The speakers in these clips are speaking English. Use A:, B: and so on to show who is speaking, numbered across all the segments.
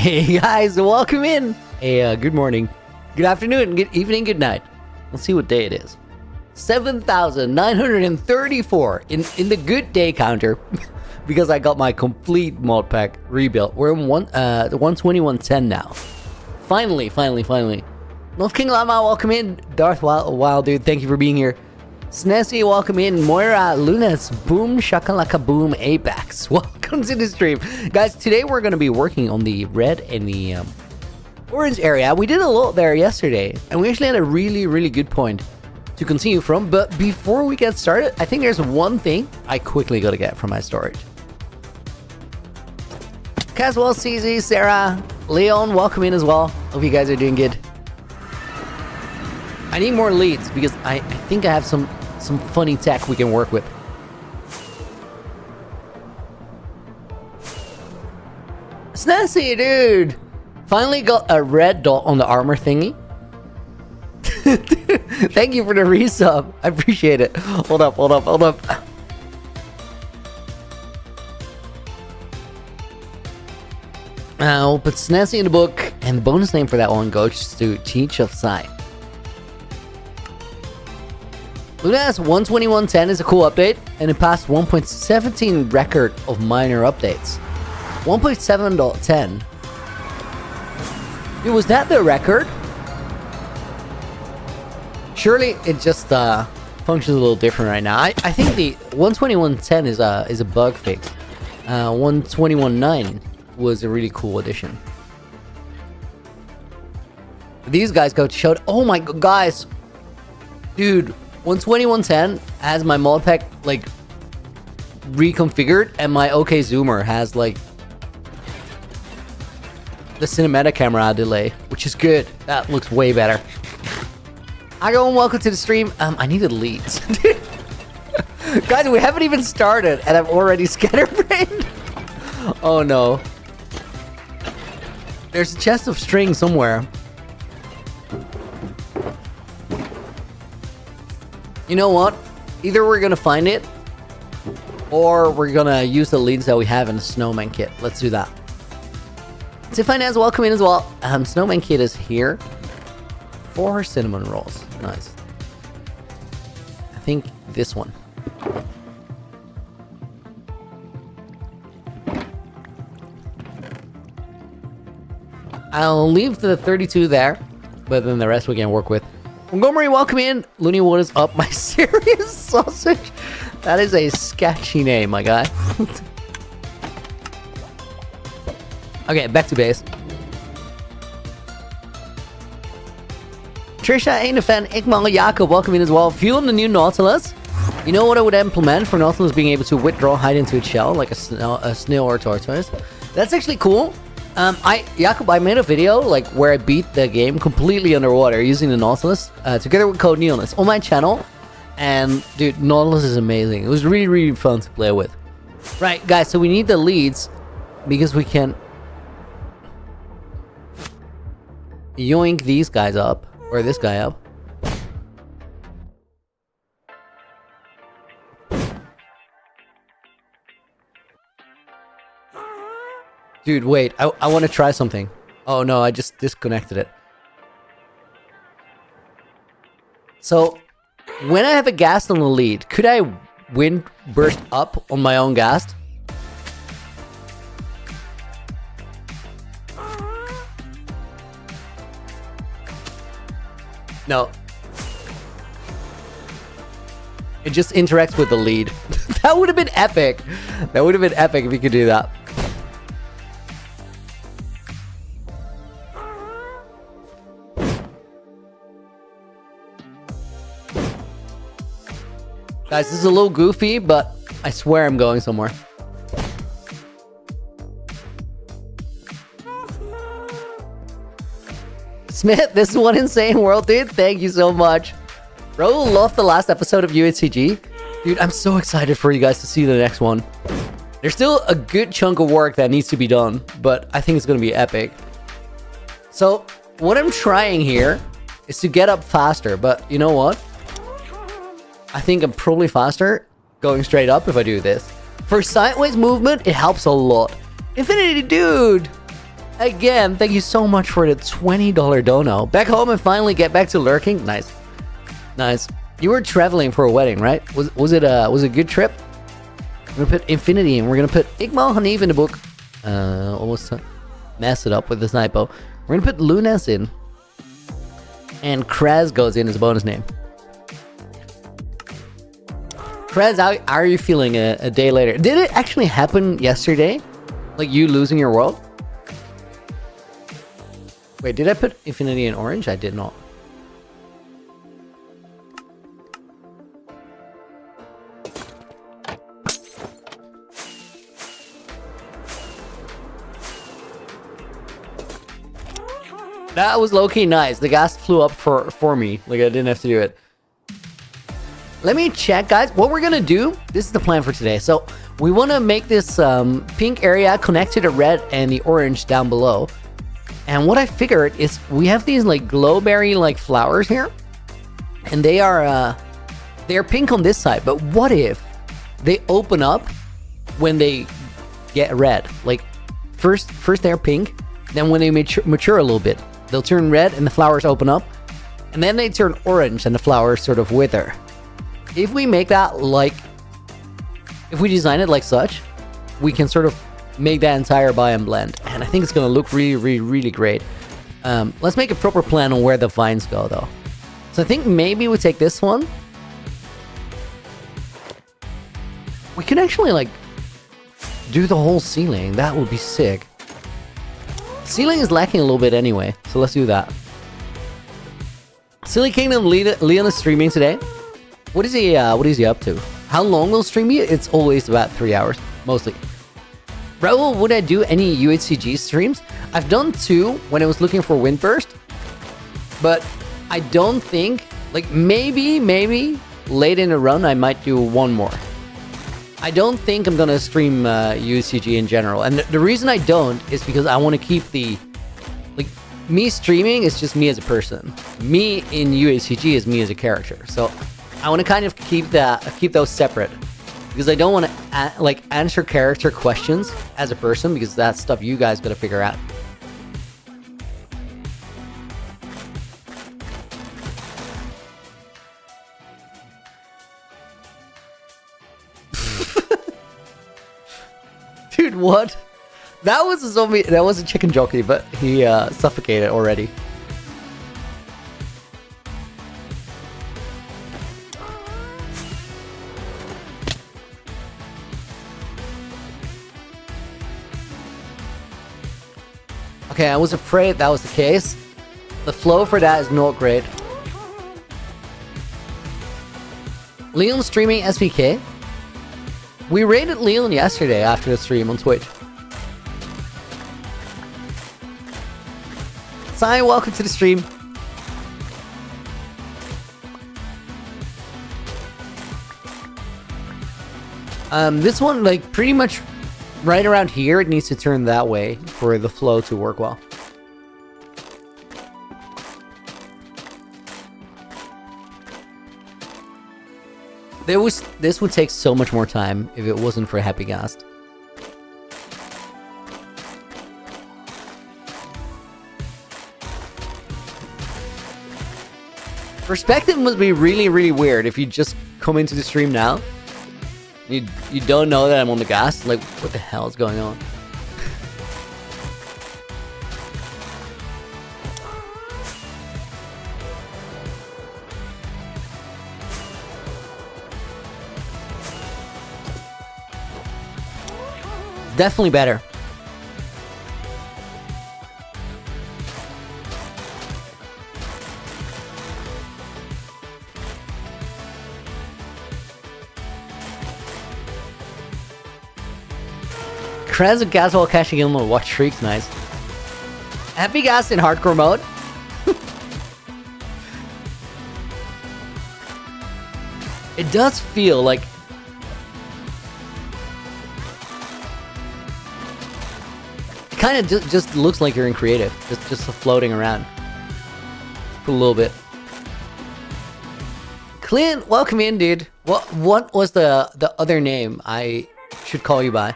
A: Hey guys, welcome in. Hey, good morning, good afternoon, good evening, good night. Let's see what day it is. 7,934 in the good day counter because I got my complete mod pack rebuilt. We're in 121.10 now. Finally. North King Lama, welcome in. Darth Wild Dude, thank you for being here. Snessie, welcome in. Moira, Lunas, Boom, Shakalaka Boom, Apex. Welcome to the stream. Guys, today we're going to be working on the red and the orange area. We did a lot there yesterday, and we actually had a really good point to continue from. But before we get started, I think there's one thing I quickly got to get from my storage. Caswell, CZ, Sarah, Leon, welcome in as well. Hope you guys are doing good. I need more leads because I think I have some funny tech we can work with. Snazzy, dude! Finally got a red dot on the armor thingy. Thank you for the resub. I appreciate it. Hold up. But Snazzy in the book, and the bonus name for that one goes to Teach of Sight. Lunas 121.10 is a cool update, and it passed 1.17 record of minor updates. 1.7.10. Dude, was that the record? Surely it just functions a little different right now. I think the 121.10 is a bug fix. 121.9 was a really cool addition. These guys showed. Oh my god, guys, dude. 121.10 has my mod pack like reconfigured, and my OK Zoomer has like the cinematic camera delay, which is good. That looks way better. Ago and welcome to the stream. I needed leads. Guys, we haven't even started and I'm already scatterbrained. Oh no. There's a chest of string somewhere. You know what? Either we're gonna find it, or we're gonna use the leads that we have in the snowman kit. Let's do that. Tiffany, welcome in as well. Snowman kit is here. 4 cinnamon rolls. Nice. I think this one. I'll leave the 32 there, but then the rest we can work with. Montgomery, welcome in. Looney, what is up, my serious sausage? That is a sketchy name, my guy. Okay, back to base. Trisha, ain't a fan. Ikmal Jakob, welcome in as well. Fueling the new Nautilus. You know what I would implement for Nautilus being able to withdraw, hide into its shell like a snail or a tortoise? That's actually cool. Jakob, I made a video like where I beat the game completely underwater using the Nautilus together with Code Neonus on my channel, and dude, Nautilus is amazing. It was really fun to play with. Right, guys, so we need the leads because we can yoink these guys up, or this guy up. Dude, wait, I want to try something. Oh no, I just disconnected it. So, when I have a ghast on the lead, could I wind burst up on my own ghast? No. It just interacts with the lead. That would have been epic. That would have been epic if you could do that. Guys, this is a little goofy, but I swear I'm going somewhere. Smith, this is one insane world, dude. Thank you so much. Bro, loved the last episode of UHCG. Dude, I'm so excited for you guys to see the next one. There's still a good chunk of work that needs to be done, but I think it's going to be epic. So, what I'm trying here is to get up faster, but you know what? I think I'm probably faster going straight up if I do this. For sideways movement, it helps a lot. Infinity Dude! again, thank you so much for the $20 dono. Back home and finally get back to lurking. Nice. Nice. You were traveling for a wedding, right? Was it a good trip? We're gonna put Infinity in. We're gonna put Igmal Hanif in the book. Almost mess it up with the typo. We're gonna put Lunas in. And Krez goes in as a bonus name. Krez, how are you feeling a day later? Did it actually happen yesterday? Like you losing your world? Wait, did I put Infinity in orange? I did not. That was low-key nice. The gas flew up for me. Like, I didn't have to do it. Let me check, guys. What we're gonna do, this is the plan for today. So, we want to make this pink area connect to the red and the orange down below. And what I figured is we have these, like, glowberry, like, flowers here. And they are pink on this side. But what if they open up when they get red? Like, first they're pink. Then when they mature a little bit, they'll turn red and the flowers open up. And then they turn orange and the flowers sort of wither. If we make that like... If we design it like such, we can sort of make that entire biome blend. And I think it's going to look really, really, really great. Let's make a proper plan on where the vines go, though. So I think maybe we take this one. We can actually, like, do the whole ceiling. That would be sick. Ceiling is lacking a little bit anyway, so let's do that. Silly Kingdom, Leon is streaming today. What is he up to? How long will stream be? It's always about 3 hours, mostly. Raul, would I do any UHCG streams? I've done 2 when I was looking for Windburst, but I don't think, like maybe late in the run I might do 1 more. I don't think I'm gonna stream UCG in general, and the reason I don't is because I want to keep the, like, me streaming is just me as a person. Me in UHCG is me as a character. So I want to kind of keep those separate, because I don't want to like answer character questions as a person, because that's stuff you guys gotta figure out. Dude, what? That was a zombie. That was a chicken jockey, but he suffocated already. Okay, I was afraid that was the case. The flow for that is not great. Leon streaming SVK. We raided Leon yesterday after the stream on Twitch. Sai, welcome to the stream. This one, like, pretty much right around here, it needs to turn that way for the flow to work well. This would take so much more time if it wasn't for Happy Gast. Perspective must be really, really weird if you just come into the stream now. You don't know that I'm on the gas. Like, what the hell is going on? Definitely better. Krez and gas while cashing in on watch streaks, nice. Happy gas in hardcore mode. It does feel like kind of just looks like you're in creative, just floating around for a little bit. Clint, welcome in, dude. What was the other name I should call you by?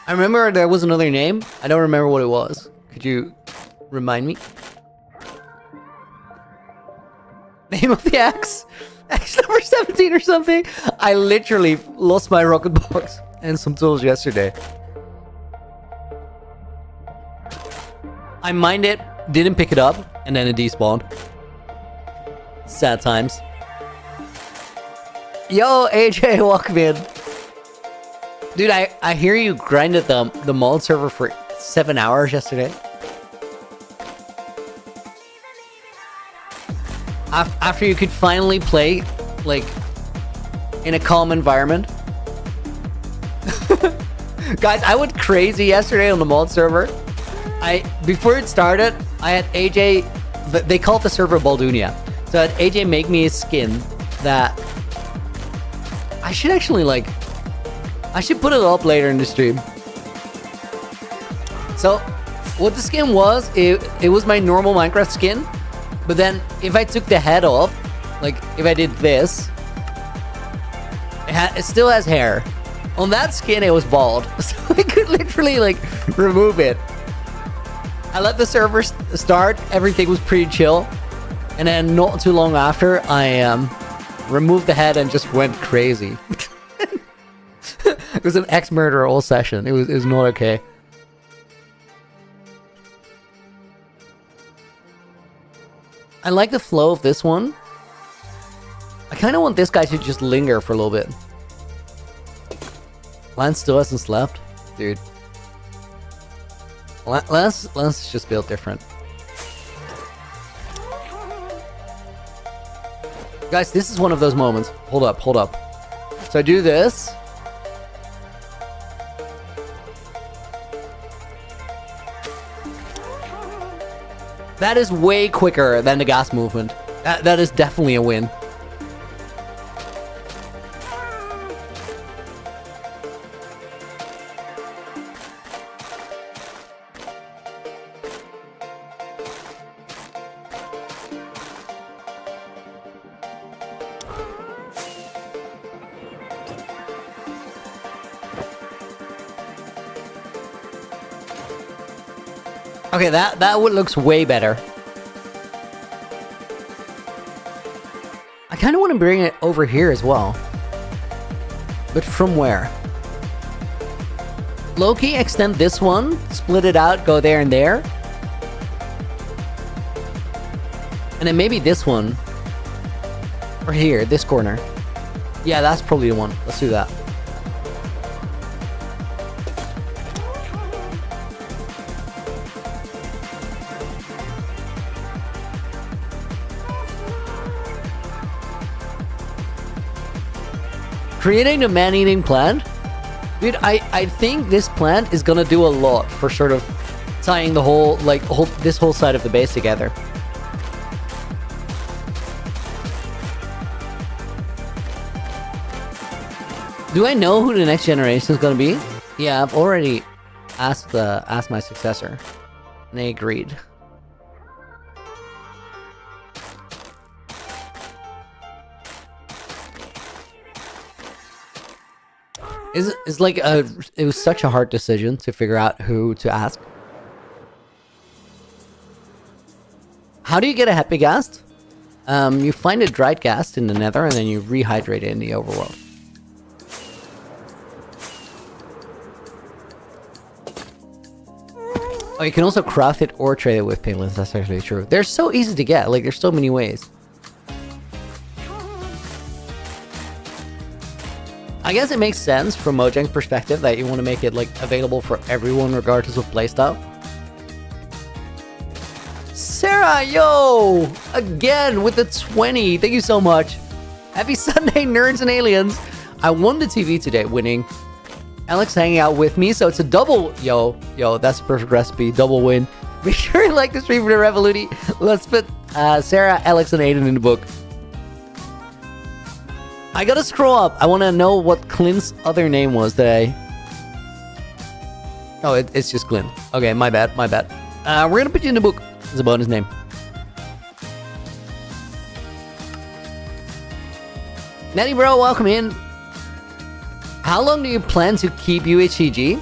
A: I remember there was another name. I don't remember what it was. Could you remind me? Name of the X? X number 17 or something? I literally lost my rocket box and some tools yesterday. I mined it, didn't pick it up, and then it despawned. Sad times. Yo, AJ, welcome in. Dude, I hear you grinded the mod server for 7 hours yesterday. After you could finally play, like, in a calm environment. Guys, I went crazy yesterday on the mod server. Before it started, I had AJ, they call it the server Baldunia. So I had AJ make me a skin that I should actually, like, I should put it up later in the stream. So what the skin was, it was my normal Minecraft skin. But then, if I took the head off, like, if I did this, it still has hair. On that skin, it was bald. So I could literally, like, remove it. I let the server start. Everything was pretty chill. And then, not too long after, I removed the head and just went crazy. It was an ex-murderer all session. It was not okay. I like the flow of this one. I kind of want this guy to just linger for a little bit. Lance still hasn't slept. Dude. Lance is just built different. Guys, this is one of those moments. Hold up. So I do this. That is way quicker than the gas movement. That is definitely a win. Okay, that one looks way better. I kind of want to bring it over here as well. But from where? Low-key, extend this one, split it out, go there and there. And then maybe this one. Or here, this corner. Yeah, that's probably the one. Let's do that. Creating a man-eating plant? Dude, I think this plant is gonna do a lot for sort of tying the whole, like, this whole side of the base together. Do I know who the next generation is gonna be? Yeah, I've already asked my successor, and they agreed. It's like it was such a hard decision to figure out who to ask. How do you get a happy ghast? You find a dried ghast in the nether and then you rehydrate it in the overworld. Oh, you can also craft it or trade it with piglins. That's actually true. They're so easy to get. Like, there's so many ways. I guess it makes sense from Mojang's perspective that you want to make it, like, available for everyone regardless of playstyle. Sarah, yo! Again with the 20. Thank you so much. Happy Sunday, nerds and aliens. I won the TV today, winning. Alex hanging out with me, so it's a double. Yo, that's a perfect recipe. Double win. Make sure you like the stream for the Revoluti. Let's put Sarah, Alex, and Aiden in the book. I gotta scroll up. I want to know what Clint's other name was that I... Oh, it's just Clint. Okay, my bad. We're gonna put you in the book. It's about his name. Netty bro, welcome in. How long do you plan to keep UHCG?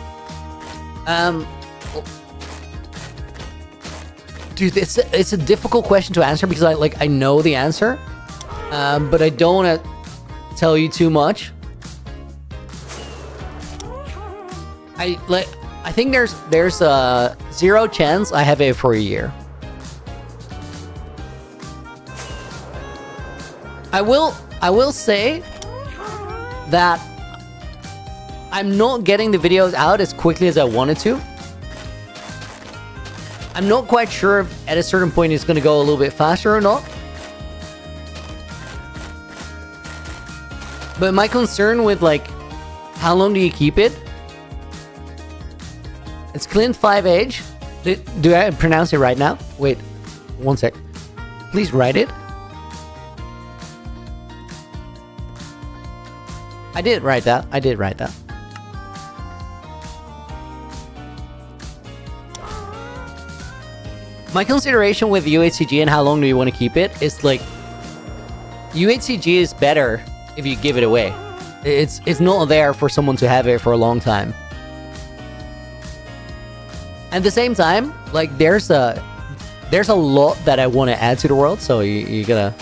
A: Dude, it's a difficult question to answer because I know the answer, but I don't want to tell you too much. I think there's a 0 chance I have it for a year. I will say that I'm not getting the videos out as quickly as I wanted to. I'm not quite sure if at a certain point it's going to go a little bit faster or not. But my concern with like, how long do you keep it? It's Clint 5H. Do I pronounce it right now? Wait, one sec. Please write it. I did write that. My consideration with UHCG and how long do you want to keep it is like, UHCG is better if you give it away. It's not there for someone to have it for a long time. At the same time, like there's a lot that I want to add to the world, so you gotta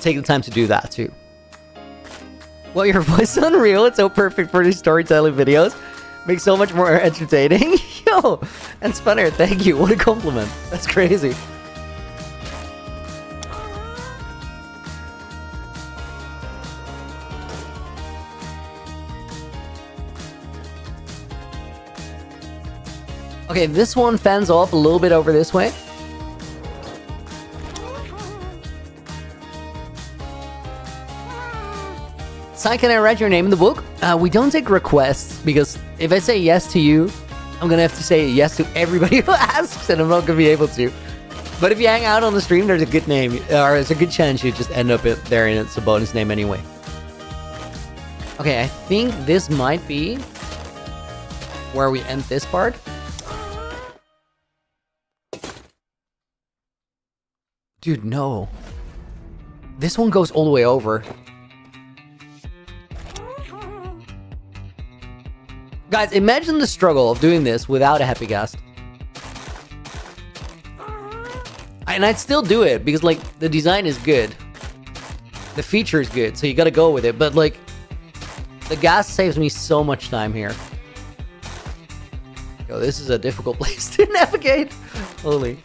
A: take the time to do that too. Well, your voice is unreal. It's so perfect for these storytelling videos. Makes so much more entertaining. Yo, and Spunner, thank you. What a compliment. That's crazy. Okay, this one fans off a little bit over this way. Sai, can I write your name in the book? We don't take requests, because if I say yes to you, I'm gonna have to say yes to everybody who asks, and I'm not gonna be able to. But if you hang out on the stream, there's a good name, or there's a good chance you just end up there, and it's a bonus name anyway. Okay, I think this might be where we end this part. Dude, no. This one goes all the way over. Guys, imagine the struggle of doing this without a happy guest. And I'd still do it because, like, the design is good. The feature is good, so you gotta go with it. But, like, the gas saves me so much time here. Yo, this is a difficult place to navigate. Holy.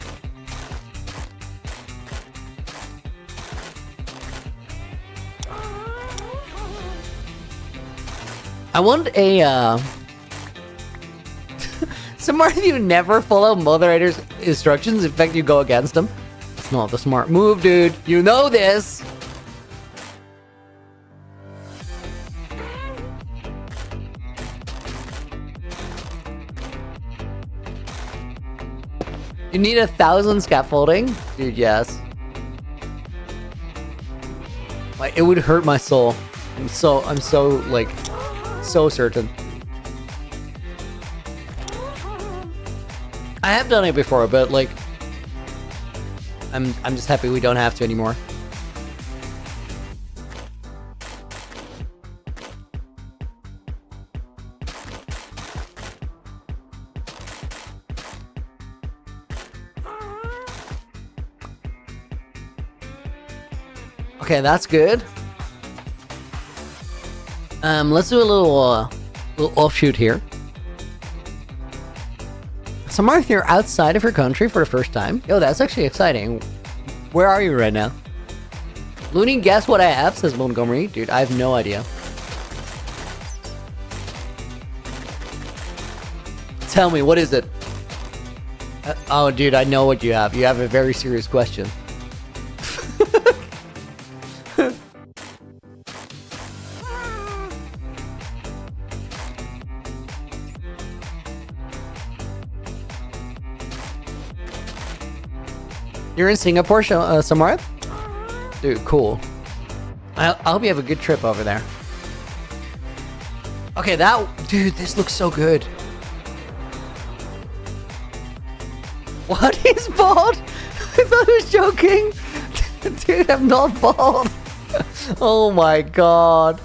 A: I want a, some more of you never follow moderator's instructions. In fact, you go against them. It's not the smart move, dude. You know this. You need 1,000 scaffolding? Dude, yes. Like, it would hurt my soul. I'm so, like, so certain. I have done it before, but like, I'm just happy we don't have to anymore. Okay, that's good. Let's do a little offshoot here. So, Mark, you're outside of your country for the first time. Yo, that's actually exciting. Where are you right now? Looney, guess what I have, says Montgomery. Dude, I have no idea. Tell me, what is it? Oh, dude, I know what you have. You have a very serious question. You're in Singapore, Samara? Dude, cool. I hope you have a good trip over there. Okay, dude, this looks so good. What? He's bald? I thought he was joking. Dude, I'm not bald. Oh my god.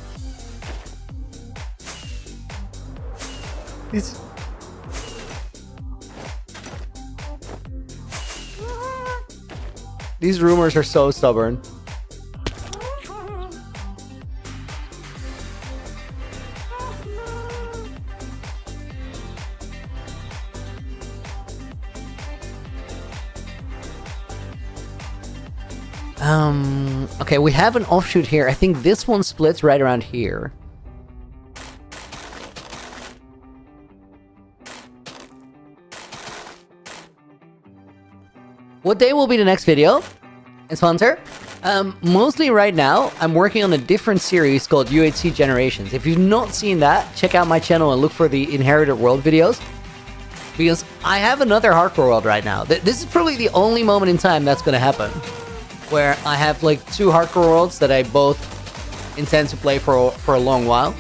A: These rumors are so stubborn. Okay, we have an offshoot here. I think this one splits right around here. What day will be the next video? And sponsor? Mostly right now, I'm working on a different series called UHC Generations. If you've not seen that, check out my channel and look for the Inherited World videos. Because I have another hardcore world right now. This is probably the only moment in time that's going to happen. Where I have like 2 hardcore worlds that I both intend to play for a long while.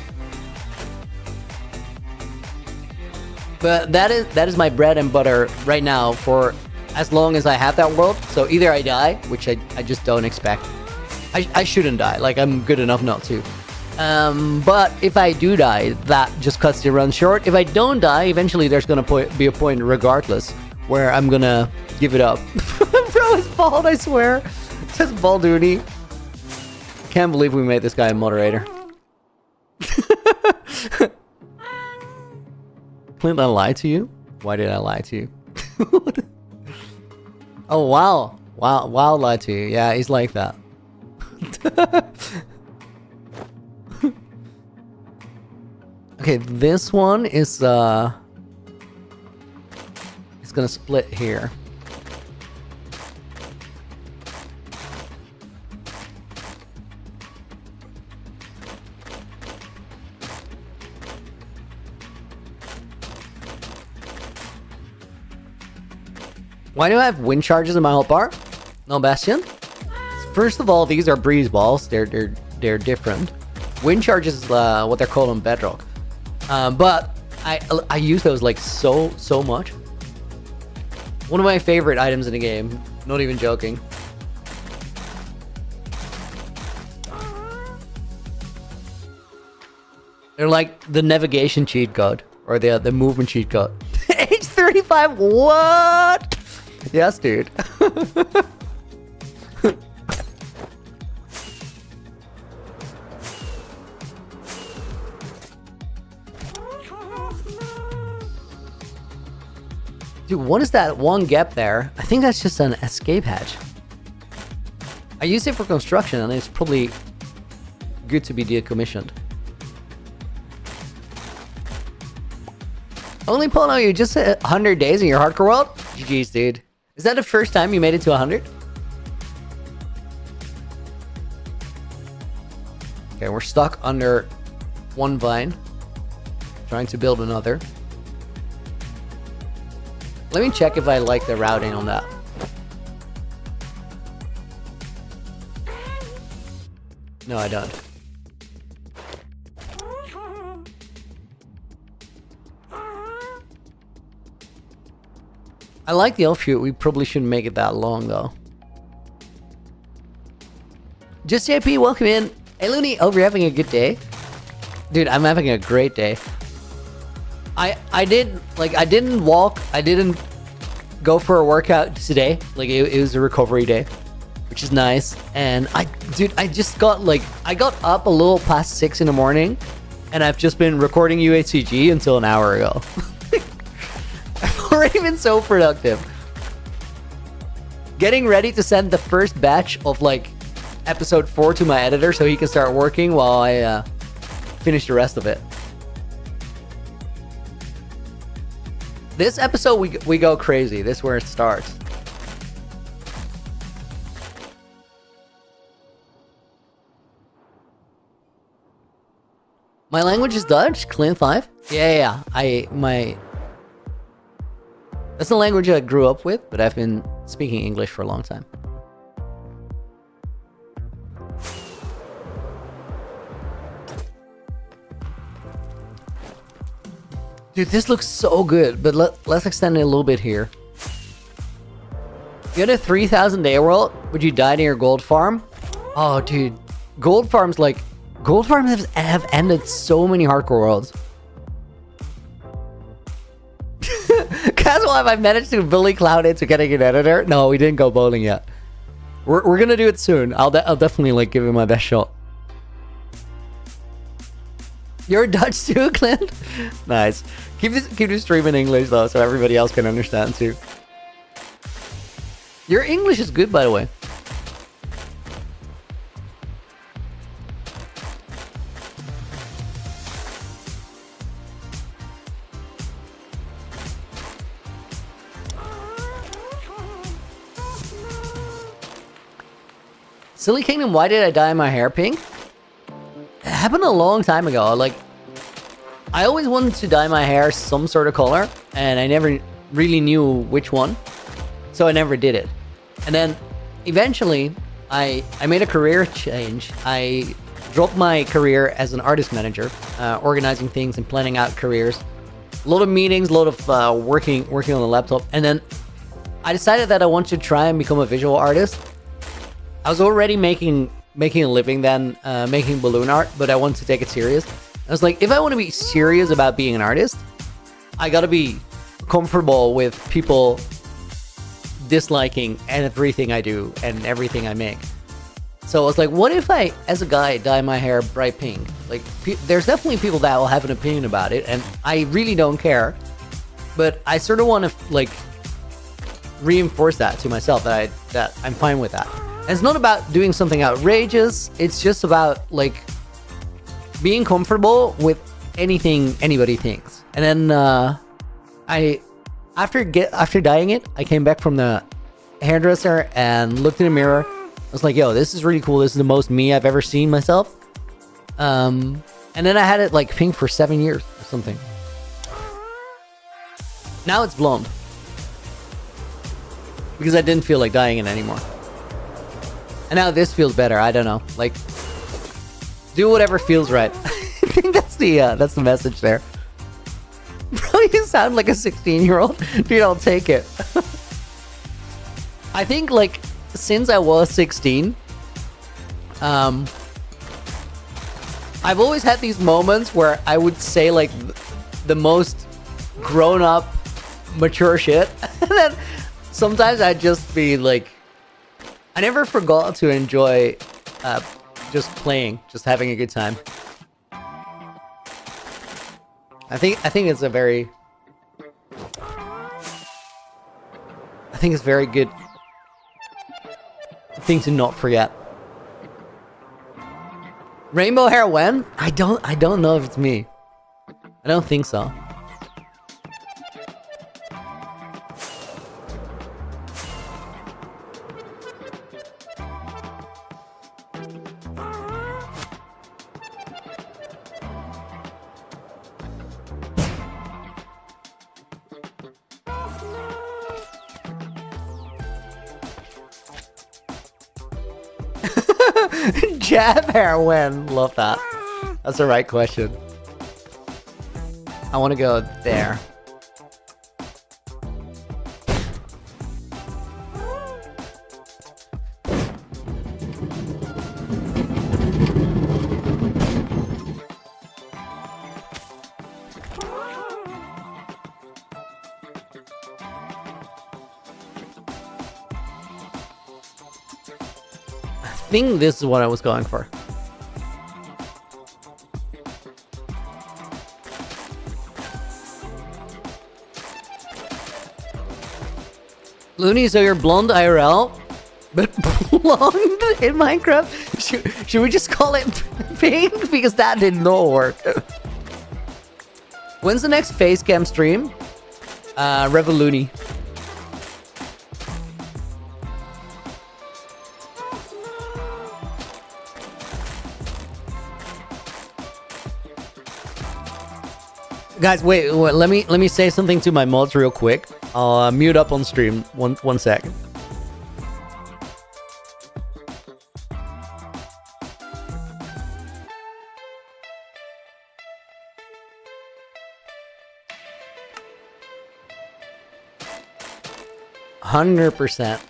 A: But that is my bread and butter right now for as long as I have that world. So either I die, which I just don't expect. I shouldn't die, like I'm good enough not to. But if I do die, that just cuts the run short. If I don't die, eventually there's gonna be a point regardless where I'm gonna give it up. Bro, it's bald, I swear. It says Baldoony. Can't believe we made this guy a moderator. Clint, I lied to you? Why did I lie to you? Oh, wow. Wow, lied to you. Yeah, he's like that. Okay, this one is it's gonna split here. Why do I have wind charges in my health bar? No, Bastion. First of all, these are breeze balls. They're different. Wind charges is what they're called on Bedrock. But I use those like so much. One of my favorite items in the game. Not even joking. They're like the navigation cheat code or the movement cheat code. Age 35. What? Yes, dude. Dude, what is that one gap there? I think that's just an escape hatch. I use it for construction and it's probably good to be decommissioned. Only Pono, you just hit 100 days in your hardcore world? GG's, dude. Is that the first time you made it to 100? Okay, we're stuck under one vine. Trying to build another. Let me check if I like the routing on that. No, I don't. I like the offshoot. We probably shouldn't make it that long, though. Just JP, welcome in. Hey, Looney, hope you're having a good day. Dude, I'm having a great day. I didn't walk. I didn't go for a workout today. Like, it was a recovery day, which is nice. And I just got, like, I got up a little past 6 in the morning, and I've just been recording UHCG until an hour ago. I've already been so productive. Getting ready to send the first batch of like episode 4 to my editor so he can start working while I finish the rest of it. This episode we go crazy. This is where it starts. My language is Dutch, Clint 5. Yeah. That's the language I grew up with, but I've been speaking English for a long time. Dude, this looks so good, but let's extend it a little bit here. You had a 3,000 day world, would you die near your gold farm? Oh, dude. Gold farms have ended so many hardcore worlds. Casual, have I managed to bully Cloud into getting an editor? No, we didn't go bowling yet. We're gonna do it soon. I'll definitely like give it my best shot. You're Dutch too, Clint? Nice. Keep this stream in English though, so everybody else can understand too. Your English is good, by the way. Silly Kingdom, why did I dye my hair pink? It happened a long time ago. Like, I always wanted to dye my hair some sort of color, and I never really knew which one, so I never did it. And then, eventually, I made a career change. I dropped my career as an artist manager, organizing things and planning out careers. A lot of meetings, a lot of working on the laptop, and then I decided that I wanted to try and become a visual artist. I was already making a living then, making balloon art, but I wanted to take it serious. I was like, if I want to be serious about being an artist, I gotta be comfortable with people disliking everything I do and everything I make. So I was like, what if I, as a guy, dye my hair bright pink? Like, there's definitely people that will have an opinion about it, and I really don't care. But I sort of want to like reinforce that to myself that I'm fine with that. And it's not about doing something outrageous. It's just about like being comfortable with anything anybody thinks. And then after dyeing it, I came back from the hairdresser and looked in the mirror. I was like, yo, this is really cool. This is the most me I've ever seen myself. And then I had it like pink for 7 years or something. Now it's blonde. Because I didn't feel like dyeing it anymore. And now this feels better. I don't know. Like, do whatever feels right. I think that's the message there. Bro, you sound like a 16-year-old. Dude, I'll take it. I think, like, since I was 16, I've always had these moments where I would say, like, the most grown-up, mature shit. And then sometimes I'd just be, like, I never forgot to enjoy just playing, just having a good time. I think it's a very... I think it's very good thing to not forget. Rainbow hair when? I don't know if it's me. I don't think so. Jab hair when? Love that. That's the right question. I want to go there. I think this is what I was going for. Looney, so you're blonde IRL, but blonde in Minecraft? Should we just call it pink? Because that did not work. When's the next face cam stream? Revoluny. Guys, wait, let me say something to my mods real quick. I'll mute up on stream. One second. %.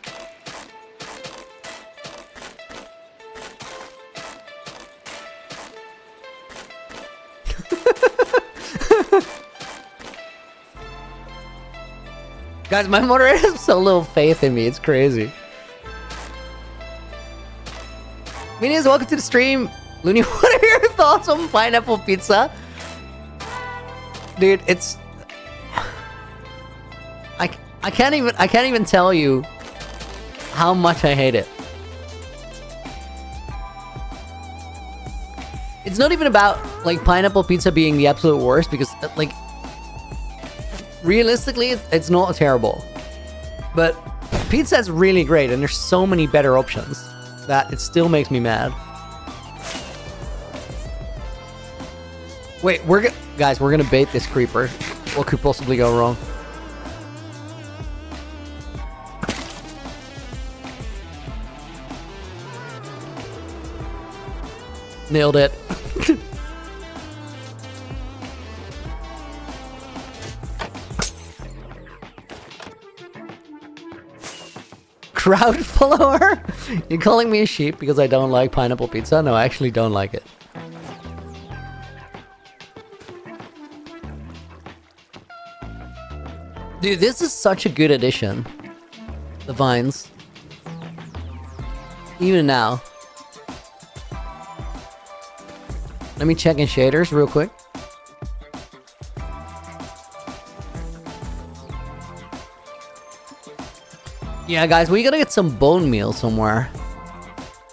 A: Guys, my moderator has so little faith in me. It's crazy. Minions, welcome to the stream. Looney, what are your thoughts on pineapple pizza? Dude, it's... I can't even tell you how much I hate it. It's not even about, like, pineapple pizza being the absolute worst, because, like, realistically, it's not terrible. But pizza is really great, and there's so many better options that it still makes me mad. Wait, guys, we're gonna bait this creeper. What could possibly go wrong? Nailed it. Crowd follower? You calling me a sheep because I don't like pineapple pizza? No, I actually don't like it. Dude, this is such a good addition. The vines. Even now. Let me check in shaders real quick. Yeah, guys, we gotta get some bone meal somewhere.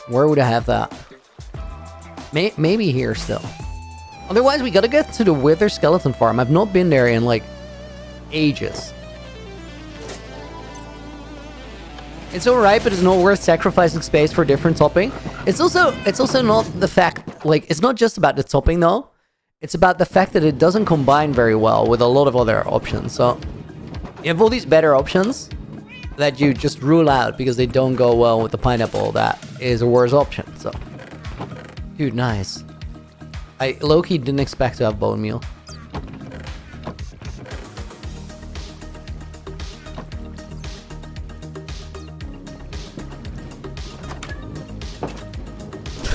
A: Where would I have that? Maybe here still. Otherwise, we gotta get to the Wither Skeleton Farm. I've not been there in, like, ages. It's alright, but it's not worth sacrificing space for different topping. It's also not the fact, like, it's not just about the topping though. It's about the fact that it doesn't combine very well with a lot of other options. So you have all these better options that you just rule out because they don't go well with the pineapple. That is a worse option. So, dude, nice. I low-key didn't expect to have bone meal.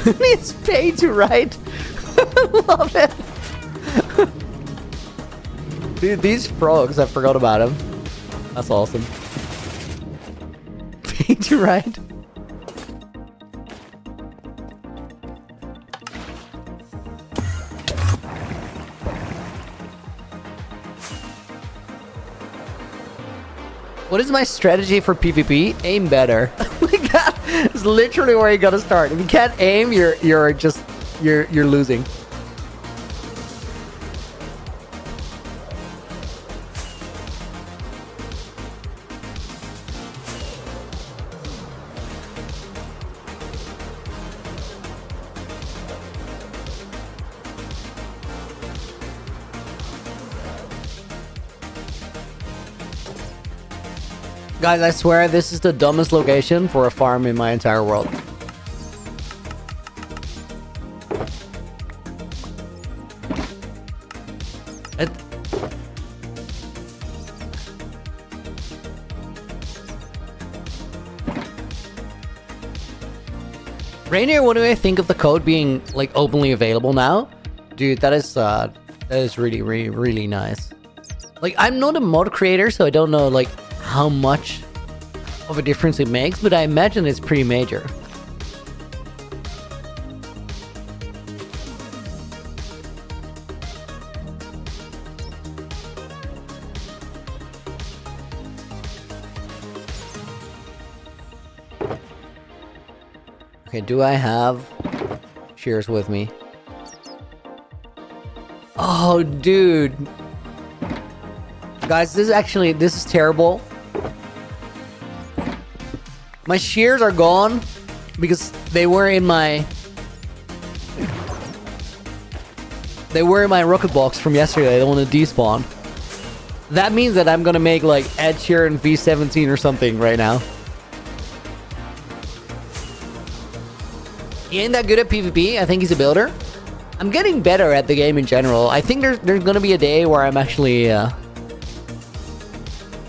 A: It's paid to write. Love it. Dude, these frogs, I forgot about them. That's awesome. Paid to write. What is my strategy for PvP? Aim better. Like that is literally where you gotta start. If you can't aim, you're losing. Guys, I swear this is the dumbest location for a farm in my entire world. Rainier, what do I think of the code being, like, openly available now? Dude, that is really, really, really nice. Like, I'm not a mod creator, so I don't know, like, how much of a difference it makes, but I imagine it's pretty major. Okay, do I have shears with me? Oh, dude. Guys, this is terrible. My shears are gone because they were in my rocket box from yesterday. They want to despawn. That means that I'm gonna make like Ed Sheeran V17 or something right now. He ain't that good at PvP. I think he's a builder. I'm getting better at the game in general. I think there's gonna be a day where I'm actually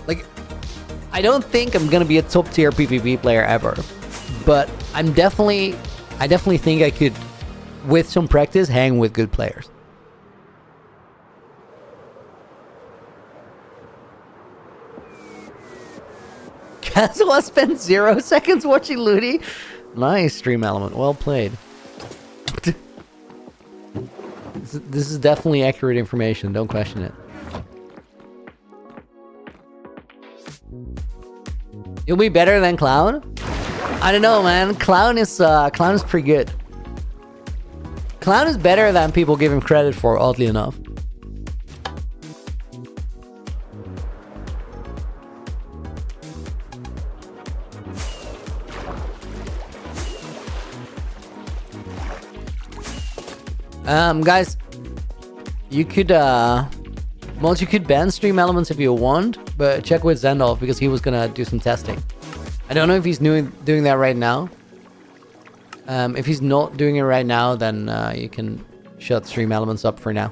A: like, I don't think I'm gonna be a top tier PvP player ever, but I definitely think I could, with some practice, hang with good players. Caswell spent 0 seconds watching Looney. Nice, Stream Element. Well played. This is definitely accurate information. Don't question it. You'll be better than Clown? I don't know, man. Clown is pretty good. Clown is better than people give him credit for, oddly enough. Guys, you could you could ban Stream Elements if you want, but check with Zendolf because he was gonna do some testing. I don't know if he's doing that right now. If he's not doing it right now, then you can shut Stream Elements up for now.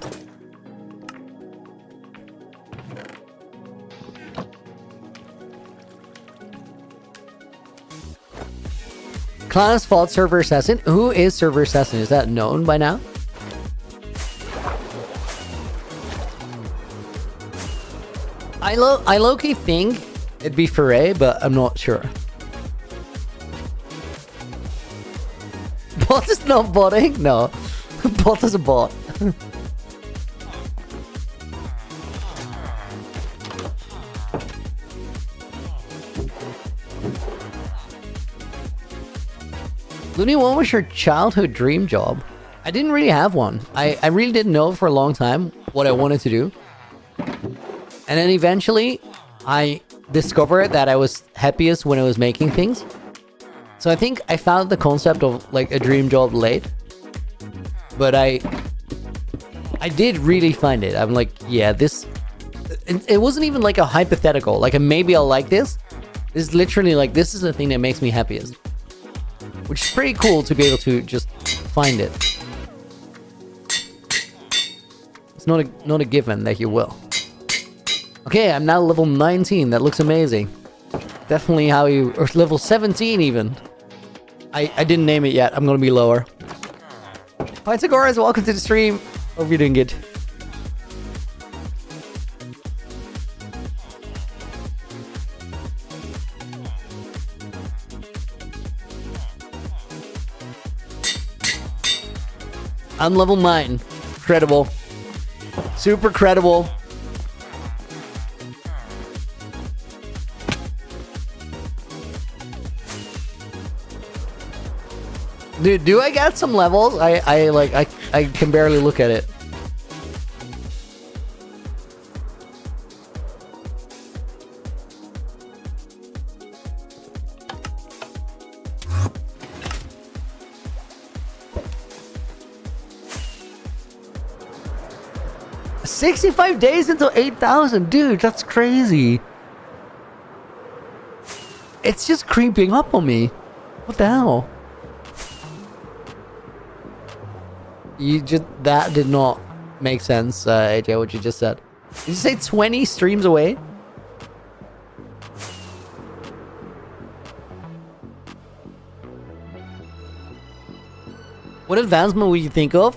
A: Class fought Server Assassin. Who is Server Assassin? Is that known by now? I low-key think it'd be Foray, but I'm not sure. Bot is not botting? No. Bot is a bot. Looney, what was your childhood dream job? I didn't really have one. I really didn't know for a long time what I wanted to do. And then eventually, I discovered that I was happiest when I was making things. So I think I found the concept of like a dream job late. But I did really find it. I'm like, yeah, this... It wasn't even like a hypothetical. Like a maybe I'll like this. This is literally like, this is the thing that makes me happiest. Which is pretty cool to be able to just find it. It's not a given that you will. Okay, I'm now level 19. That looks amazing. Definitely how you... Or level 17 even. I didn't name it yet. I'm gonna be lower. Pythagoras, welcome to the stream. Hope you're doing good. I'm level 9. Credible. Super credible. Dude, do I get some levels? I can barely look at it. $65 days until 8,000, dude. That's crazy. It's just creeping up on me. What the hell? That did not make sense, AJ, what you just said. Did you say 20 streams away? What advancement would you think of?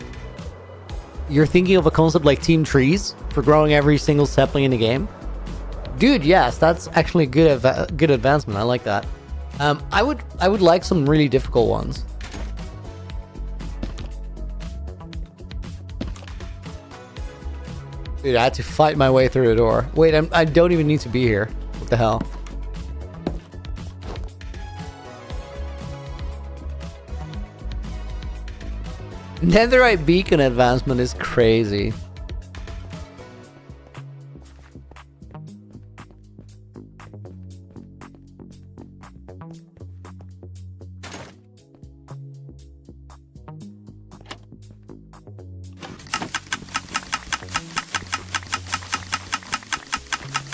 A: You're thinking of a concept like team trees for growing every single sapling in the game? Dude, yes, that's actually a good advancement. I like that. I would like some really difficult ones. Dude, I had to fight my way through the door. Wait, I don't even need to be here. What the hell? Netherite beacon advancement is crazy.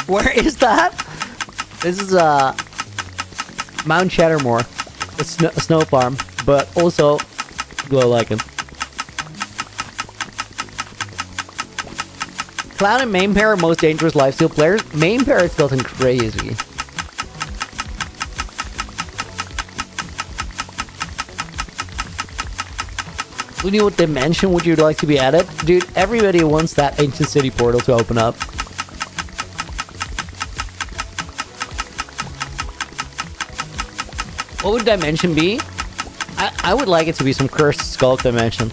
A: Where is that? This is Mount Shattermore, a snow farm, but also glow lichen. Clown and main pair are most dangerous lifesteal players. Main pair has gotten crazy. Looney, what dimension would you like to be added? Dude, everybody wants that ancient city portal to open up. What would dimension be? I would like it to be some cursed skull dimension.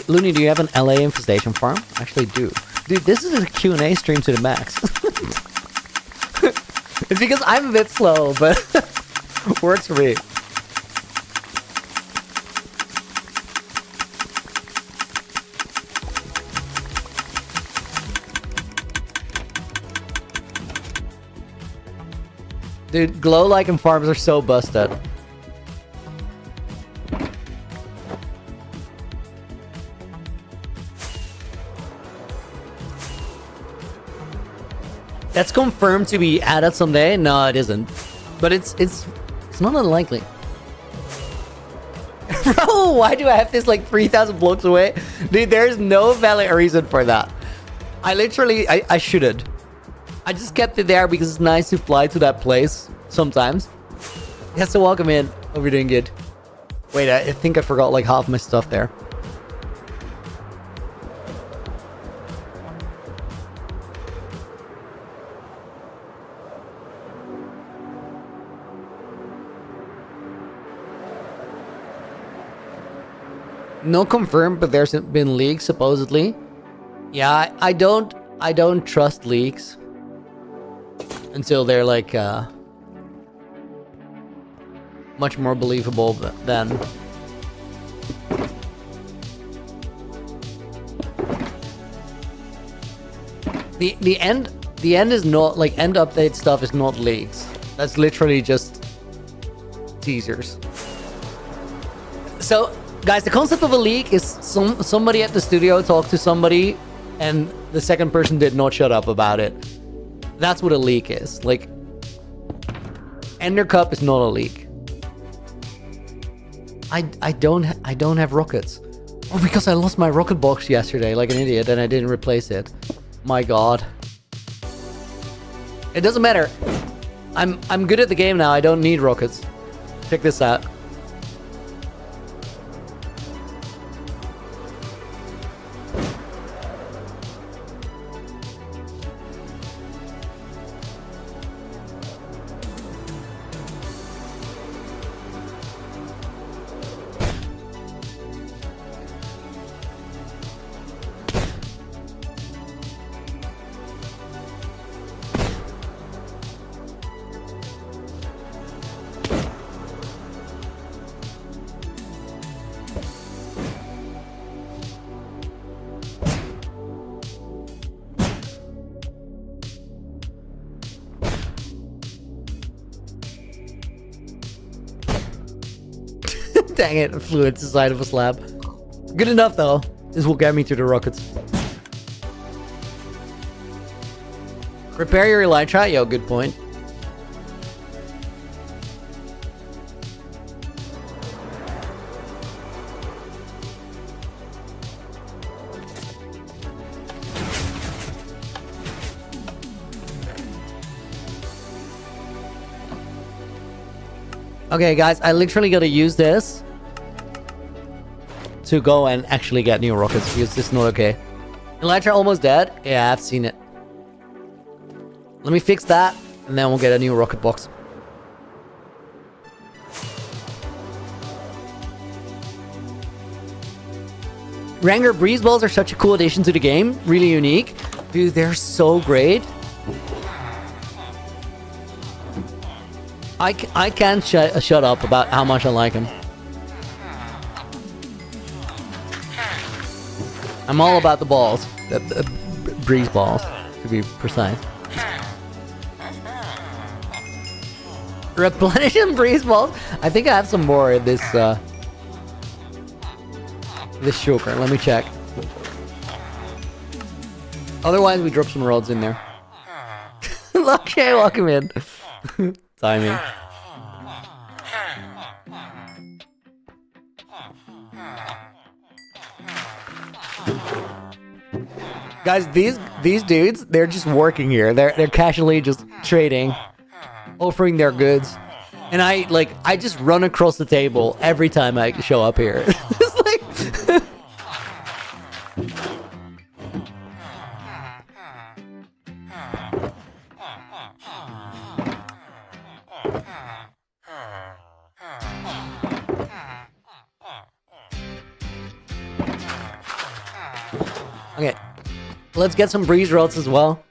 A: Looney, do you have an LA infestation farm? I actually do. Dude, this is a Q&A stream to the max. It's because I'm a bit slow, but works for me. Dude, glow lichen farms are so busted. That's confirmed to be added someday? No, it isn't. But it's not unlikely. Bro, why do I have this like 3,000 blocks away? Dude, there's no valid reason for that. I shouldn't. I just kept it there because it's nice to fly to that place sometimes. Yeah, so welcome in. Hope you're doing good. Wait, I think I forgot like half my stuff there. No confirmed, but there's been leaks supposedly. Yeah, I don't trust leaks until they're like much more believable than the end is not like end update stuff is not leaks. That's literally just teasers. So guys, the concept of a leak is somebody at the studio talked to somebody and the second person did not shut up about it. That's what a leak is. Like, Ender Cup is not a leak. I don't have rockets. Oh, because I lost my rocket box yesterday like an idiot and I didn't replace it. My god. It doesn't matter. I'm good at the game now. I don't need rockets. Check this out. Dang it, I flew into the side of a slab. Good enough though. This will get me to the rockets. Repair your elytra? Yo, good point. Okay guys, I literally gotta use this to go and actually get new rockets because this is not okay. Elytra almost dead? Yeah, I've seen it. Let me fix that and then we'll get a new rocket box. Ranger breeze balls are such a cool addition to the game. Really unique. Dude, they're so great. I can't shut up about how much I like them. I'm all about the balls. The breeze balls, to be precise. Replenishing breeze balls? I think I have some more in this, this shulker. Let me check. Otherwise, we drop some rods in there. Okay, welcome in. Timing. Guys, these dudes, they're just working here. They're casually just trading, offering their goods. And I just run across the table every time I show up here. It's like Okay. Let's get some breeze rods as well.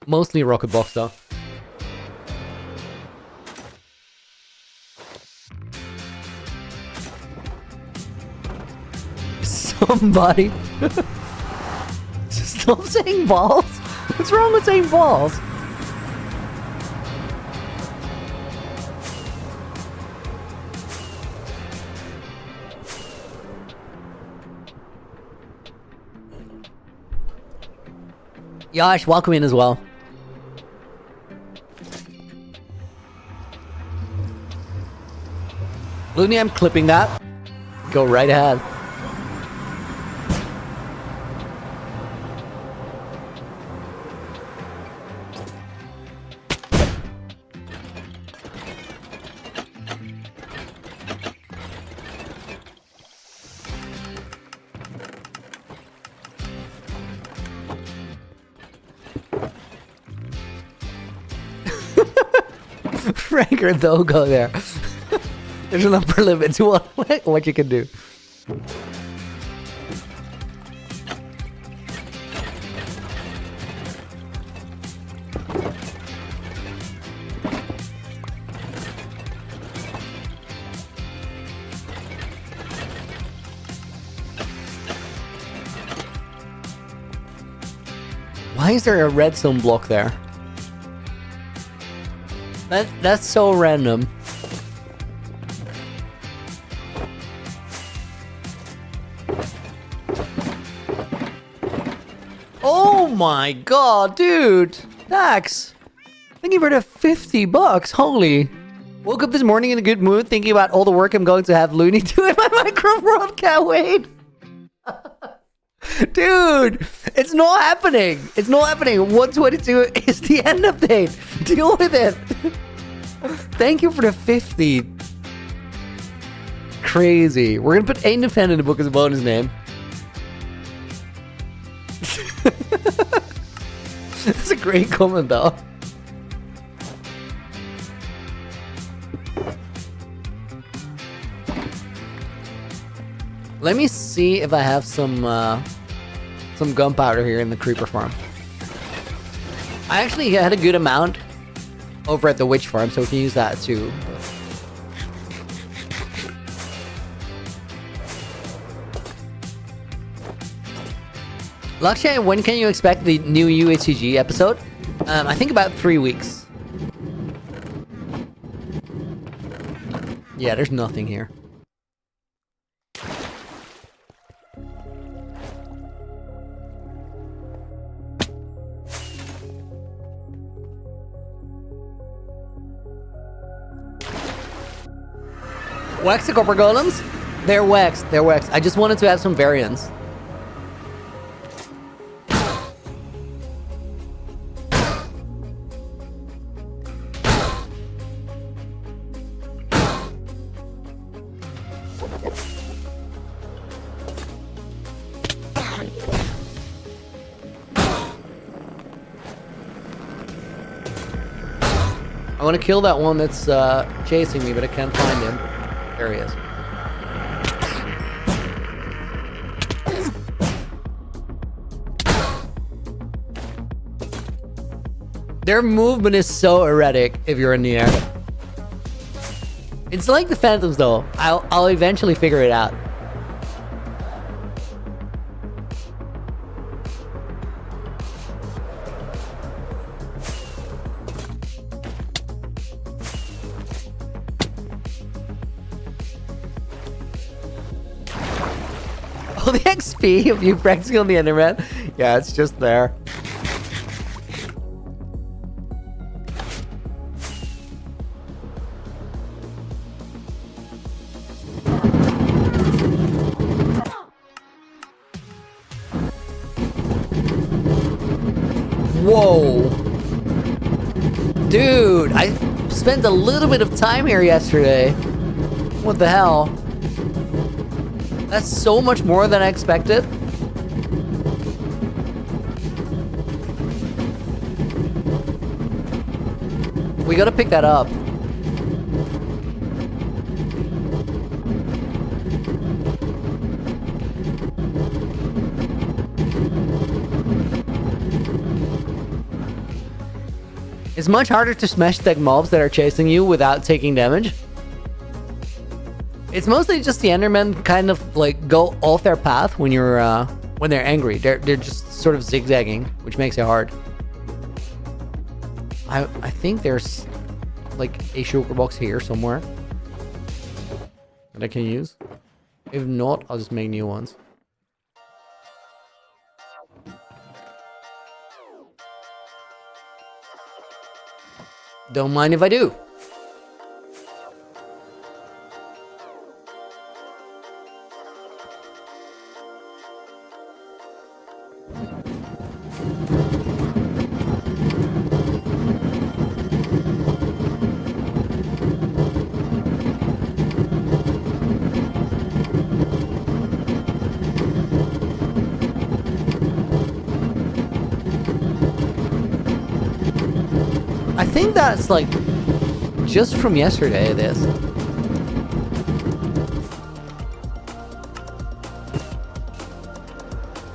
A: Mostly rocket box though. Somebody. Stop saying balls. What's wrong with saying balls? Yash, welcome in as well. Looney, I'm clipping that. Go right ahead. Franker, though, go there. There's an upper limit to what you can do. Why is there a redstone block there? That's so random. Oh my god, dude! Dax! Thank you for the $50. Holy. Woke up this morning in a good mood, thinking about all the work I'm going to have Looney do in my Minecraft world. Can't wait! Dude! It's not happening! It's not happening! 122 is the end update! Deal with it! Thank you for the 50. Crazy. We're gonna put Independent in the book as a bonus name. That's a great comment though. Let me see if I have some gunpowder here in the creeper farm. I actually had a good amount over at the witch farm, so we can use that too. Lakshay, when can you expect the new UHCG episode? I think about 3 weeks. Yeah, there's nothing here. Wax the copper golems? They're waxed, they're waxed. I just wanted to have some variants. I want to kill that one that's chasing me, but I can't find him. There he is. Their movement is so erratic if you're in the air. It's like the phantoms though. I'll eventually figure it out. Oh, the XP of you practicing on the Enderman? Yeah, it's just there. Whoa. Dude, I spent a little bit of time here yesterday. What the hell? That's so much more than I expected. We gotta pick that up. It's much harder to smash tech mobs that are chasing you without taking damage. It's mostly just the Endermen kind of like go off their path when you're when they're angry. They're just sort of zigzagging, which makes it hard. I think there's like a sugar box here somewhere that I can use. If not, I'll just make new ones. Don't mind if I do. I think that's like just from yesterday, this.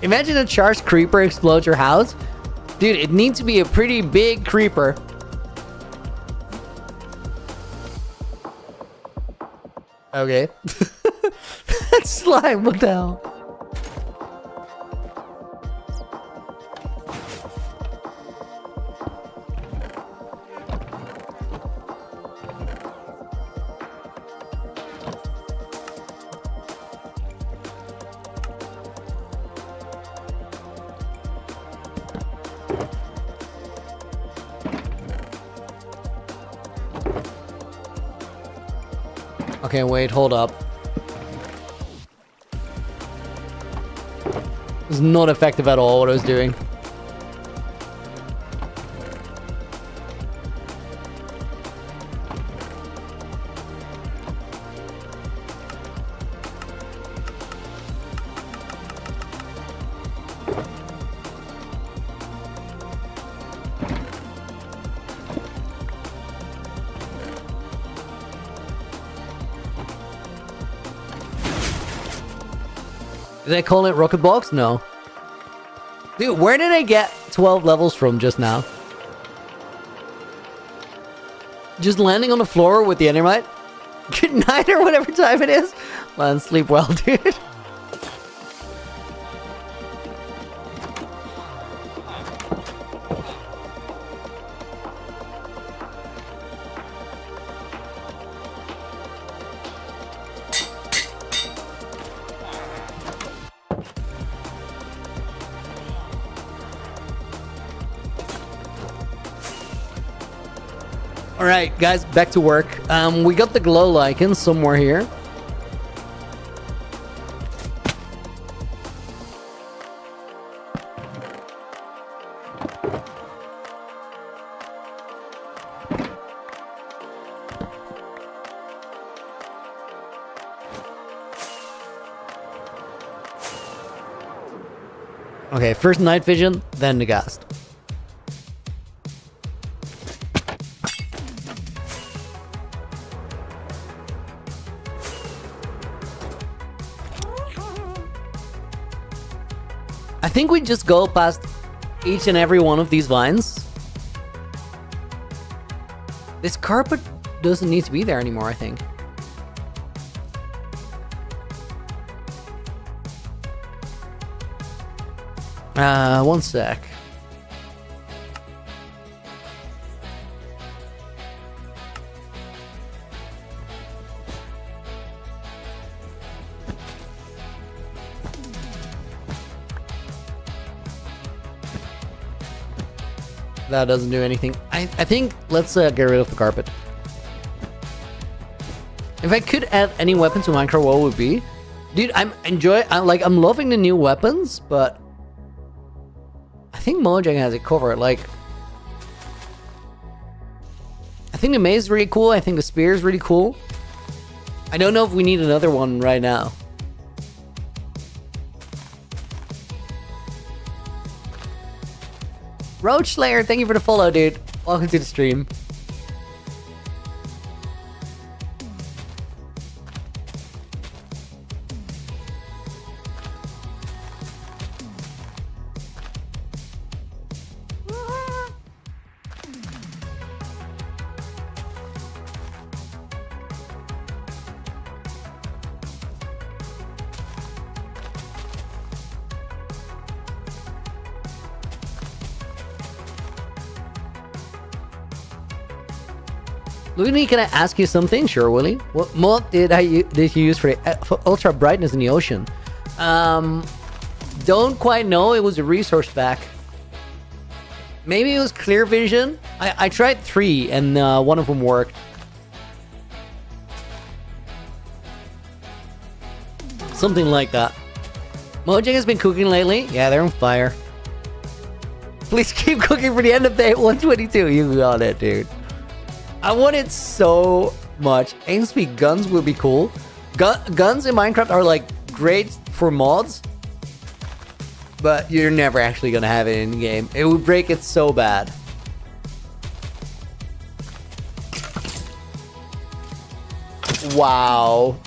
A: Imagine a charged creeper explodes your house. Dude, it needs to be a pretty big creeper. Okay. That's slime, what the hell? Okay, wait, hold up. It's not effective at all what I was doing. Did they call it Rocket Box? No. Dude, where did I get 12 levels from just now? Just landing on the floor with the Endermite? Good night or whatever time it is. Man, sleep well, dude. Alright, guys, back to work. We got the glow lichen somewhere here. Okay, first night vision, then the ghast. I think we just go past each and every one of these vines. This carpet doesn't need to be there anymore, I think. One sec. That doesn't do anything. I think let's get rid of the carpet. If I could add any weapon to Minecraft, what would it be? Dude, I'm loving the new weapons, but I think Mojang has it covered. Like, I think the maze is really cool. I think the spear is really cool. I don't know if we need another one right now. Roach Slayer, thank you for the follow, dude. Welcome to the stream. Looney, can I ask you something? Sure, Willie. What mod did you use for ultra brightness in the ocean? Don't quite know. It was a resource pack. Maybe it was clear vision. I tried 3 and one of them worked. Something like that. Mojang has been cooking lately. Yeah, they're on fire. Please keep cooking for the end of day 122. You got it, dude. I want it so much. Aim speed guns would be cool. Guns in Minecraft are like great for mods, but you're never actually gonna have it in the game. It would break it so bad. Wow.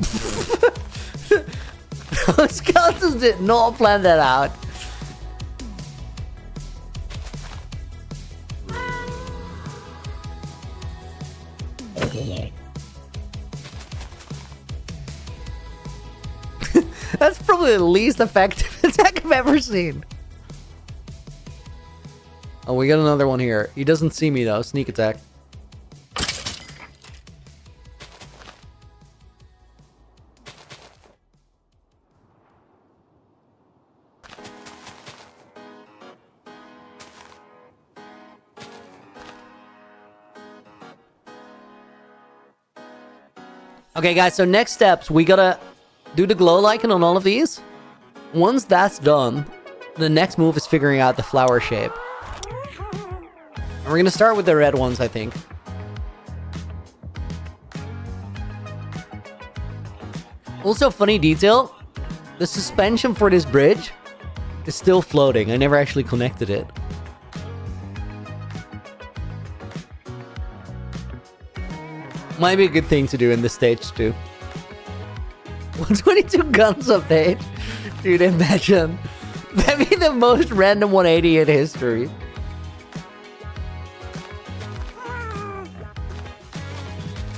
A: Those skeletons did not plan that out. That's probably the least effective attack I've ever seen. Oh, we got another one here. He doesn't see me though. Sneak attack. Okay, guys, so next steps, we gotta do the glow icon on all of these. Once that's done, the next move is figuring out the flower shape. And we're gonna start with the red ones, I think. Also, funny detail, the suspension for this bridge is still floating. I never actually connected it. Might be a good thing to do in this stage too. 122 guns update. Dude, imagine. That'd be the most random 180 in history.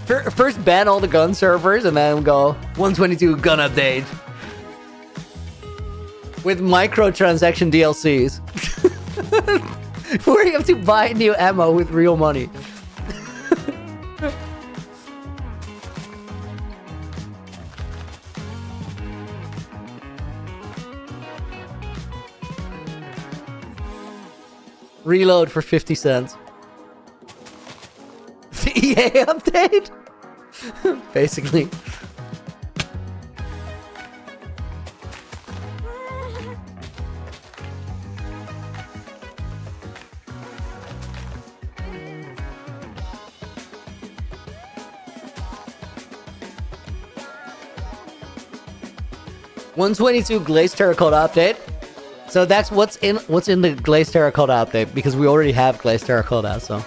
A: First ban all the gun servers and then go 122 gun update. With microtransaction DLCs. Where you have to buy new ammo with real money. Reload for 50 cents. The EA update? Basically. $122 glazed terracotta update. So that's what's in the glazed terracotta update, because we already have glazed terracotta, so.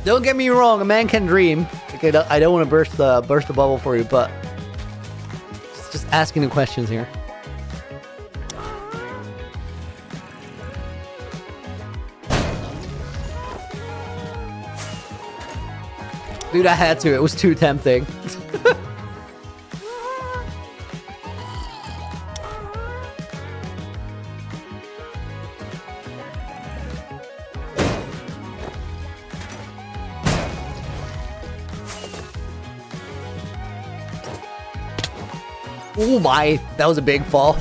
A: Don't get me wrong, a man can dream. Okay, I don't want to burst the bubble for you, but just asking the questions here. Dude, I had to. It was too tempting. Oh my, that was a big fall.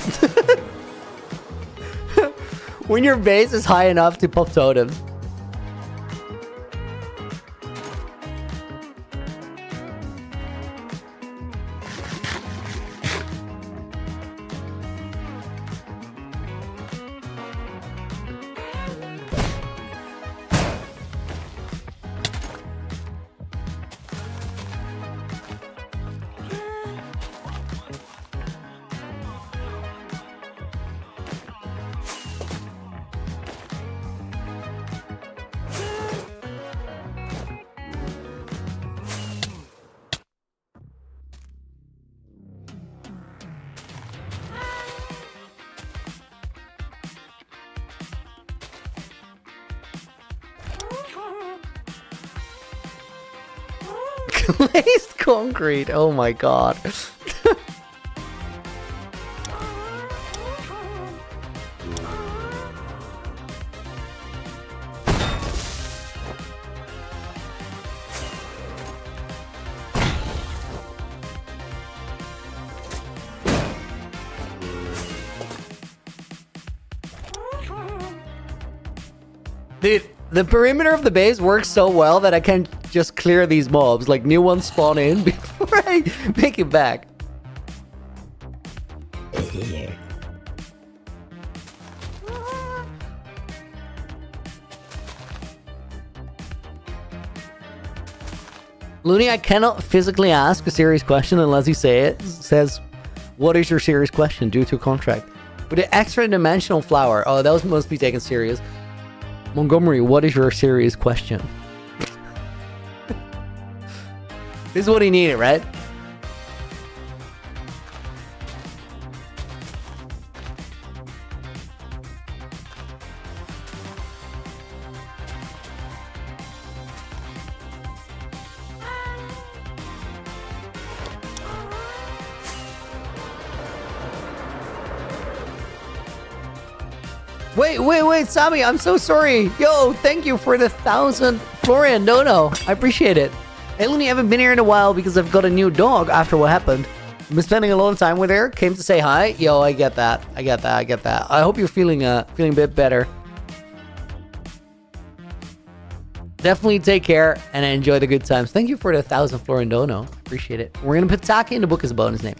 A: When your base is high enough to pop totems. Glazed concrete, oh my god. Dude, the perimeter of the base works so well that I can just clear these mobs. Like, new ones spawn in before I make it back. Looney, I cannot physically ask a serious question unless you says, what is your serious question due to contract? With an extra dimensional flower. Oh, those must be taken serious. Montgomery, what is your serious question? This is what he needed, right? Wait, Sami, I'm so sorry. Yo, thank you for the 1,000 Florian. No, I appreciate it. I only haven't been here in a while because I've got a new dog after what happened. I've been spending a lot of time with her. Came to say hi. Yo, I get that. I hope you're feeling a bit better. Definitely take care and enjoy the good times. Thank you for the 1,000 Florian Dono. Appreciate it. We're gonna put Taki in the book as a bonus name.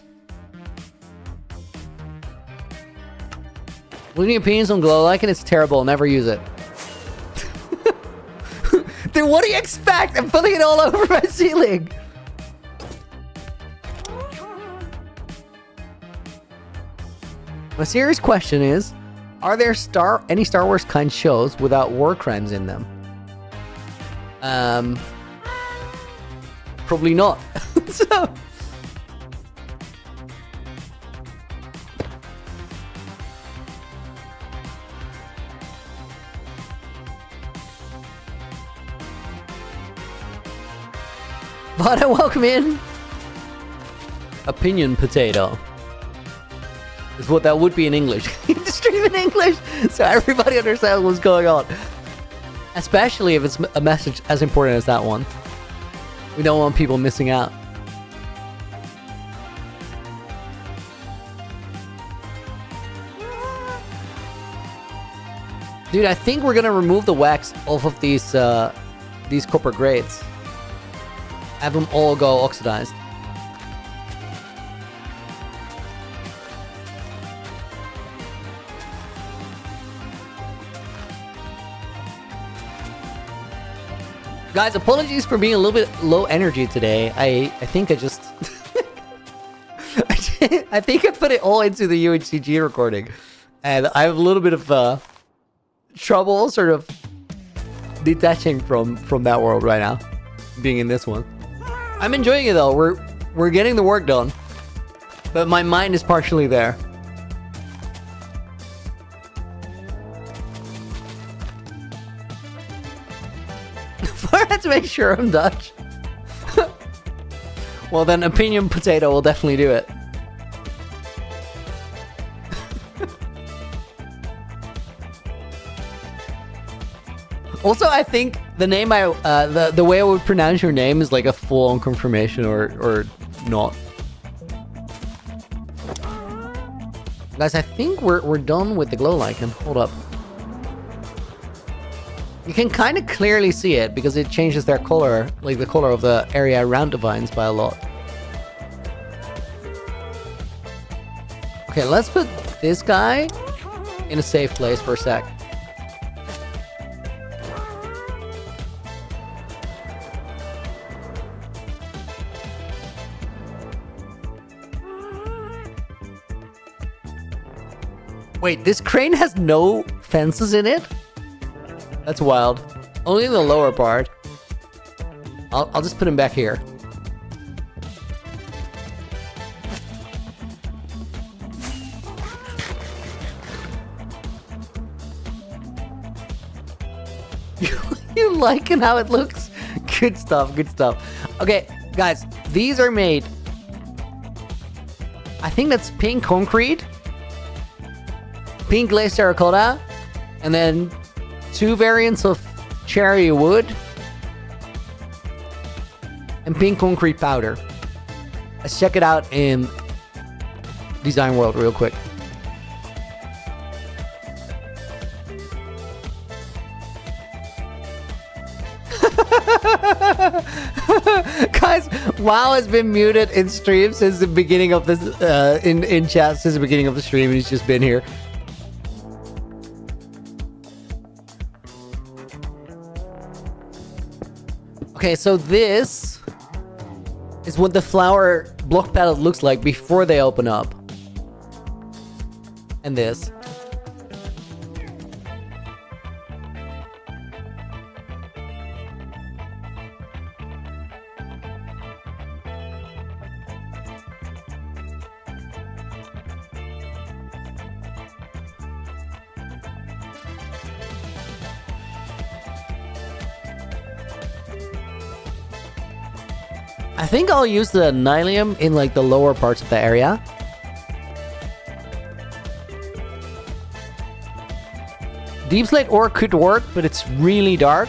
A: Looney opinions on glow like, and it's terrible. Never use it. Dude, what do you expect? I'm putting it all over my ceiling. My serious question is, are there any Star Wars kind shows without war crimes in them? Probably not. So... But I welcome in opinion potato is what that would be in English. Stream in English so everybody understands what's going on. Especially if it's a message as important as that one. We don't want people missing out. Dude, I think we're gonna remove the wax off of these copper grates. Have them all go oxidized. Guys, apologies for being a little bit low energy today. I think I just... I think I put it all into the UHCG recording. And I have a little bit of trouble sort of detaching from that world right now. Being in this one. I'm enjoying it though. We're getting the work done. But my mind is partially there. I had to make sure I'm Dutch. Well then, opinion potato will definitely do it. Also, I think the name the way I would pronounce your name is like a full-on confirmation or not. Guys, I think we're done with the glow lichen. Hold up. You can kind of clearly see it because it changes their color, like the color of the area around the vines by a lot. Okay, let's put this guy in a safe place for a sec. Wait, this crane has no fences in it? That's wild. Only in the lower part. I'll just put him back here. You liking how it looks? Good stuff, good stuff. Okay, guys, these are made... I think that's pink concrete. Pink glazed terracotta. And then 2 variants of cherry wood. And pink concrete powder. Let's check it out in Design World real quick. WoW has been muted in stream since the beginning of this, in chat since the beginning of the stream. He's just been here. Okay, so this is what the flower block palette looks like before they open up. And this. I think I'll use the Nylium in like the lower parts of the area. Deep Slate ore could work, but it's really dark.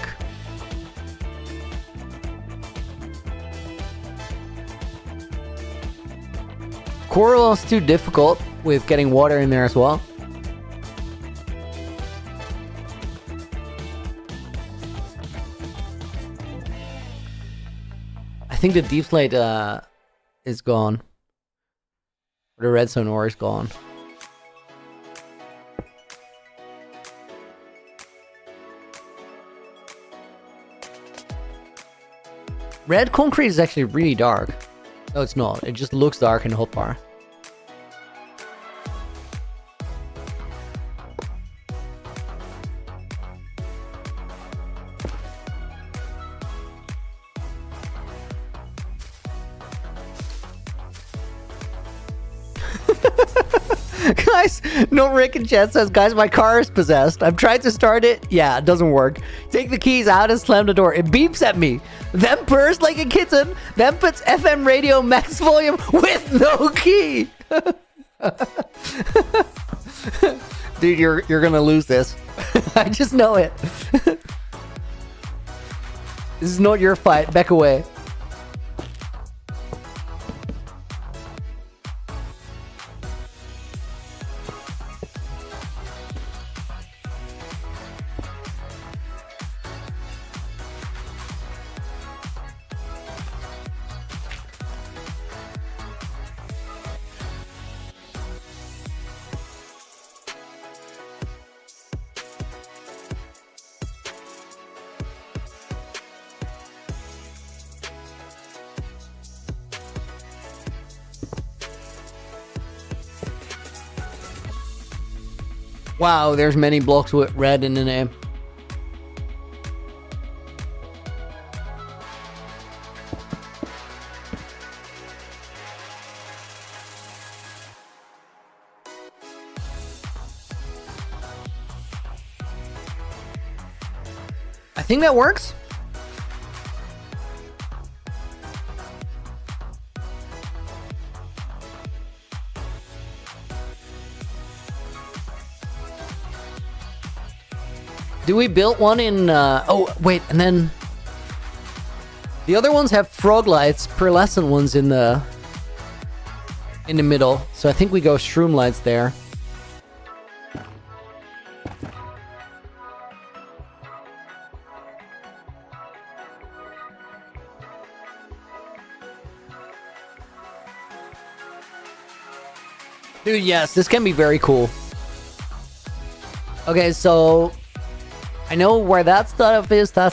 A: Coral is too difficult with getting water in there as well. I think the Deep Slate is gone. The redstone ore is gone. Red concrete is actually really dark. No, it's not. It just looks dark in the hotbar. Guys, no Rick in chat says, guys, my car is possessed. I've tried to start it. Yeah, it doesn't work. Take the keys out and slam the door. It beeps at me. Then purrs like a kitten. Then puts FM radio max volume with no key. Dude, you're gonna lose this. I just know it. This is not your fight. Back away. Wow, there's many blocks with red in the name. I think that works. Do we build one in, oh, wait, and then... The other ones have frog lights, pearlescent ones in the middle. So I think we go shroom lights there. Dude, yes, this can be very cool. Okay, so... I know where that stuff is, I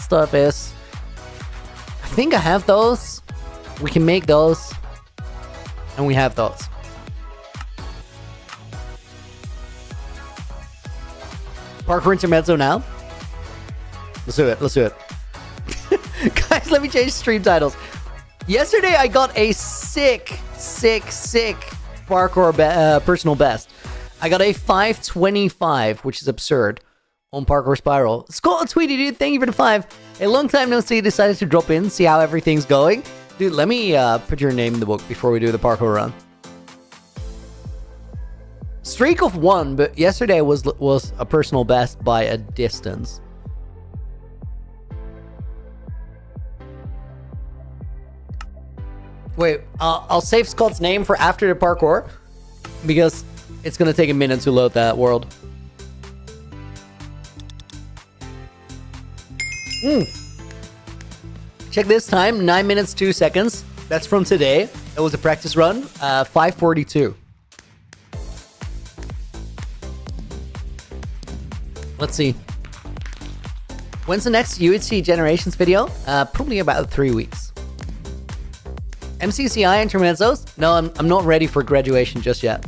A: think I have those. We can make those. And we have those. Parkour intermezzo now? Let's do it. Guys, let me change stream titles. Yesterday I got a sick parkour personal best. I got a 525, which is absurd. On Parkour Spiral. Scott tweeted, dude, thank you for the 5. A long time no see, decided to drop in, see how everything's going. Dude, let me put your name in the book before we do the parkour run. Streak of 1, but yesterday was a personal best by a distance. Wait, I'll save Scott's name for after the parkour, because it's gonna take a minute to load that world. Check this time, 9 minutes 2 seconds. That's from today. It was a practice run. 5:42. Let's see. When's the next UHC Generations video? Probably about 3 weeks. MCCI intermezzos? No, I'm not ready for graduation just yet.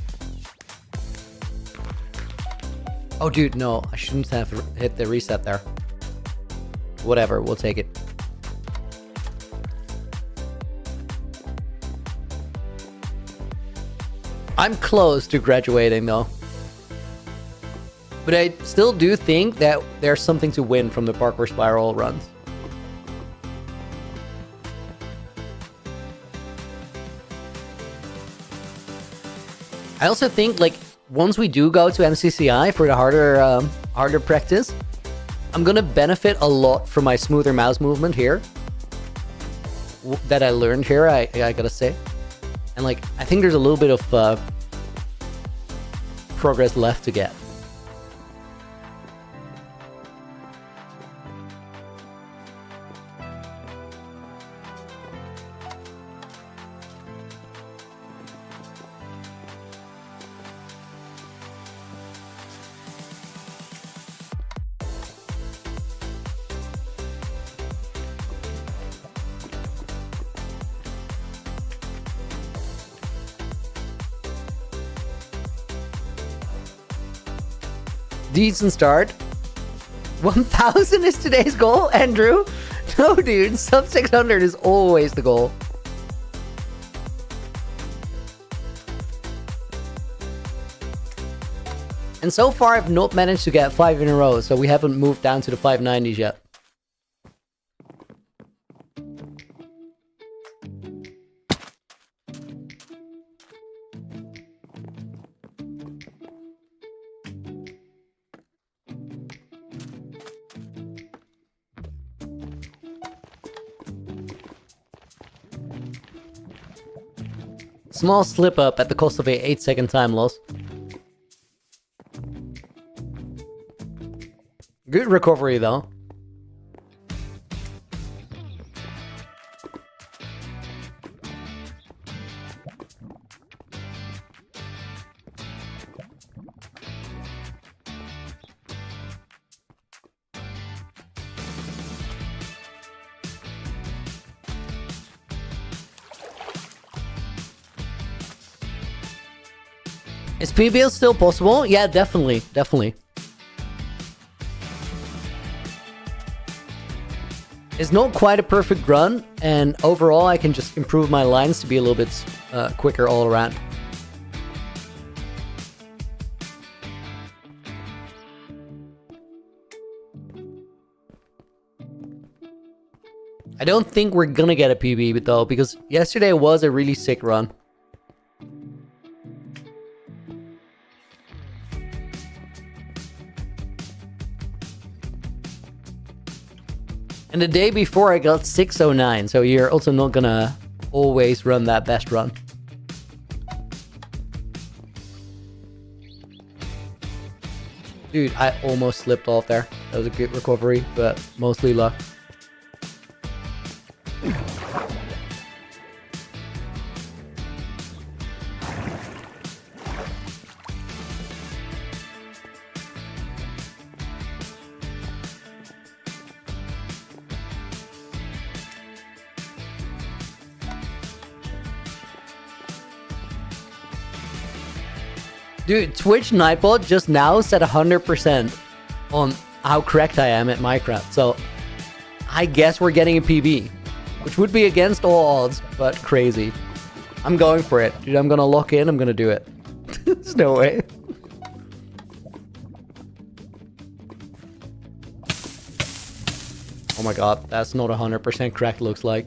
A: Oh, dude, no. I shouldn't have hit the reset there. Whatever, we'll take it. I'm close to graduating, though. But I still do think that there's something to win from the parkour spiral runs. I also think, like, once we do go to MCCI for the harder practice, I'm gonna benefit a lot from my smoother mouse movement here. That I learned here, I gotta say. And, like, I think there's a little bit of progress left to get. Decent start. 1,000 is today's goal, Andrew? No, dude. Sub 600 is always the goal. And so far, I've not managed to get 5 in a row, so we haven't moved down to the 590s yet. Small slip up at the cost of a 8-second time loss. Good recovery though. Is PBL still possible? Yeah, definitely, definitely. It's not quite a perfect run, and overall I can just improve my lines to be a little bit quicker all around. I don't think we're gonna get a PB though, because yesterday was a really sick run. And the day before I got 609, so you're also not gonna always run that best run. Dude, I almost slipped off there. That was a good recovery, but mostly luck. Dude, Twitch Nightbot just now said 100% on how correct I am at Minecraft, so I guess we're getting a PB, which would be against all odds, but crazy. I'm going for it. Dude, I'm gonna lock in, I'm gonna do it. There's no way. Oh my god, that's not 100% correct, looks like.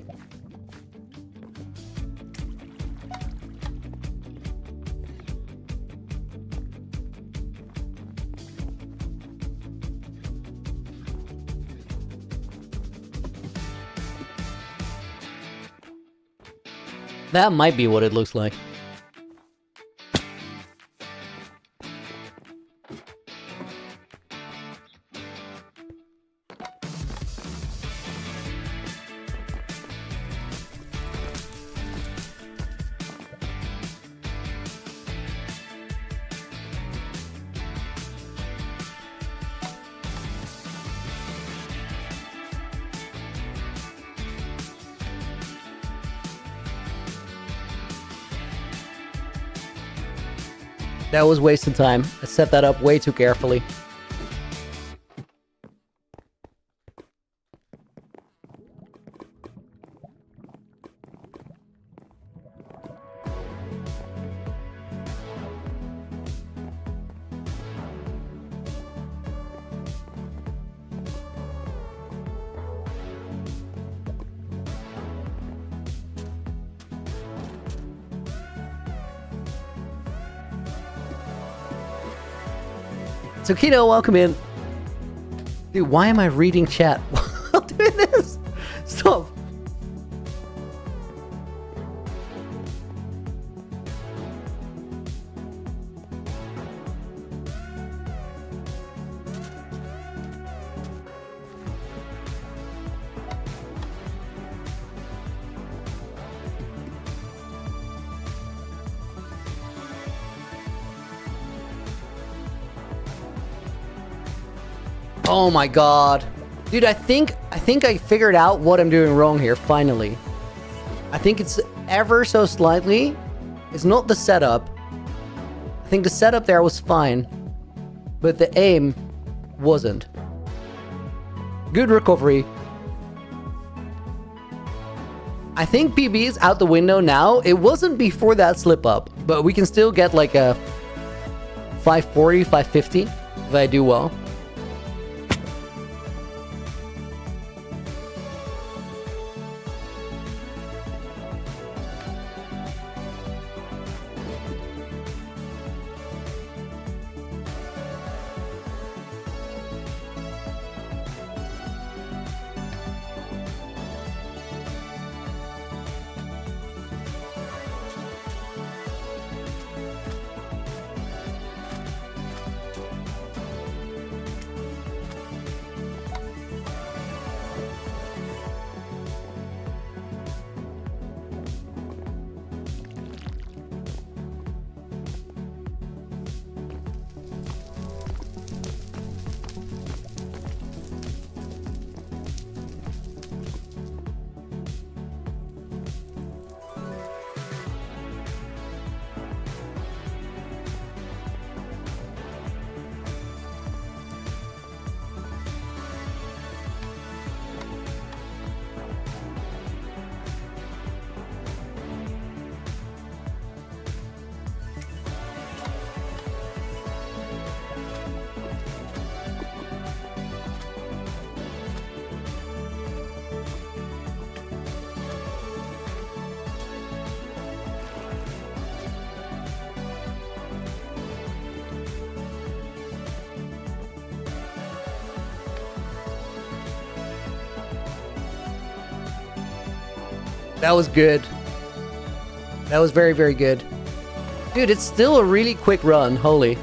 A: That might be what it looks like. That was wasting time. I set that up way too carefully. So Keto, welcome in. Dude, why am I reading chat while doing this? Stop. Oh my god. Dude, I think I figured out what I'm doing wrong here, finally. I think it's ever so slightly. It's not the setup. I think the setup there was fine, but the aim wasn't. Good recovery. I think PB is out the window now. It wasn't before that slip up, but we can still get like a 540, 550 if I do well. That was good. That was very, very good. Dude, it's still a really quick run. Holy.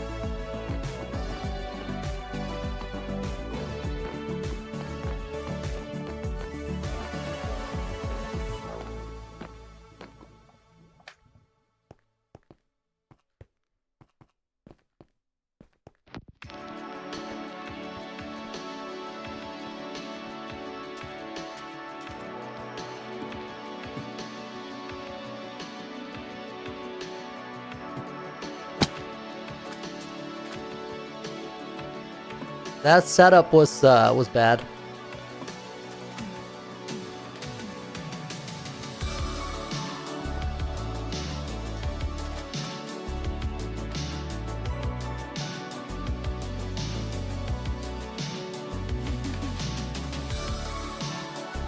A: That setup was bad.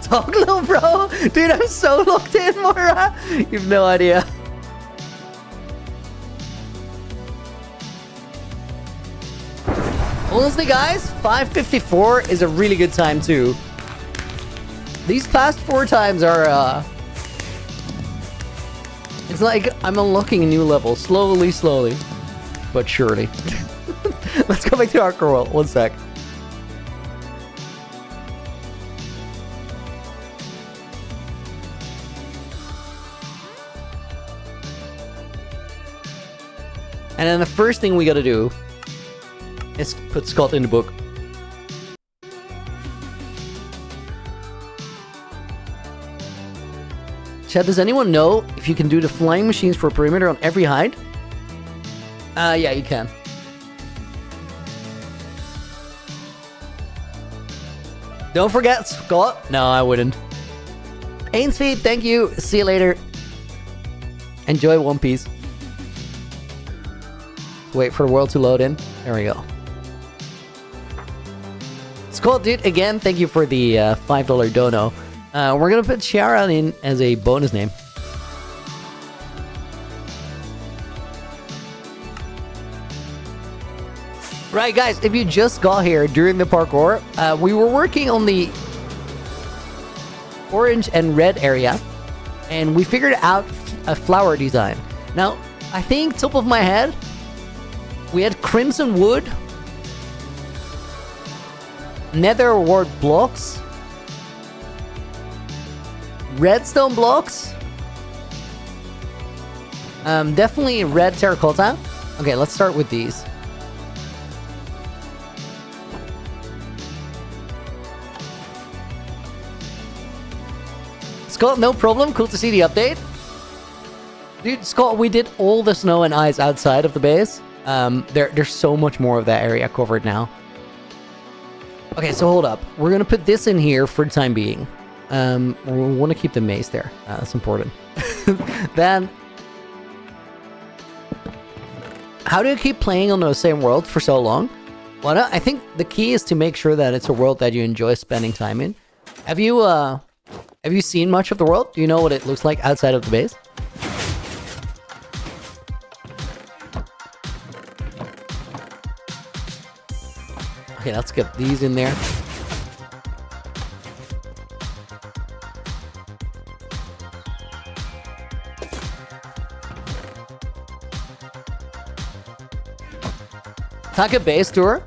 A: Talk low, bro. Dude, I'm so locked in, Mora. You've no idea. Honestly, guys, 554 is a really good time too. These past 4 times are it's like I'm unlocking a new level, slowly, but surely. Let's go back to our world. 1 sec. And then the first thing we gotta do is put Scott in the book. Chat, does anyone know if you can do the flying machines for perimeter on every height? Yeah, you can. Don't forget, Scott. No, I wouldn't. Ainspeed, thank you. See you later. Enjoy One Piece. Wait for the world to load in. There we go. Scott, dude, again, thank you for the $5 dono. We're gonna put Sharon in as a bonus name. Right, guys, if you just got here during the parkour, we were working on the orange and red area, and we figured out a flower design. Now, I think, top of my head, we had crimson wood, nether wart blocks, redstone blocks, definitely red terracotta. Okay, let's start with these. Scott, no problem. Cool to see the update. Dude, Scott, we did all the snow and ice outside of the base. There's so much more of that area covered now. Okay, so hold up. We're going to put this in here for the time being. We want to keep the maze there. That's important. Then, how do you keep playing on the same world for so long? Well, I think the key is to make sure that it's a world that you enjoy spending time in. Have you seen much of the world? Do you know what it looks like outside of the base? Okay, let's get these in there. Take a base tour.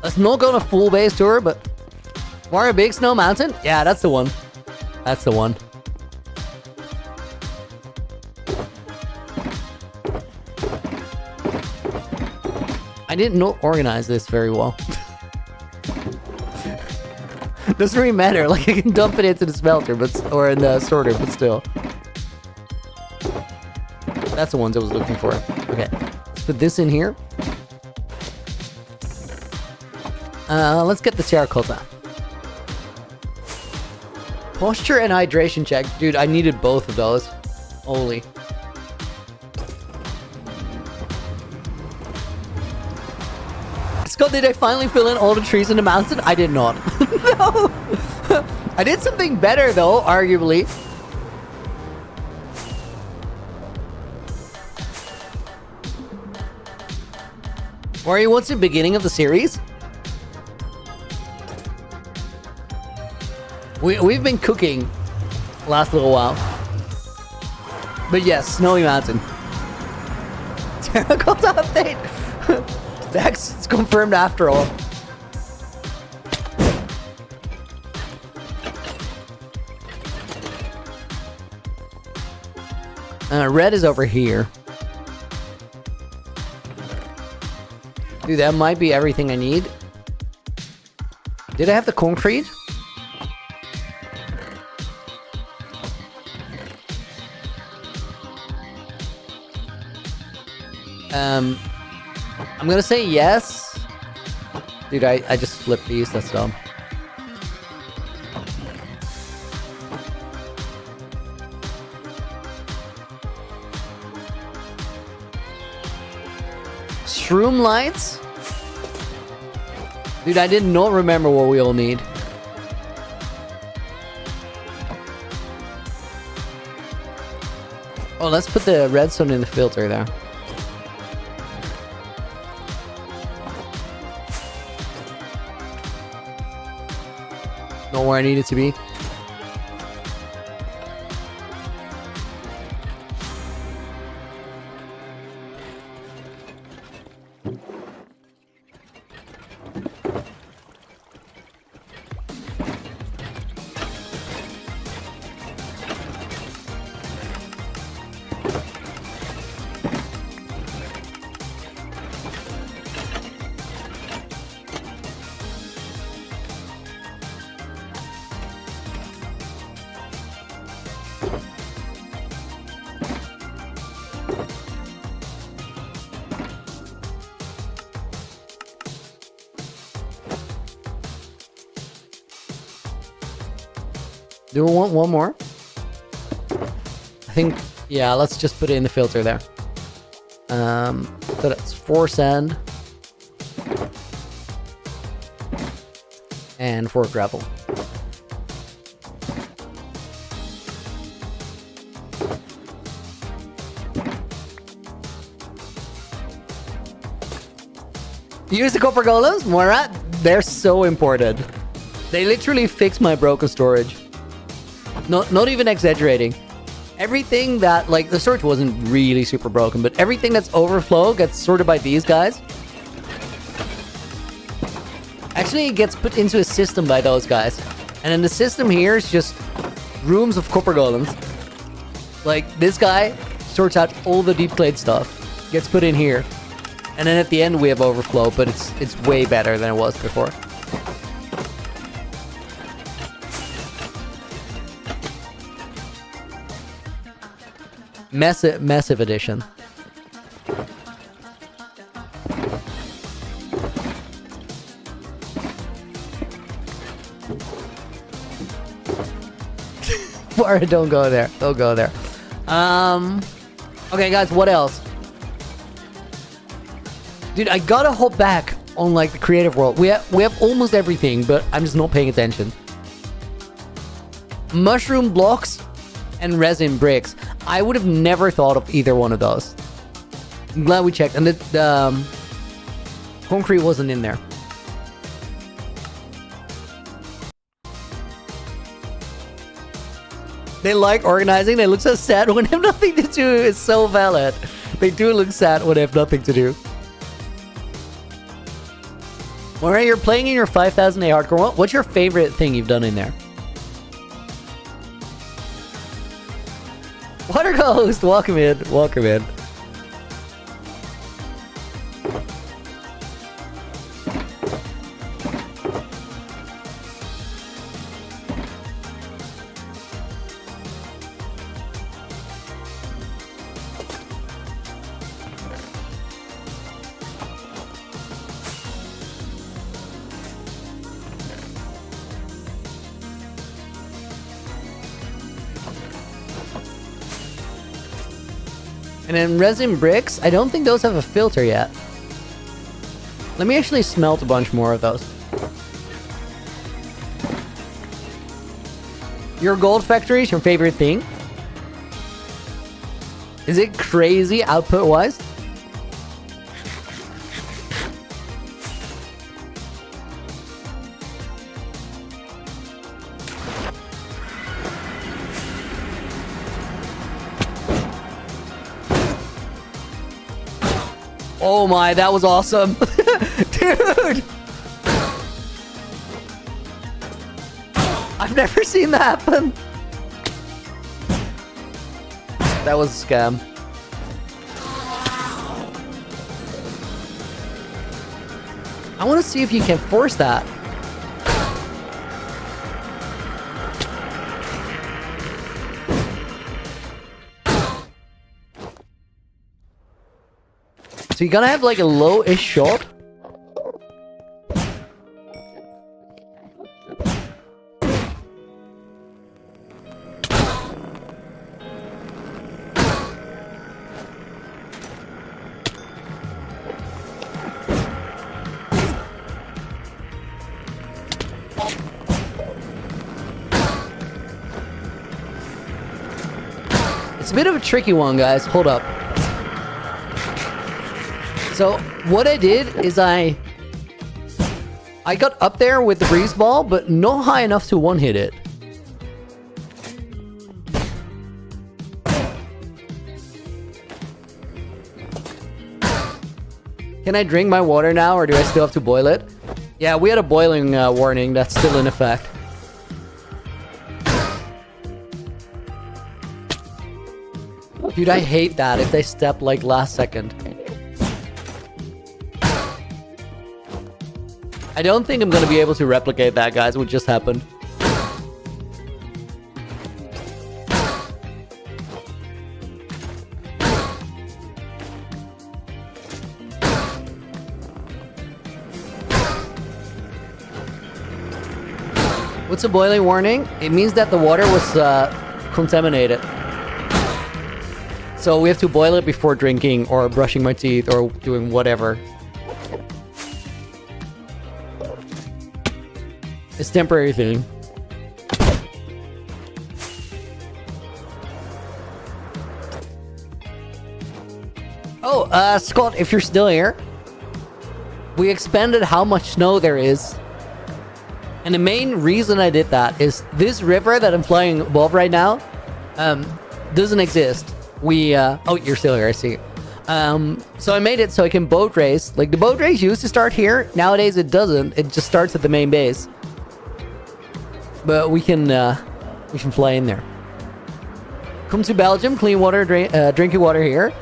A: Let's not go on a full base tour, but Mario Big Snow Mountain? Yeah, that's the one. That's the one. I didn't organize this very well. Doesn't really matter. Like, I can dump it into the smelter, or in the sorter, but still. That's the ones I was looking for. Okay, let's put this in here. Let's get the terracotta. Posture and hydration check. Dude, I needed both of those. Holy. Scott, did I finally fill in all the trees in the mountain? I did not. No. I did something better, though, arguably. Mario, what's the beginning of the series? We've been cooking last little while. But yes, Snowy Mountain. Terracotta update! Dex, it's confirmed after all. Red is over here. Dude, that might be everything I need. Did I have the concrete? I'm gonna say yes. Dude, I just flipped these, that's dumb. Shroom lights? Dude, I did not remember what we all need. Oh, let's put the redstone in the filter there. Not where I need it to be. Do we want one more? I think, yeah, let's just put it in the filter there. So that's 4 sand. And 4 gravel. Use the copper golems, Moira. They're so important. They literally fix my broken storage. Not even exaggerating. Everything that, like, the storage wasn't really super broken, but everything that's overflow gets sorted by these guys. Actually, it gets put into a system by those guys. And then the system here is just rooms of copper golems. Like, this guy sorts out all the deep clay stuff. Gets put in here. And then at the end we have overflow, but it's way better than it was before. Massive edition. Don't go there. Don't go there. Okay, guys, what else? Dude, I gotta hop back on, like, the creative world. We have almost everything, but I'm just not paying attention. Mushroom blocks and resin bricks. I would have never thought of either one of those. I'm glad we checked. And the concrete wasn't in there. They like organizing. They look so sad when they have nothing to do. It's so valid. They do look sad when they have nothing to do. Alright, you're playing in your 5000 A hardcore. What's your favorite thing you've done in there? Water Ghost! Welcome in. Welcome in. And then resin bricks, I don't think those have a filter yet. Let me actually smelt a bunch more of those. Your gold factory is your favorite thing? Is it crazy output-wise? Oh my, that was awesome. Dude! I've never seen that happen. That was a scam. I want to see if you can force that. So you gotta have like a low-ish shot. It's a bit of a tricky one, guys. Hold up. So what I did is I got up there with the breeze ball, but not high enough to one-hit it. Can I drink my water now, or do I still have to boil it? Yeah, we had a boiling warning that's still in effect. Dude, I hate that if they step like last second. I don't think I'm gonna be able to replicate that, guys, what just happened. What's a boiling warning? It means that the water was contaminated. So we have to boil it before drinking or brushing my teeth or doing whatever. It's a temporary thing. Oh, Scott, if you're still here, we expanded how much snow there is. And the main reason I did that is this river that I'm flying above right now doesn't exist. Oh, you're still here, I see. So I made it so I can boat race. Like, the boat race used to start here. Nowadays it doesn't. It just starts at the main base. But we can fly in there. Come to Belgium, clean water, drinking water here.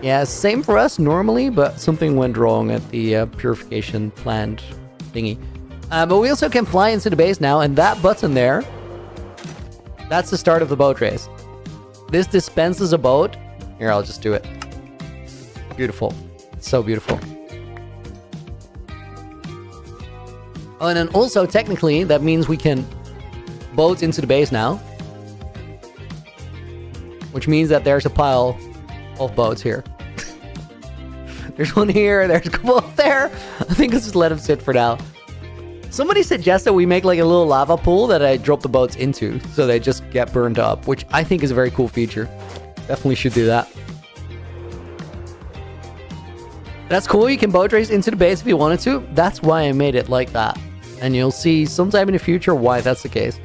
A: Yeah, same for us normally, but something went wrong at the purification plant thingy. But we also can fly into the base now, and that button there, that's the start of the boat race. This dispenses a boat. Here, I'll just do it. Beautiful. It's so beautiful. Oh, and then also, technically, that means we can boat into the base now. Which means that there's a pile of boats here. There's one here, there's a couple up there. I think let's just let them sit for now. Somebody suggested we make like a little lava pool that I drop the boats into, so they just get burned up, which I think is a very cool feature. Definitely should do that. That's cool, you can boat race into the base if you wanted to. That's why I made it like that. And you'll see sometime in the future why that's the case.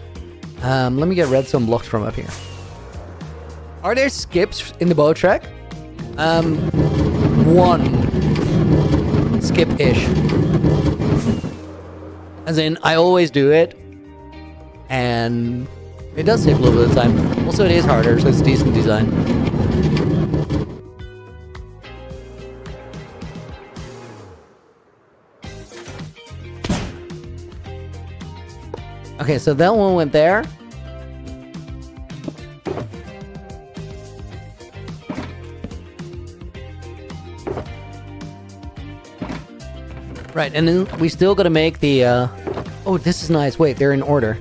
A: Let me get redstone blocks from up here. Are there skips in the boat track? One skip-ish. As in, I always do it, and it does take a little bit of time. Also, it is harder, so it's decent design. Okay, so that one went there. Right, and then we still gotta make the, Oh, this is nice. Wait, they're in order.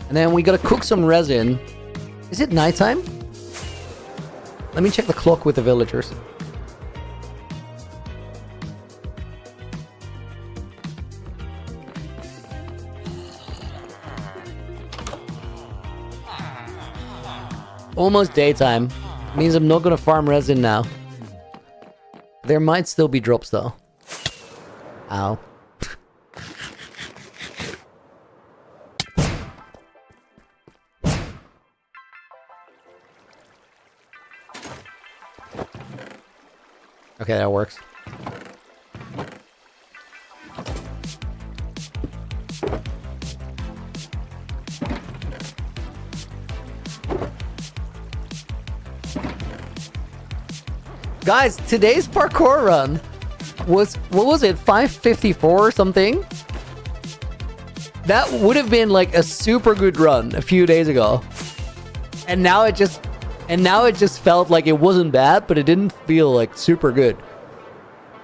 A: And then we gotta cook some resin. Is it nighttime? Let me check the clock with the villagers. Almost daytime. Means I'm not gonna farm resin now. There might still be drops though. Ow. Okay, that works. Guys, today's parkour run was, what was it, 554 or something? That would have been like a super good run a few days ago. And now it just felt like it wasn't bad, but it didn't feel like super good.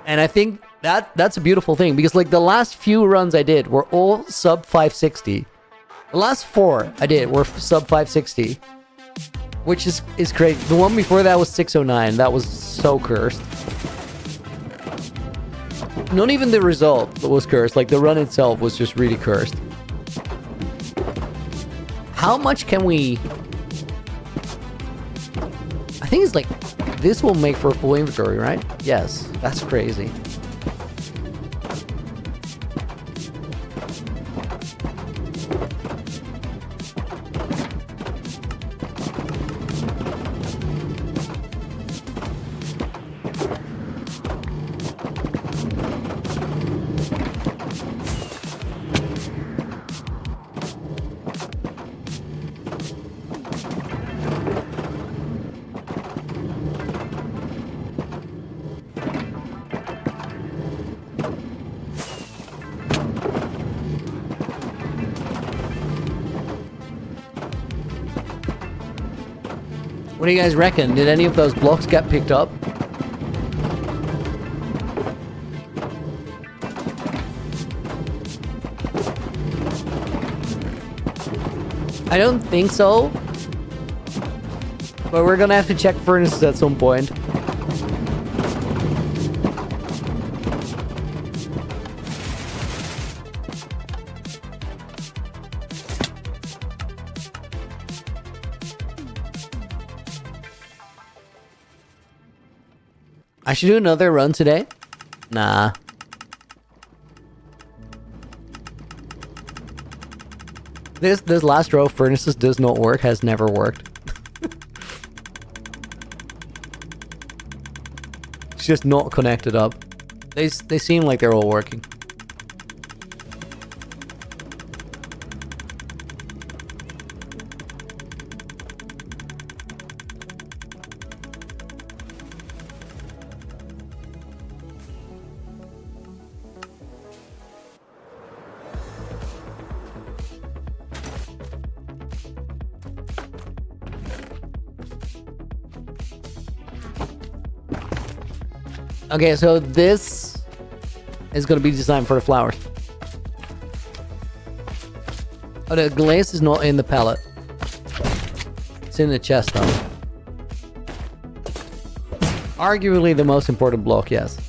A: And I think that's a beautiful thing, because like the last few runs I did were all sub 560. The last 4 I did were sub 560. Which is crazy. The one before that was 609. That was so cursed. Not even the result was cursed. Like, the run itself was just really cursed. How much can we... I think it's like... This will make for a full inventory, right? Yes. That's crazy. What do you guys reckon? Did any of those blocks get picked up? I don't think so. But we're gonna have to check furnaces at some point. I should do another run today. Nah. This last row of furnaces does not work, has never worked. It's just not connected up. They seem like they're all working. Okay, so this is going to be designed for the flowers. Oh, the glaze is not in the pallet. It's in the chest, though. Arguably the most important block, yes.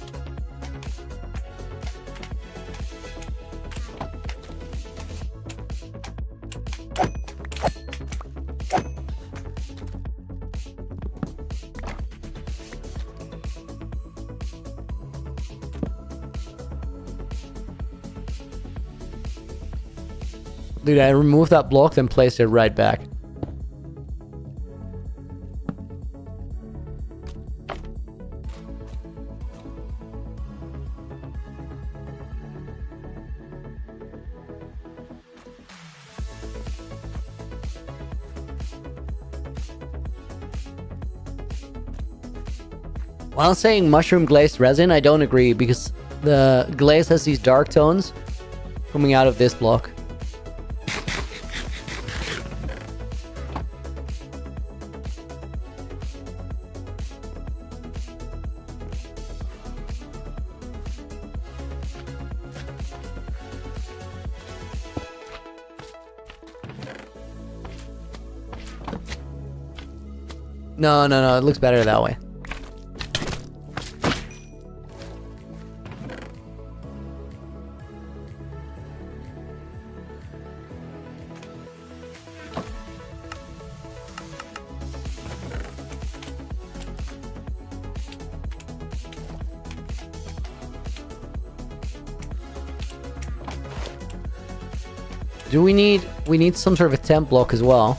A: Dude, I removed that block, then placed it right back. While saying mushroom glazed resin, I don't agree because the glaze has these dark tones coming out of this block. No, it looks better that way. Do we need some sort of a temp block as well?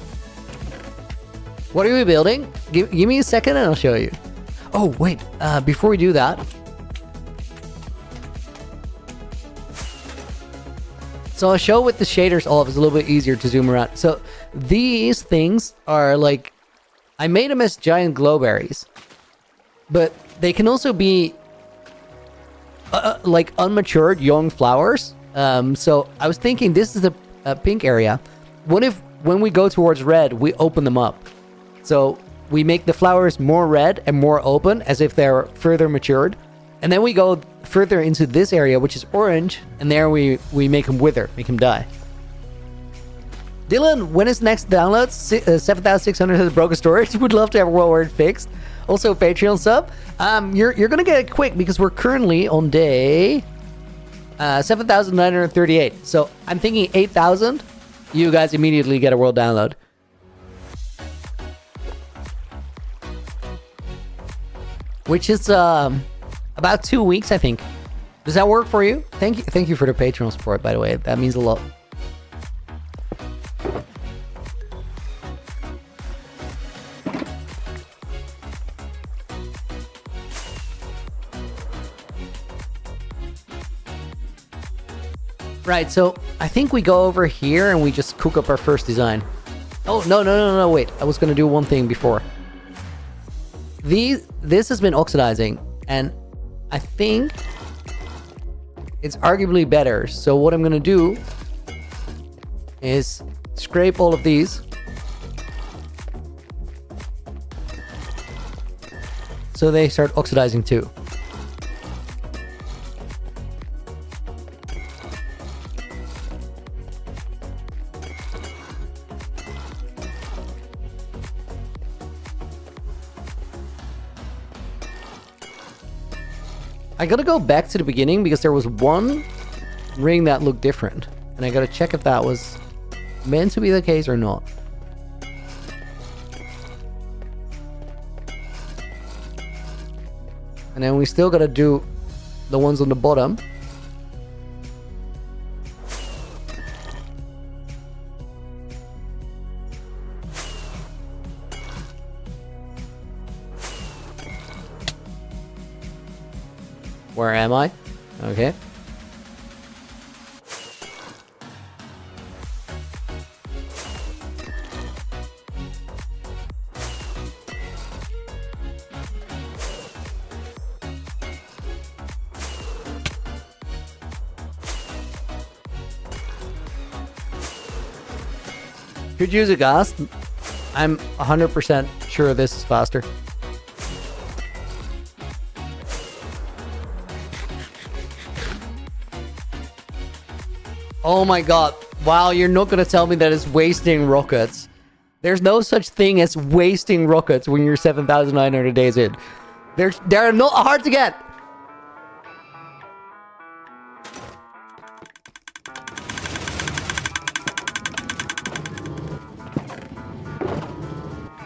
A: What are we building? Give me a second and I'll show you. Oh, wait. Before we do that. So I'll show with the shaders off. It's a little bit easier to zoom around. So these things are like... I made them as giant glowberries. But they can also be... like unmatured young flowers. So I was thinking this is a pink area. What if when we go towards red, we open them up? So we make the flowers more red and more open as if they're further matured. And then we go further into this area, which is orange. And there we make them wither, make them die. Dylan, when is next download? 7,600 has broken storage. Would love to have World War fixed. Also Patreon sub. You're going to get it quick because we're currently on day 7,938. So I'm thinking 8,000. You guys immediately get a world download. Which is about 2 weeks, I think. Does that work for you? Thank you for the Patreon support, by the way. That means a lot. Right, so I think we go over here and we just cook up our first design. Oh, no, wait. I was going to do one thing before. This has been oxidizing, and I think it's arguably better. So what I'm going to do is scrape all of these. so they start oxidizing too. I gotta go back to the beginning because there was one ring that looked different. And I gotta check if that was meant to be the case or not. And then we still gotta do the ones on the bottom. Where am I? Okay. Could use a gas. I'm 100% sure this is faster. Oh my god. Wow, you're not gonna tell me that it's wasting rockets. There's no such thing as wasting rockets when you're 7,900 days in. They're not hard to get.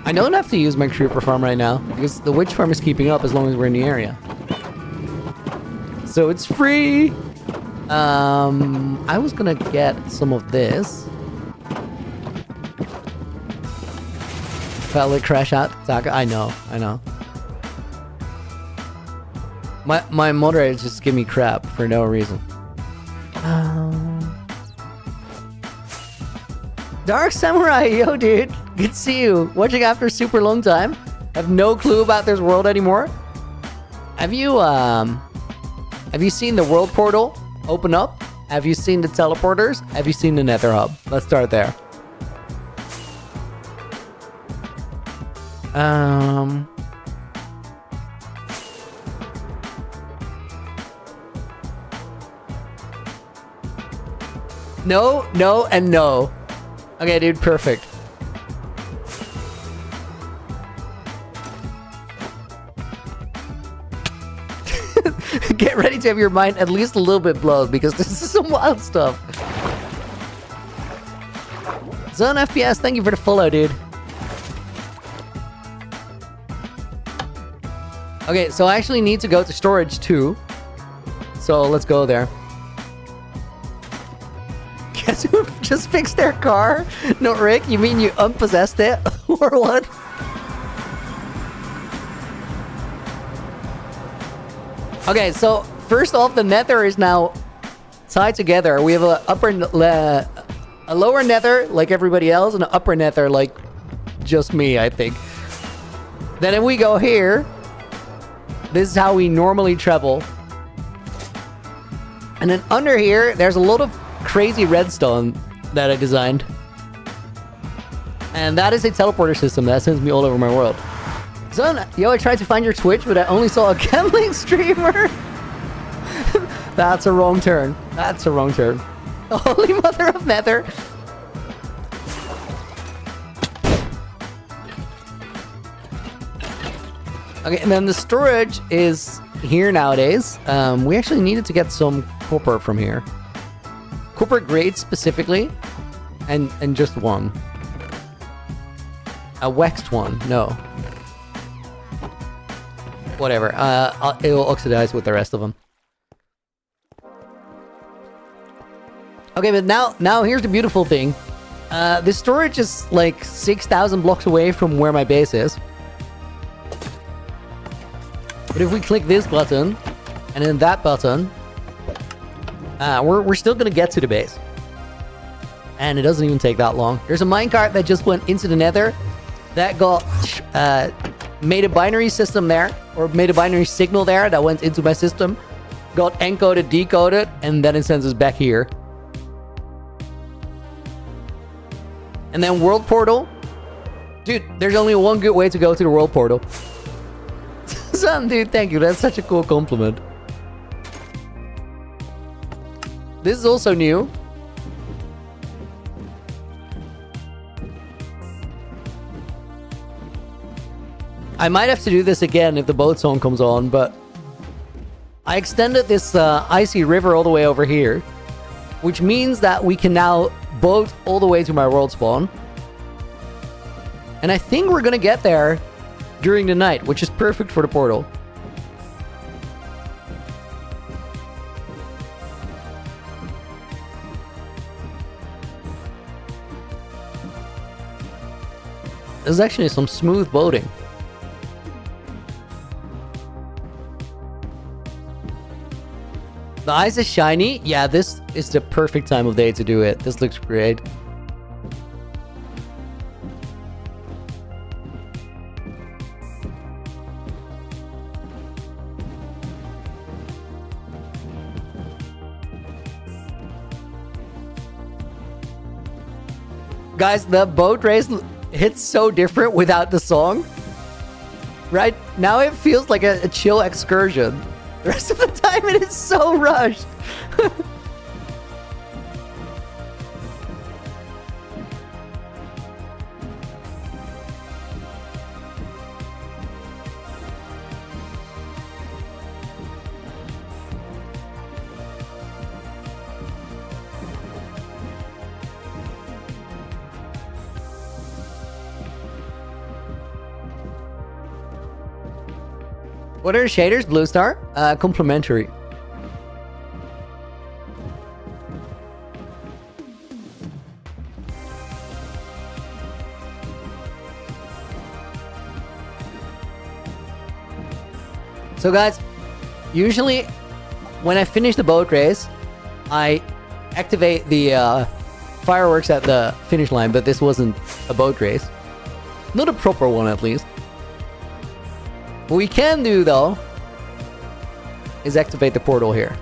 A: I don't have to use my creeper farm right now because the witch farm is keeping up as long as we're in the area. So it's free. I was gonna get some of this. Felt it crash out. Taka, I know. My moderators just give me crap for no reason. Dark Samurai, yo dude. Good to see you. Watching after a super long time. Have no clue about this world anymore. Have you seen the world portal open up? Have you seen the teleporters? Have you seen the nether hub? Let's start there. No, no, and no. Okay, dude, perfect. Get ready to have your mind at least a little bit blown because this is some wild stuff. Zone FPS, thank you for the follow, dude. Okay, so I actually need to go to storage too. So let's go there. Guess who just fixed their car? No, Rick, you mean you unpossessed it? Or what? Okay, so first off, the nether is now tied together. We have a lower nether like everybody else, and an upper nether like just me, I think. Then if we go here, this is how we normally travel. And then under here, there's a lot of crazy redstone that I designed. And that is a teleporter system that sends me all over my world. Son, yo, I tried to find your Twitch, but I only saw a gambling streamer. That's a wrong turn. That's a wrong turn. Holy mother of nether. Okay, and then the storage is here nowadays. We actually needed to get some copper from here. Copper grade specifically, and just one. A waxed one, no. Whatever, it will oxidize with the rest of them. Okay, but now here's the beautiful thing. The storage is like 6,000 blocks away from where my base is. But if we click this button, and then that button, we're still gonna get to the base. And it doesn't even take that long. There's a minecart that just went into the nether that got made a binary system there, or made a binary signal there that went into my system, got encoded, decoded, and then it sends us back here. And then world portal. Dude, there's only one good way to go to the world portal. 100%, dude. Thank you. That's such a cool compliment. This is also new. I might have to do this again if the boat song comes on, but I extended this icy river all the way over here, which means that we can now boat all the way to my world spawn. And I think we're gonna get there during the night, which is perfect for the portal. There's actually some smooth boating. The ice is shiny. Yeah, this is the perfect time of day to do it. This looks great. Guys, the boat race hits so different without the song. Right? Now it feels like a chill excursion. The rest of the time it is so rushed. What are shaders? Blue Star? Complementary. So guys, usually when I finish the boat race, I activate the fireworks at the finish line, but this wasn't a boat race. Not a proper one, at least. What we can do, though, is activate the portal here.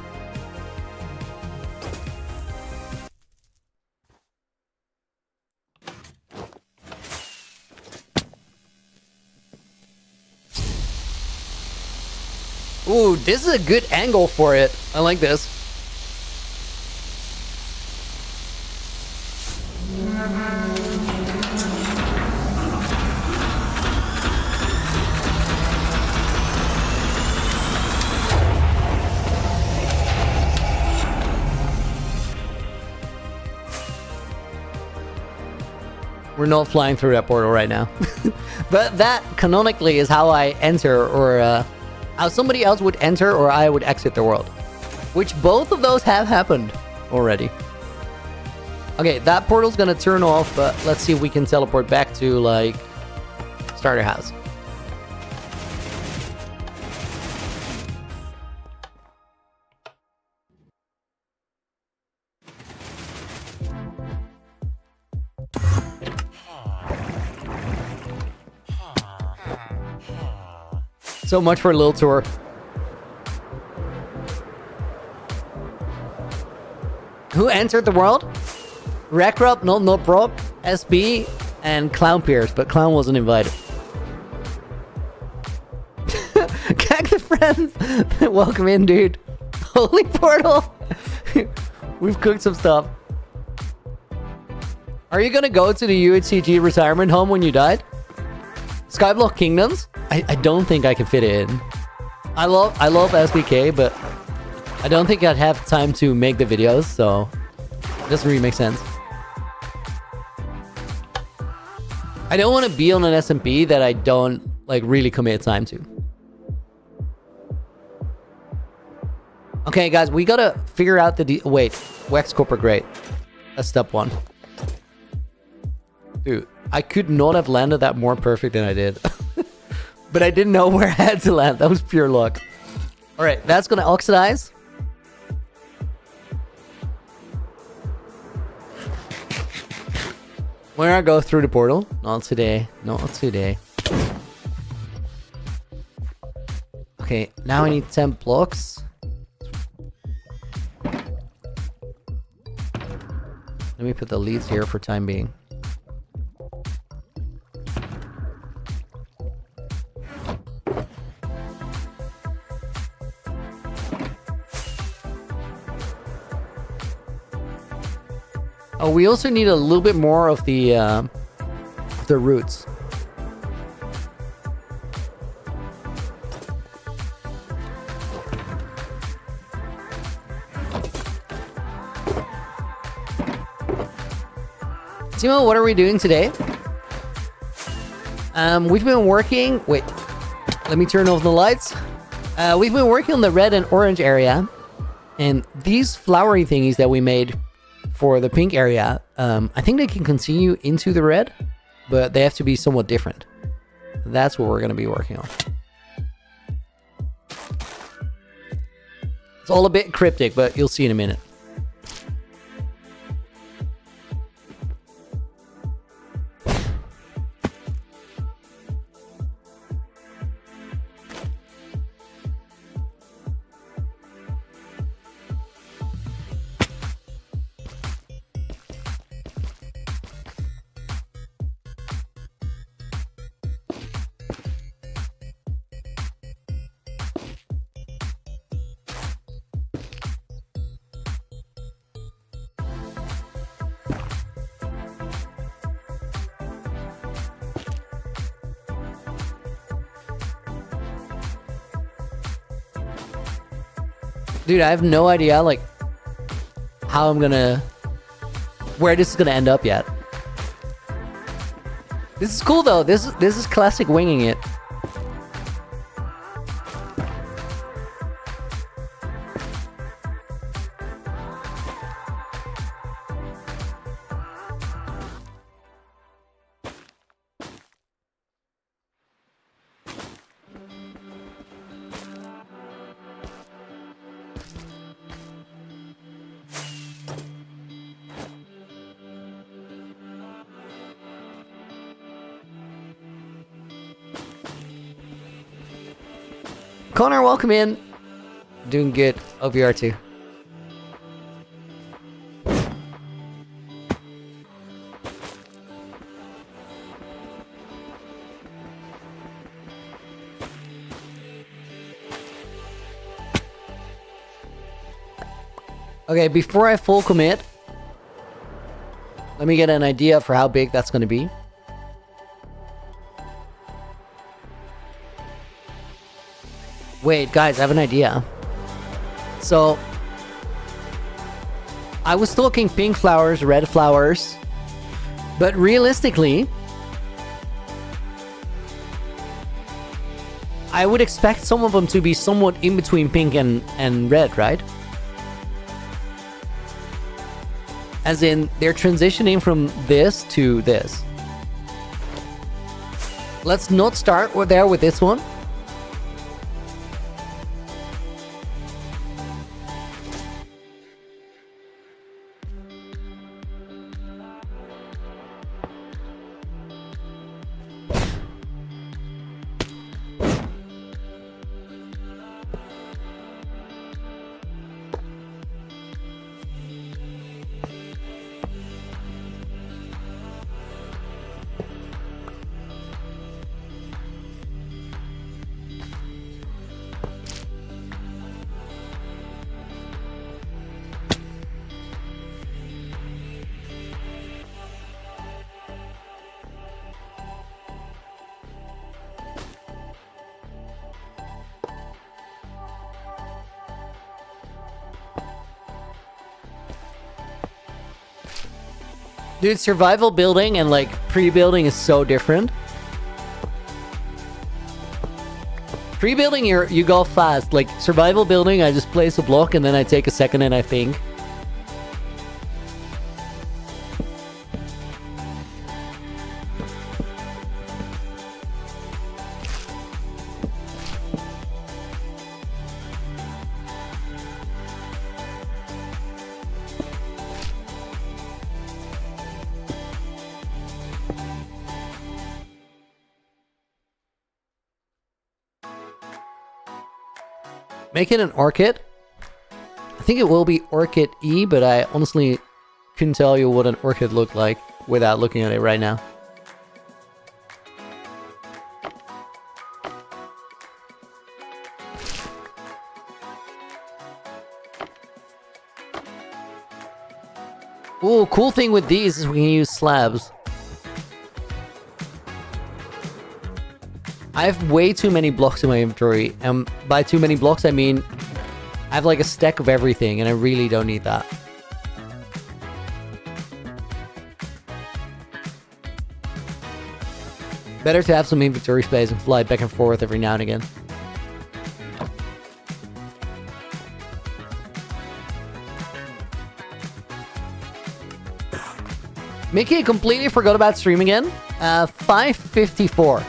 A: Ooh, this is a good angle for it. I like this. We're not flying through that portal right now. But that canonically is how I enter, or how somebody else would enter, or I would exit the world. Which both of those have happened already. Okay, that portal's gonna turn off, but let's see if we can teleport back to, like, starter house. So much for a little tour. Who entered the world? Rekrop, not Brock, SB, and Clown Pierce, but Clown wasn't invited. Gag the friends! Welcome in, dude. Holy portal! We've cooked some stuff. Are you gonna go to the UHCG retirement home when you died? Skyblock Kingdoms? I don't think I can fit it in. I love SBK, but I don't think I'd have time to make the videos, so it doesn't really make sense. I don't want to be on an SMP that I don't like really commit time to. Okay, guys, we gotta figure out the wait, Wax Copper Great. That's step one. Dude, I could not have landed that more perfect than I did. But I didn't know where I had to land. That was pure luck. Alright, that's gonna oxidize. When I go through the portal. Not today. Not today. Okay, now I need 10 blocks. Let me put the leads here for time being. Oh, we also need a little bit more of the roots. Timo, what are we doing today? We've been working... Wait, let me turn off the lights. We've been working on the red and orange area. And these flowery thingies that we made for the pink area, I think they can continue into the red, but they have to be somewhat different. That's what we're going to be working on. It's all a bit cryptic, but you'll see in a minute. Dude, I have no idea, like, how I'm gonna... where this is gonna end up yet. This is cool, though. This is classic winging it. Connor, welcome in. Doing good. Hope you are too. Okay, before I full commit, let me get an idea for how big that's going to be. Wait, guys, I have an idea. So, I was talking pink flowers, red flowers, but realistically, I would expect some of them to be somewhat in between pink and red, right? As in, they're transitioning from this to this. Let's not start there with this one. Dude, survival building and like pre-building is so different. Pre-building, you go fast. Like survival building, I just place a block and then I take a second and I think. Make it an orchid. I think it will be Orchid E, but I honestly couldn't tell you what an orchid looked like without looking at it right now. Ooh, cool thing with these is we can use slabs. I have way too many blocks in my inventory, and by too many blocks I mean I have like a stack of everything, and I really don't need that. Better to have some inventory space and fly back and forth every now and again. Mickey, I completely forgot about stream again. 5:54.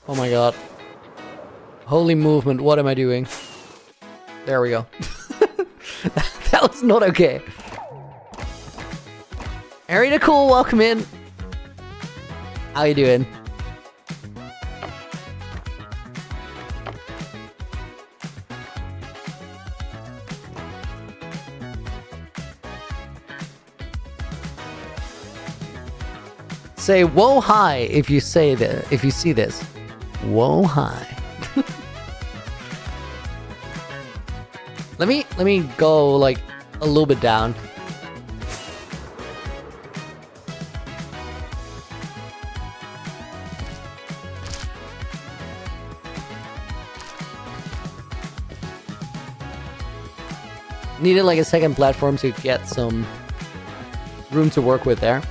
A: Oh my god. Holy movement, what am I doing? There we go. That was not okay. Arena Cool, welcome in. How you doing? Say whoa hi if you say that, if you see this. Whoa hi. Let me go like a little bit down. Needed like a second platform to get some room to work with there.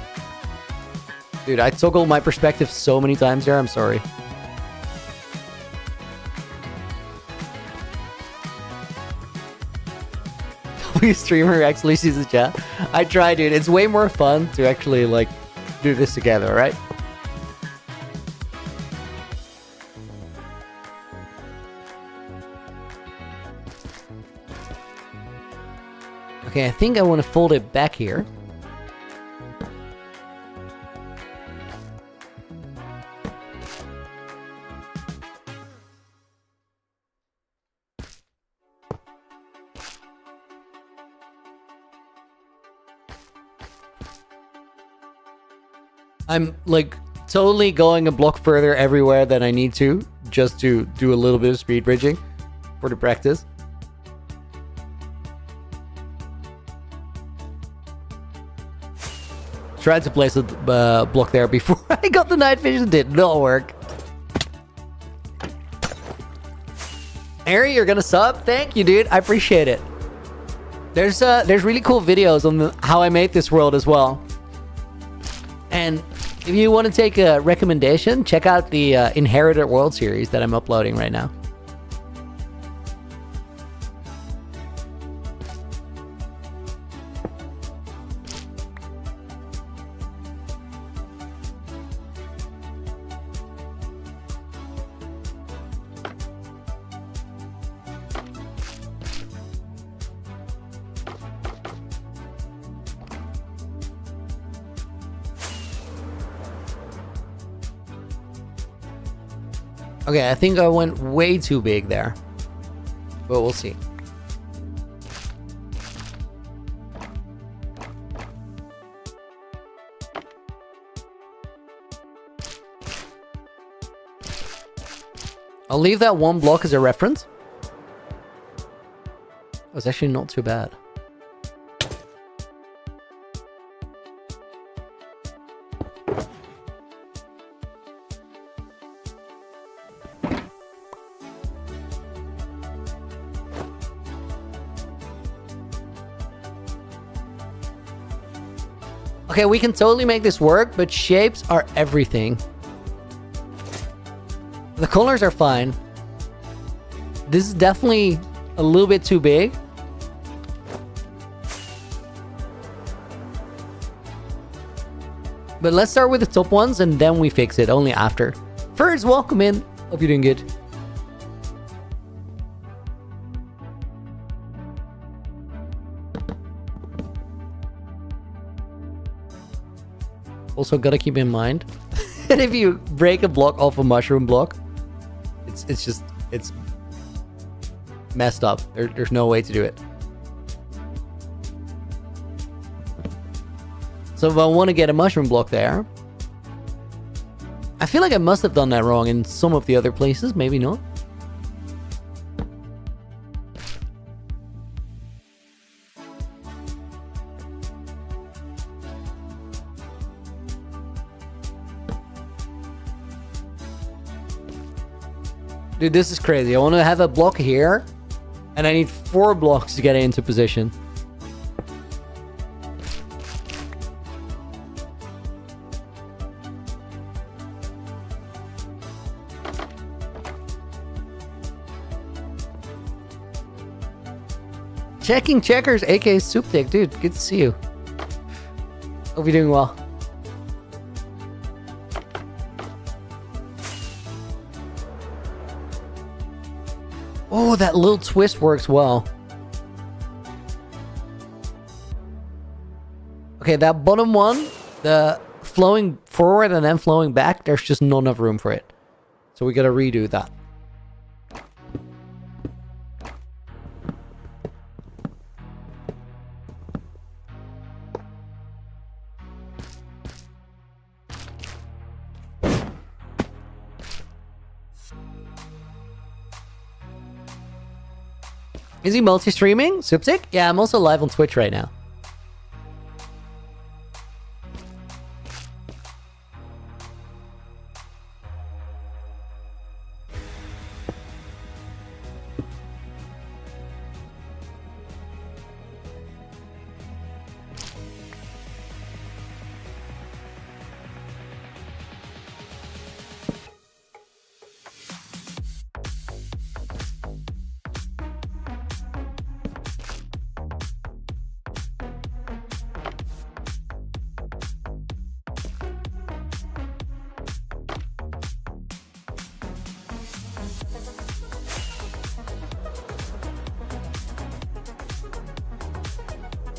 A: Dude, I toggled my perspective so many times there, I'm sorry. Streamer actually sees the chat. I try, dude. It's way more fun to actually, like, do this together, right? Okay, I think I want to fold it back here. I'm like totally going a block further everywhere than I need to, just to do a little bit of speed bridging for the practice. Tried to place a block there before I got the night vision, did not work. Ari, you're gonna sub? Thank you, dude. I appreciate it. There's really cool videos on how I made this world as well. And if you want to take a recommendation, check out the Inherited World series that I'm uploading right now. Okay, I think I went way too big there, but we'll see. I'll leave that one block as a reference. It was actually not too bad. Okay, we can totally make this work, but shapes are everything. The colors are fine. This is definitely a little bit too big. But let's start with the top ones and then we fix it only after. First, welcome in. Hope you're doing good. Also gotta keep in mind that if you break a block off a mushroom block, it's messed up. There's no way to do it. So if I want to get a mushroom block there, I feel like I must have done that wrong in some of the other places, maybe not. Dude, this is crazy. I want to have a block here, and I need 4 blocks to get it into position. Checking Checkers, aka Soup Dick. Dude, good to see you. Hope you're doing well. Oh, that little twist works well. Okay, that bottom one, the flowing forward and then flowing back, there's just not enough room for it. So we gotta redo that. Is he multi-streaming? Supsic? Yeah, I'm also live on Twitch right now.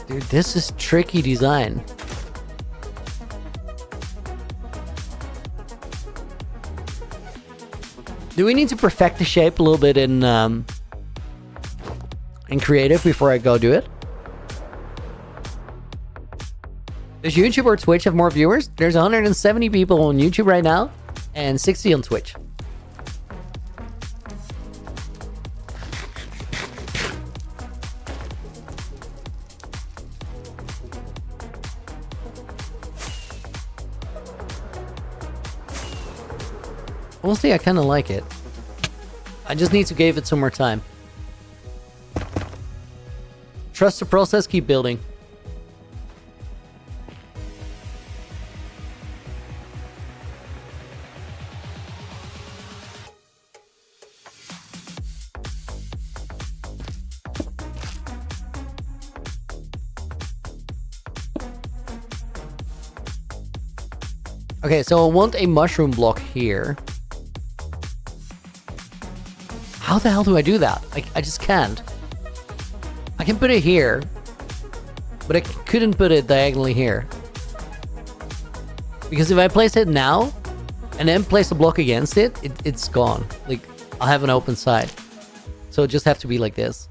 A: Dude, this is tricky design. Do we need to perfect the shape a little bit in creative before I go do it? Does YouTube or Twitch have more viewers? There's 170 people on YouTube right now and 60 on Twitch. Honestly, I kind of like it. I just need to give it some more time. Trust the process, keep building. Okay, so I want a mushroom block here. How the hell do I do that? I just can't. I can put it here, but I couldn't put it diagonally here. Because if I place it now, and then place a block against it, it's gone. Like, I'll have an open side. So it just have to be like this.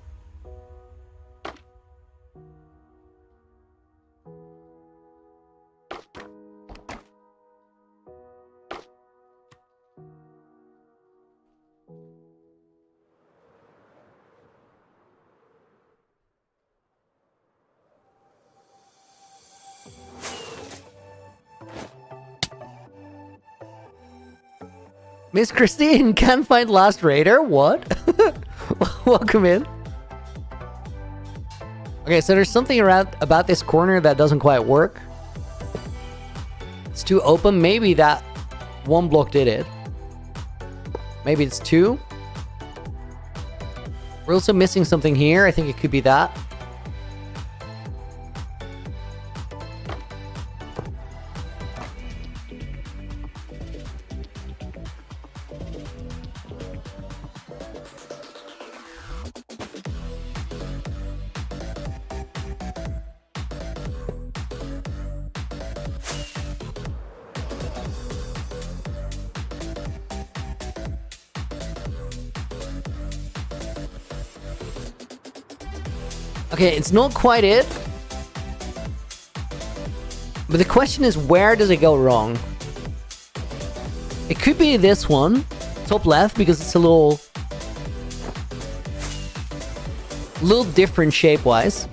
A: Miss Christine, can't find Last Raider? What? Welcome in. Okay, so there's something around about this corner that doesn't quite work. It's too open. Maybe that one block did it. Maybe it's 2. We're also missing something here. I think it could be that. Okay, it's not quite it. But the question is, where does it go wrong? It could be this one, top left, because it's a little different shape-wise.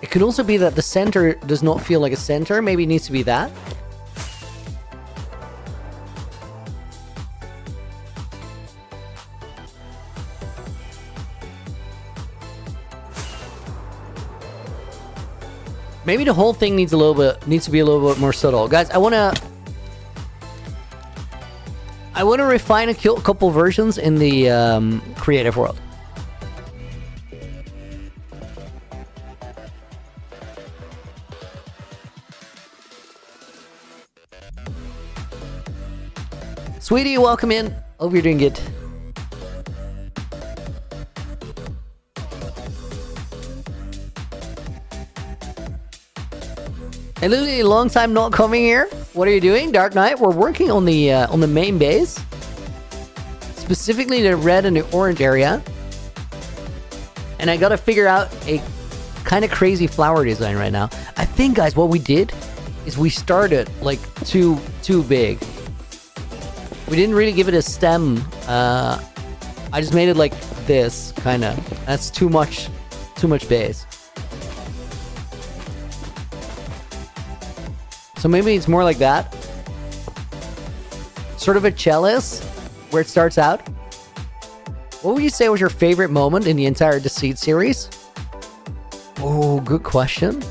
A: It could also be that the center does not feel like a center. Maybe it needs to be that. Maybe the whole thing needs to be a little bit more subtle. Guys, I wanna refine a couple versions in the creative world. Sweetie, welcome in. Hope you're doing good. Hey Lily, long time not coming here. What are you doing, Dark Knight? We're working on the main base, specifically the red and the orange area, and I gotta figure out a kind of crazy flower design right now. I think, guys, what we did is we started like too big. We didn't really give it a stem. I just made it like this, kind of. That's too much base. So maybe it's more like that. Sort of a chalice, where it starts out. What would you say was your favorite moment in the entire Deceit series? Oh, good question.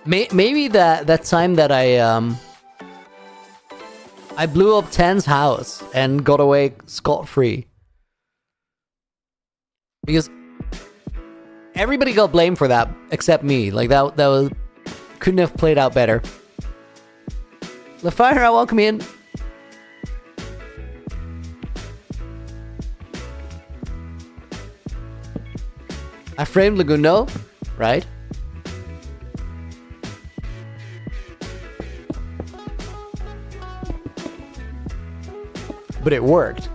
A: Maybe that time that I blew up Ten's house and got away scot-free. Because everybody got blamed for that, except me. Like, that was... couldn't have played out better. LaFire, welcome in. I framed Lagundo, right? But it worked.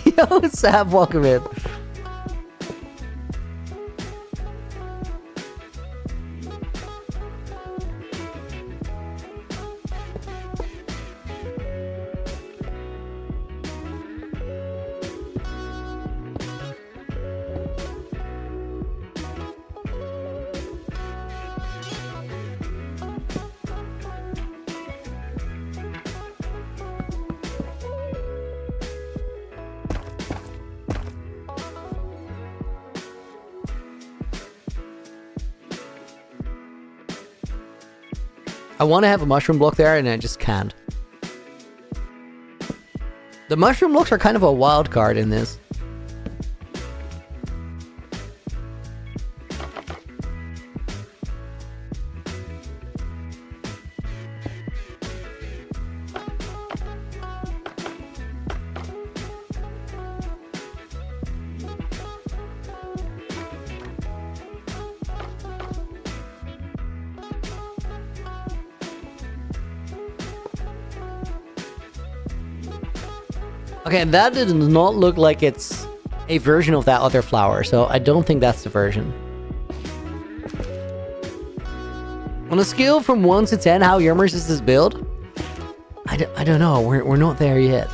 A: Yo, Sam, welcome in. I want to have a mushroom block there, and I just can't. The mushroom blocks are kind of a wild card in this. Okay, that does not look like it's a version of that other flower, so I don't think that's the version. On a scale from 1 to 10, how yummers is this build? I don't know, we're not there yet.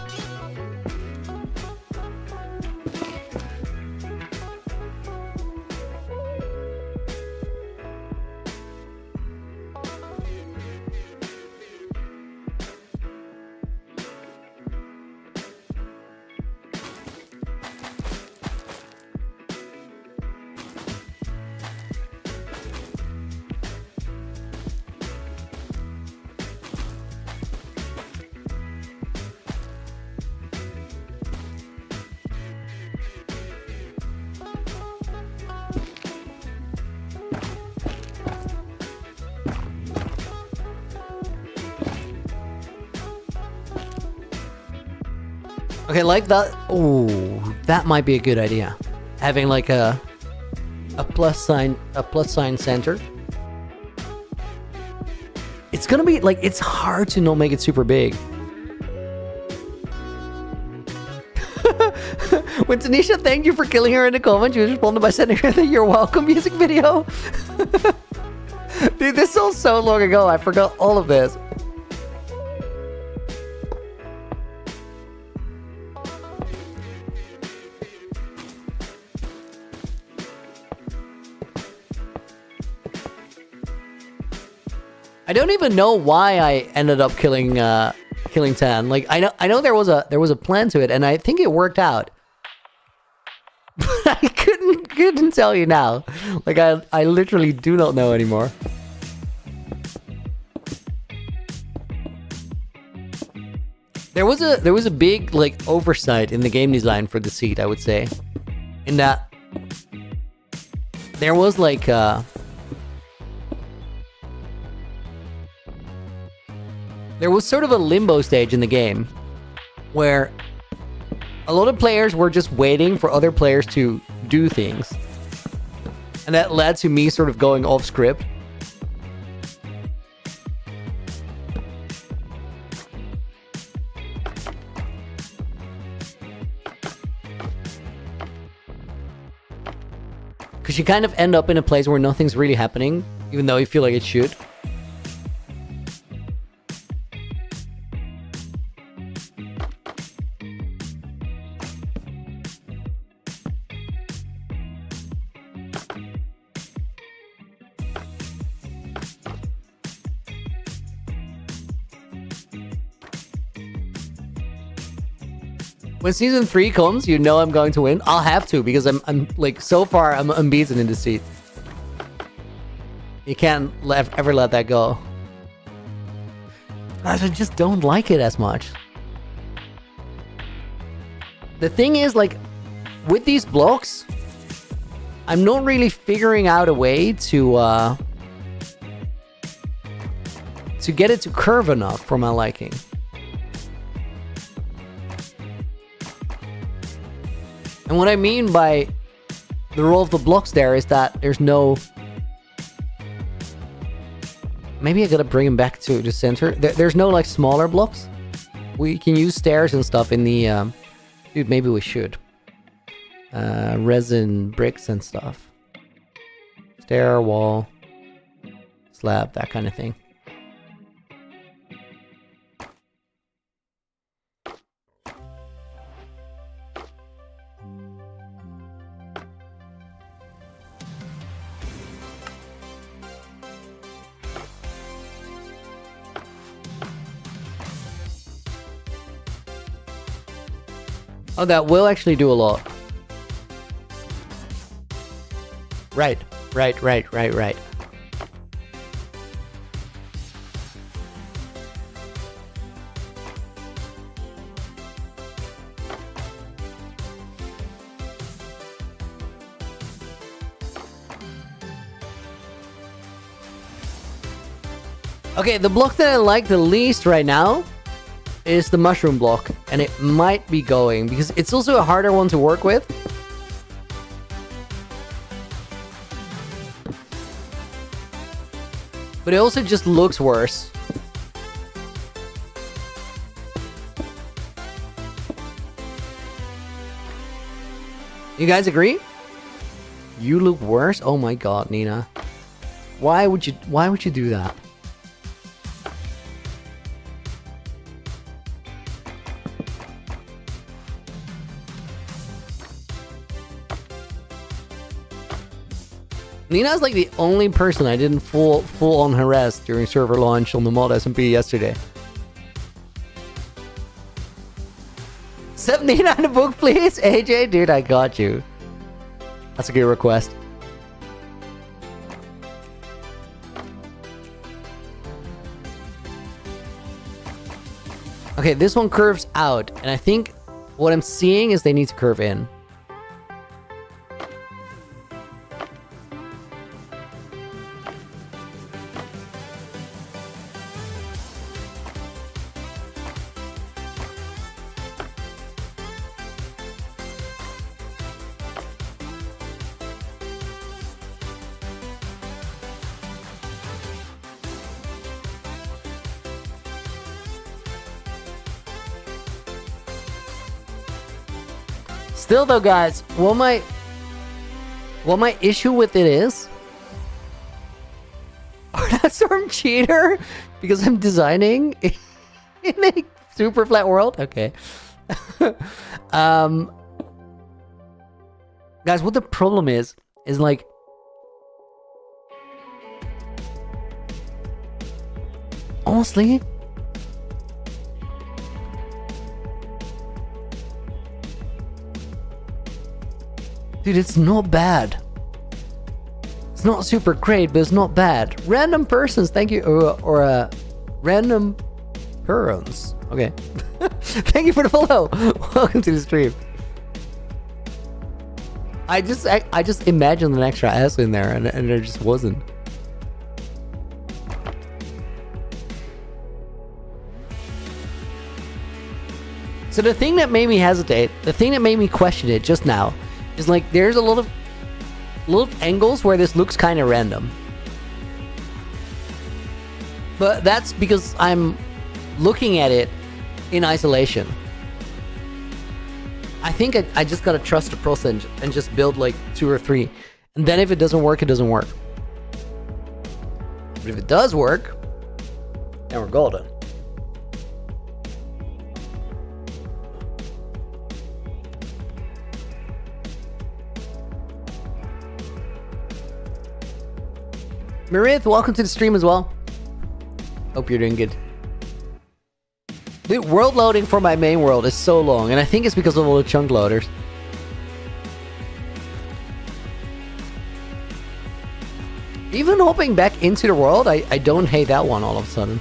A: Okay, like that. Oh, that might be a good idea. Having like a plus sign center. It's gonna be like, it's hard to not make it super big. When Tanisha thanked you for killing her in the comments, you responded by sending her the "You're Welcome" music video. Dude, this was so long ago. I forgot all of this. I don't even know why I ended up killing Tan. Like, I know there was a plan to it, and I think it worked out. But I couldn't tell you now. Like, I literally do not know anymore. There was a big like oversight in the game design for the seat, I would say, in that there was like there was sort of a limbo stage in the game where a lot of players were just waiting for other players to do things. And that led to me sort of going off script. Because you kind of end up in a place where nothing's really happening, even though you feel like it should. When season 3 comes, you know I'm going to win. I'll have to, because I'm like, so far I'm unbeaten in the seat. You can't ever let that go. Guys, I just don't like it as much. The thing is, like, with these blocks, I'm not really figuring out a way to get it to curve enough for my liking. And what I mean by the role of the blocks there is that there's no... Maybe I gotta bring him back to the center. There's no, like, smaller blocks. We can use stairs and stuff in the... Dude, maybe we should. Resin bricks and stuff. Stair, wall, slab, that kind of thing. Oh, that will actually do a lot. Right. Okay, the block that I like the least right now is the mushroom block, and it might be going because it's also a harder one to work with. But it also just looks worse. You guys agree? You look worse? Oh my god, Nina. Why would you do that? Nina's like the only person I didn't full on harass during server launch on the mod SMP yesterday. Set Nina in the book, please. AJ, dude, I got you. That's a good request. Okay, this one curves out, and I think what I'm seeing is they need to curve in. Still though, guys, what my issue with it is, Storm cheater, because I'm designing in a super flat world. Okay. Guys, what the problem is like, honestly, dude, it's not bad. It's not super great, but it's not bad. Random persons, thank you, or random Hurons. Okay. Thank you for the follow. Welcome to the stream. I just imagined an extra S in there, and there just wasn't. So the thing that made me hesitate, the thing that made me question it just now, is like there's a lot of angles where this looks kind of random. But that's because I'm looking at it in isolation. I think I just gotta trust the process and just build like 2 or 3. And then if it doesn't work, it doesn't work. But if it does work, then we're golden. Marith, welcome to the stream as well. Hope you're doing good. Dude, world loading for my main world is so long, and I think it's because of all the chunk loaders. Even hopping back into the world, I don't hate that one all of a sudden.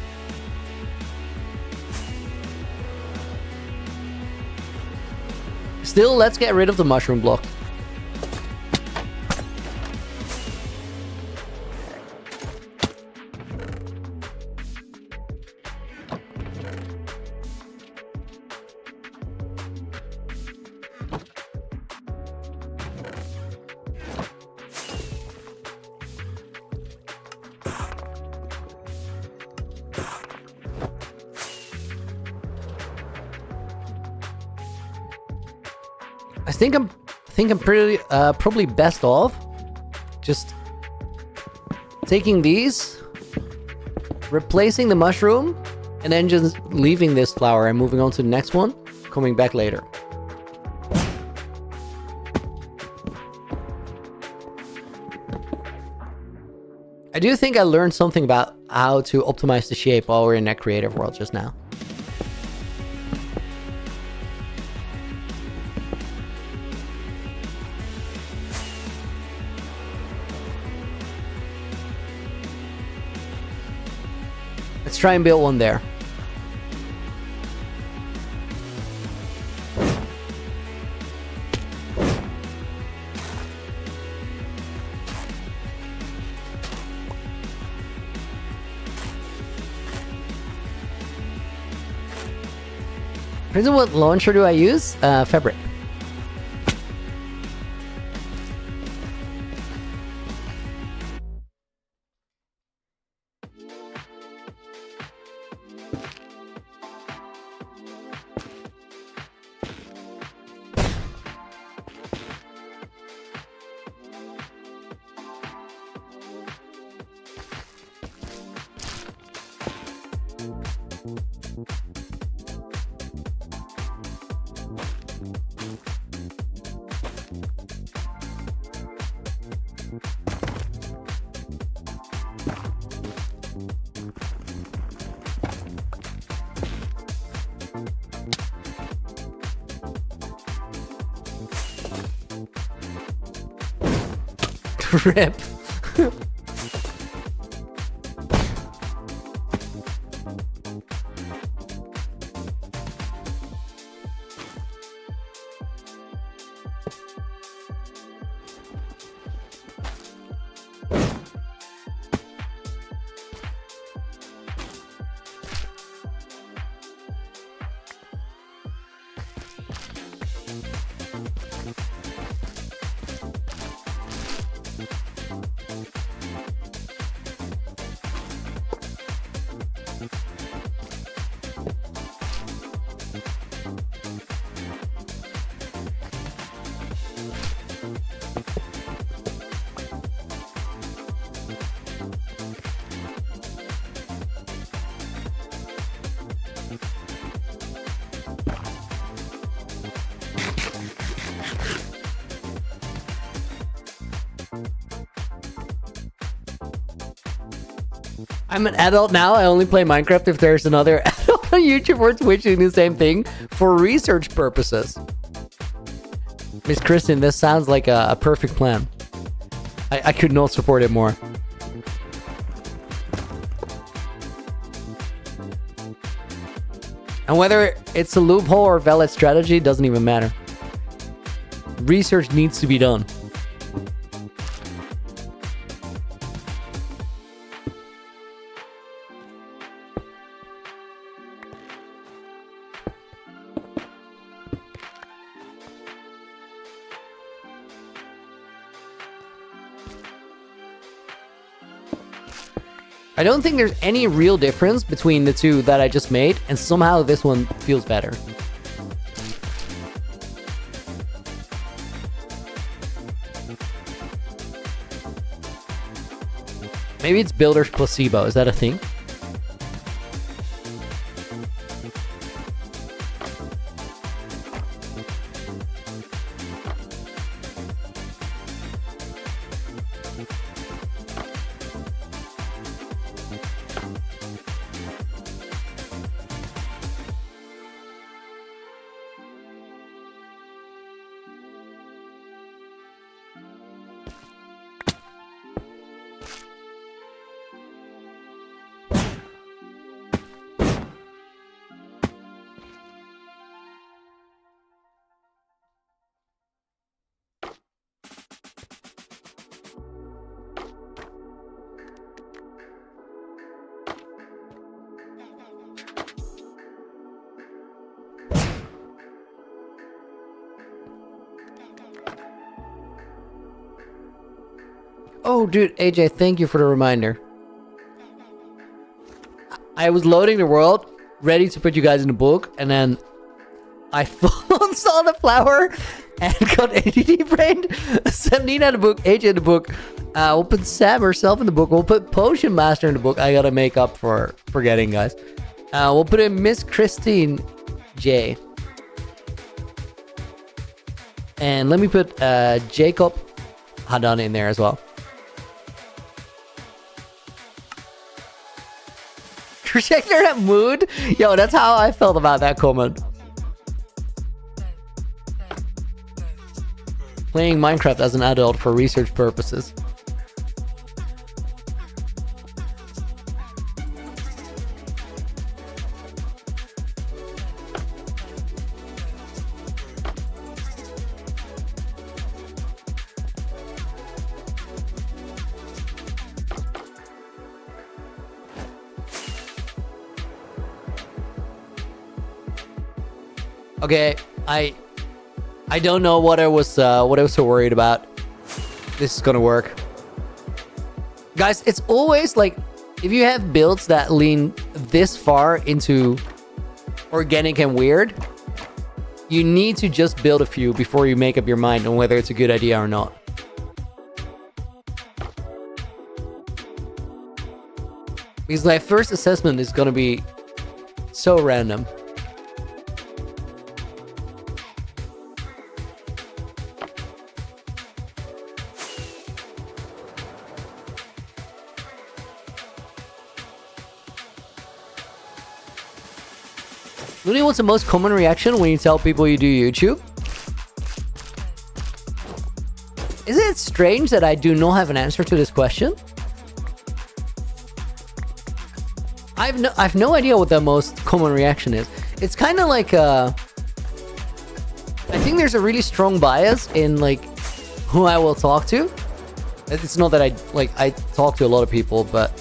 A: Still, let's get rid of the mushroom block. I think I'm pretty probably best off just taking these, replacing the mushroom, and then just leaving this flower and moving on to the next one, coming back later. I do think I learned something about how to optimize the shape while we're in that creative world just now. Let's try and build one there. What launcher do I use? Fabric. Rip. I'm an adult now. I only play Minecraft if there's another adult on YouTube or Twitch doing the same thing for research purposes. Miss Kristen, this sounds like a perfect plan. I could not support it more. And whether it's a loophole or valid strategy doesn't even matter. Research needs to be done. I don't think there's any real difference between the two that I just made, and somehow this one feels better. Maybe it's builder's placebo. Is that a thing? Oh, dude, AJ, thank you for the reminder. I was loading the world, ready to put you guys in the book, and then I saw the flower and got ADD brained. Sent Nina in the book, AJ in the book. We'll put Sam herself in the book. We'll put Potion Master in the book. I gotta make up for forgetting, guys. We'll put in Miss Christine J. And let me put Jacob Hadan in there as well. Projector at mood? Yo, that's how I felt about that comment. Playing Minecraft as an adult for research purposes. Okay, I don't know what I was so worried about. This is gonna work, guys. It's always like if you have builds that lean this far into organic and weird, you need to just build a few before you make up your mind on whether it's a good idea or not. Because my first assessment is gonna be so random. Looney, what's the most common reaction when you tell people you do YouTube? Isn't it strange that I do not have an answer to this question? I've no idea what the most common reaction is. It's kind of like I think there's a really strong bias in like who I will talk to. It's not that I talk to a lot of people, but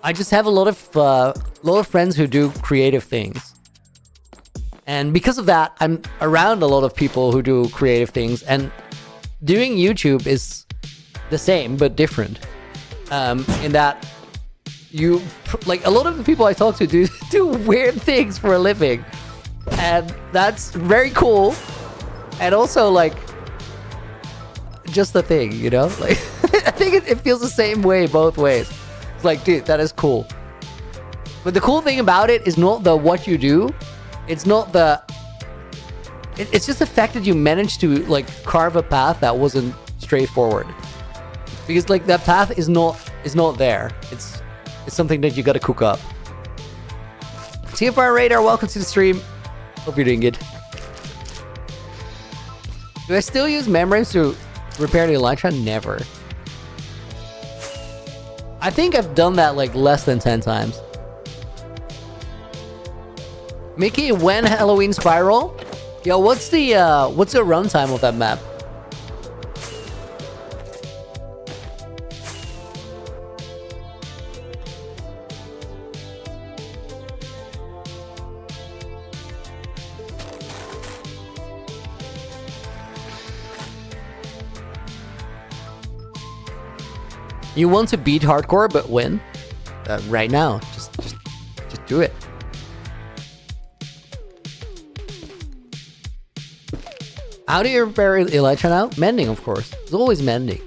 A: I just have a lot of friends who do creative things. And because of that, I'm around a lot of people who do creative things, and doing YouTube is the same but different. In that you like a lot of the people I talk to do weird things for a living, and that's very cool. And also like just the thing, you know, like I think it feels the same way both ways. It's like, dude, that is cool. But the cool thing about it is not the what you do. It's not the. It's just the fact that you managed to like carve a path that wasn't straightforward. Because like that path is not there. It's something that you gotta cook up. TFR Radar, welcome to the stream. Hope you're doing good. Do I still use membranes to repair the Elytra? Never. I think I've done that like less than 10 times. Mickey, when Halloween Spiral? Yo, what's the runtime of that map? You want to beat hardcore, but win? Right now, just do it. How do you repair Elytra now? Mending, of course. It's always mending.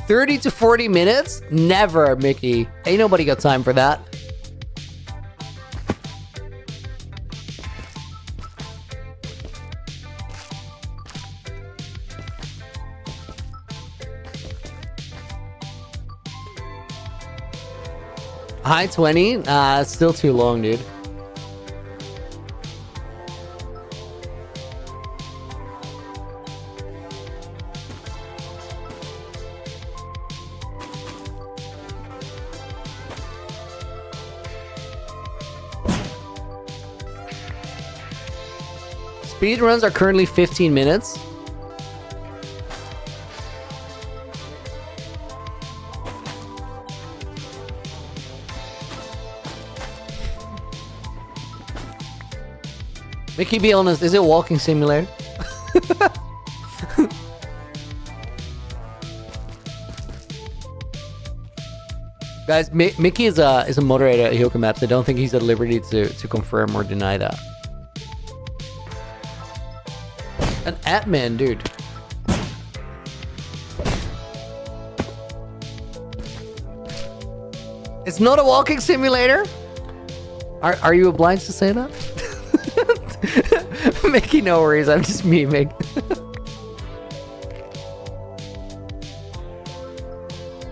A: $30 to 40 minutes? Never, Mickey. Ain't nobody got time for that. High 20? It's still too long, dude. Speed runs are currently 15 minutes. Mickey, be honest, is it walking simulator? Guys, Mickey is a moderator at Hyoka Maps. I don't think he's at liberty to confirm or deny that. An admin, dude. It's not a walking simulator? Are you obliged to say that? Mickey, no worries, I'm just memeing.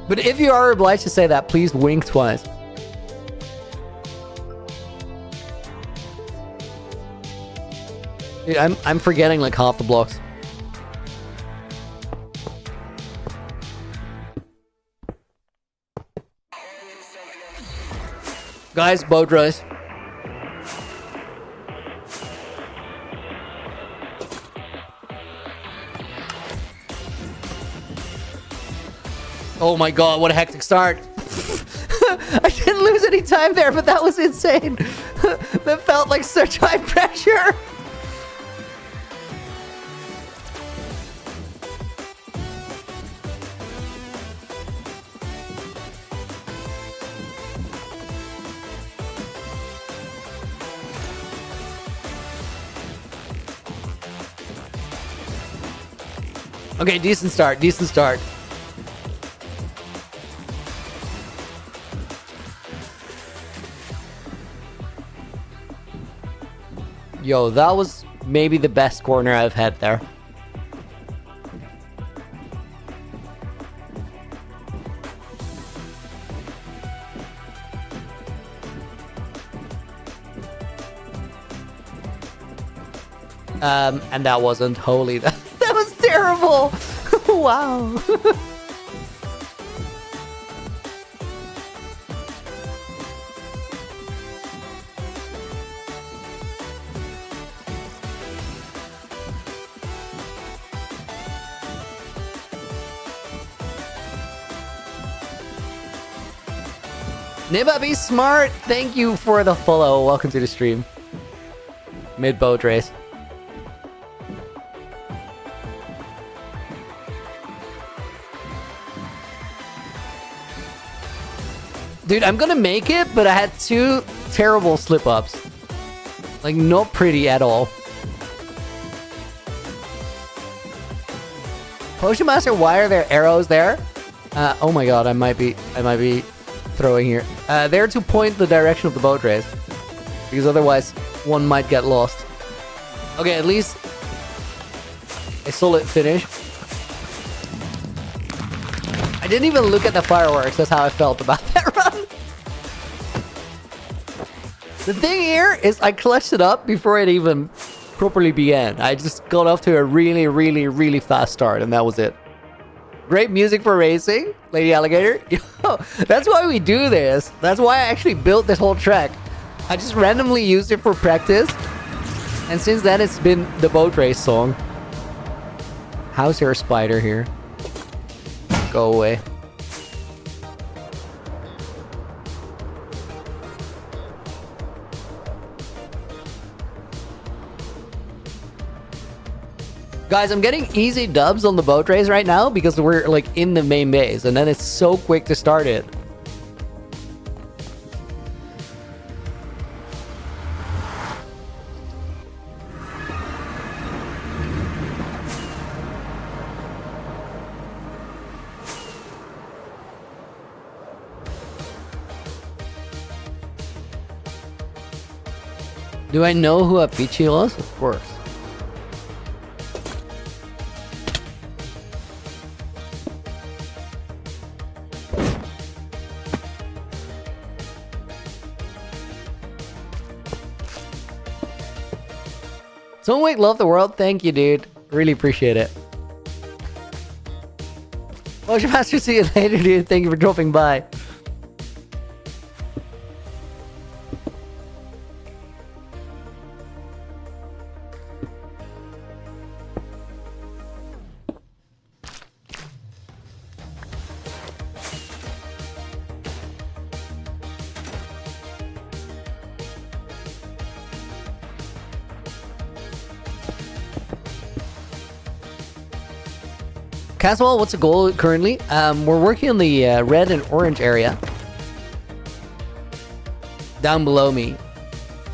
A: But if you are obliged to say that, please wink twice. Dude, I'm forgetting like half the blocks. Guys, boat race. Oh my god, what a hectic start. I didn't lose any time there, but that was insane. That felt like such high pressure. Okay, decent start, decent start. Yo, that was maybe the best corner I've had there. And that wasn't holy. That was terrible. Wow. Nibba, be smart. Thank you for the follow. Welcome to the stream. Mid boat race. Dude, I'm gonna make it, but I had 2 terrible slip-ups. Like, not pretty at all. Potion Master, why are there arrows there? Oh my god, I might be throwing here. They're to point the direction of the boat race. Because otherwise, one might get lost. Okay, at least I saw it finish. I didn't even look at the fireworks. That's how I felt about that run. The thing here is I clutched it up before it even properly began. I just got off to a really, really, really fast start, and that was it. Great music for racing, Lady Alligator. Yo, that's why we do this. That's why I actually built this whole track. I just randomly used it for practice, and since then it's been the boat race song. How's there a spider here? Go away. Guys, I'm getting easy dubs on the boat race right now because we're like in the main base, and then it's so quick to start it. Do I know who Apichi was? Of course. Don't wait, love the world. Thank you, dude. Really appreciate it. Motion Master, see you later, dude. Thank you for dropping by. Caswell, what's the goal currently? We're working on the red and orange area down below me,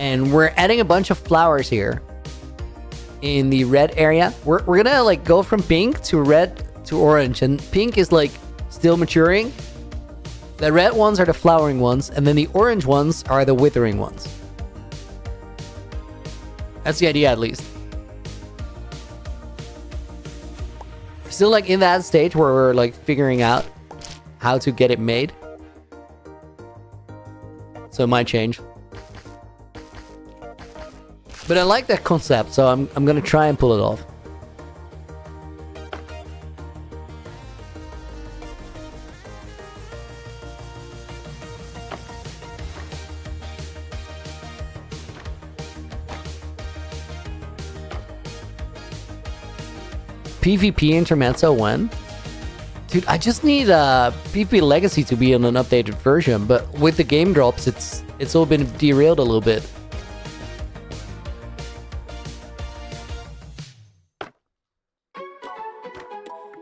A: and we're adding a bunch of flowers here in the red area. We're gonna like go from pink to red to orange, and pink is like still maturing. The red ones are the flowering ones, and then the orange ones are the withering ones. That's the idea, at least. Still like in that stage where we're like figuring out how to get it made. So it might change. But I like that concept, so I'm gonna try and pull it off. PvP intermezzo when? Dude, I just need PvP Legacy to be on an updated version, but with the game drops, it's all been derailed a little bit.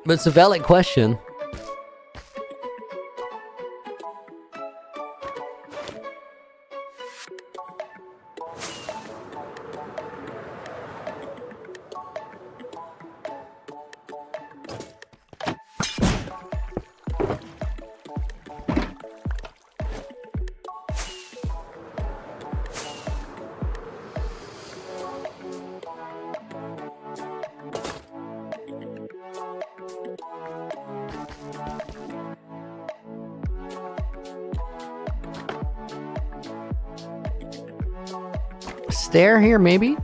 A: But it's a valid question. Stair here, maybe?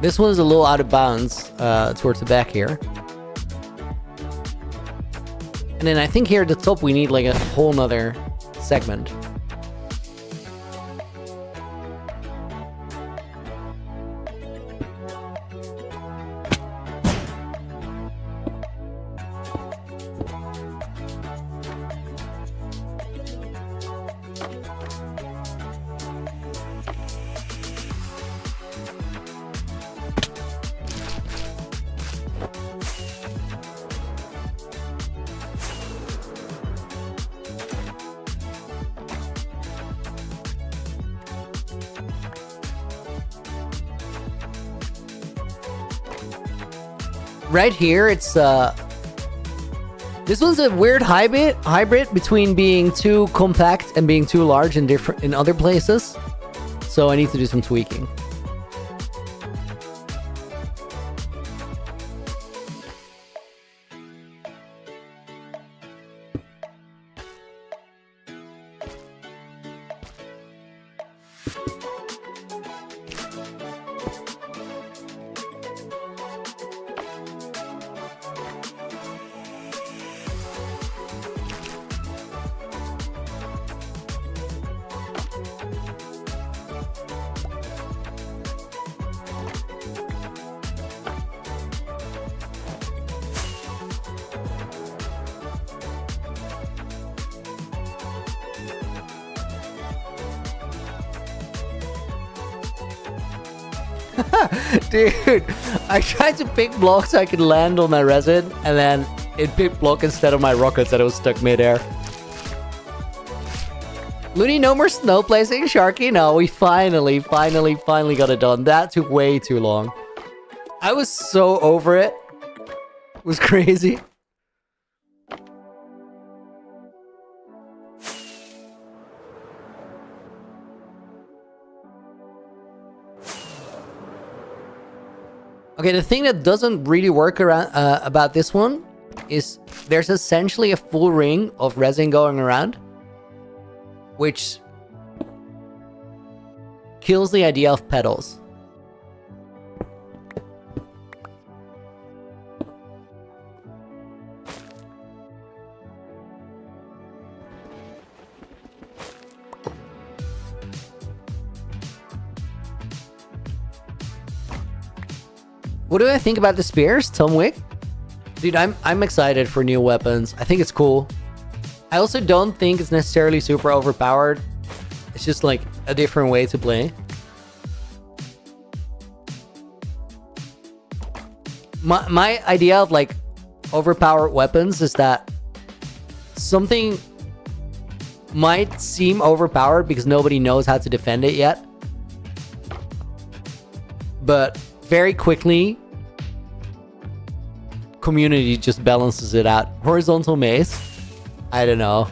A: This one's a little out of bounds towards the back here. And then I think here at the top we need like a whole nother segment. right here, it's this one's a weird hybrid between being too compact and being too large in other places. So I need to do some tweaking. Dude, I tried to pick blocks so I could land on my resin, and then it picked block instead of my rockets and it was stuck midair. Looney, no more snow placing. Sharky, no, we finally got it done. That took way too long. I was so over it. It was crazy. Okay, the thing that doesn't really work around about this one is there's essentially a full ring of resin going around, which kills the idea of petals. What do I think about the spears, Tom Wick? Dude, I'm excited for new weapons. I think it's cool. I also don't think it's necessarily super overpowered. It's just like a different way to play. My idea of like overpowered weapons is that something might seem overpowered because nobody knows how to defend it yet. But very quickly, community just balances it out. Horizontal mace? I don't know.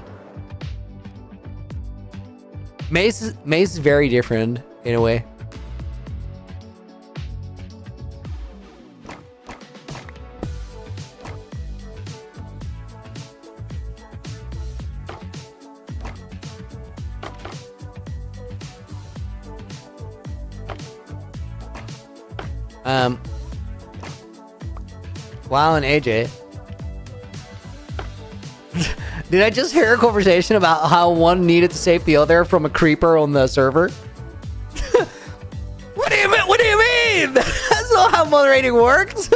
A: Mace is very different in a way. Wow, and AJ. Did I just hear a conversation about how one needed to save the other from a creeper on the server? What do you mean? What do you mean? That's not how moderating works.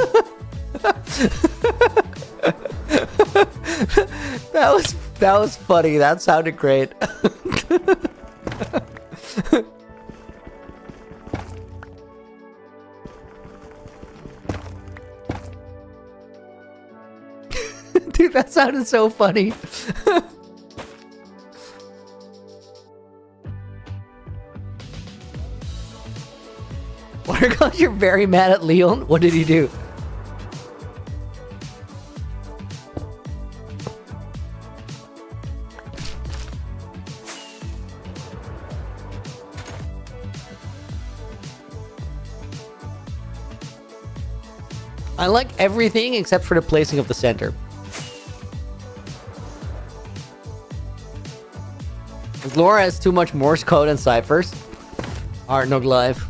A: That was funny. That sounded great. Dude, that sounded so funny. Watergun, you're very mad at Leon? What did he do? I like everything except for the placing of the center. Laura has too much Morse code and ciphers. Art Nog Live.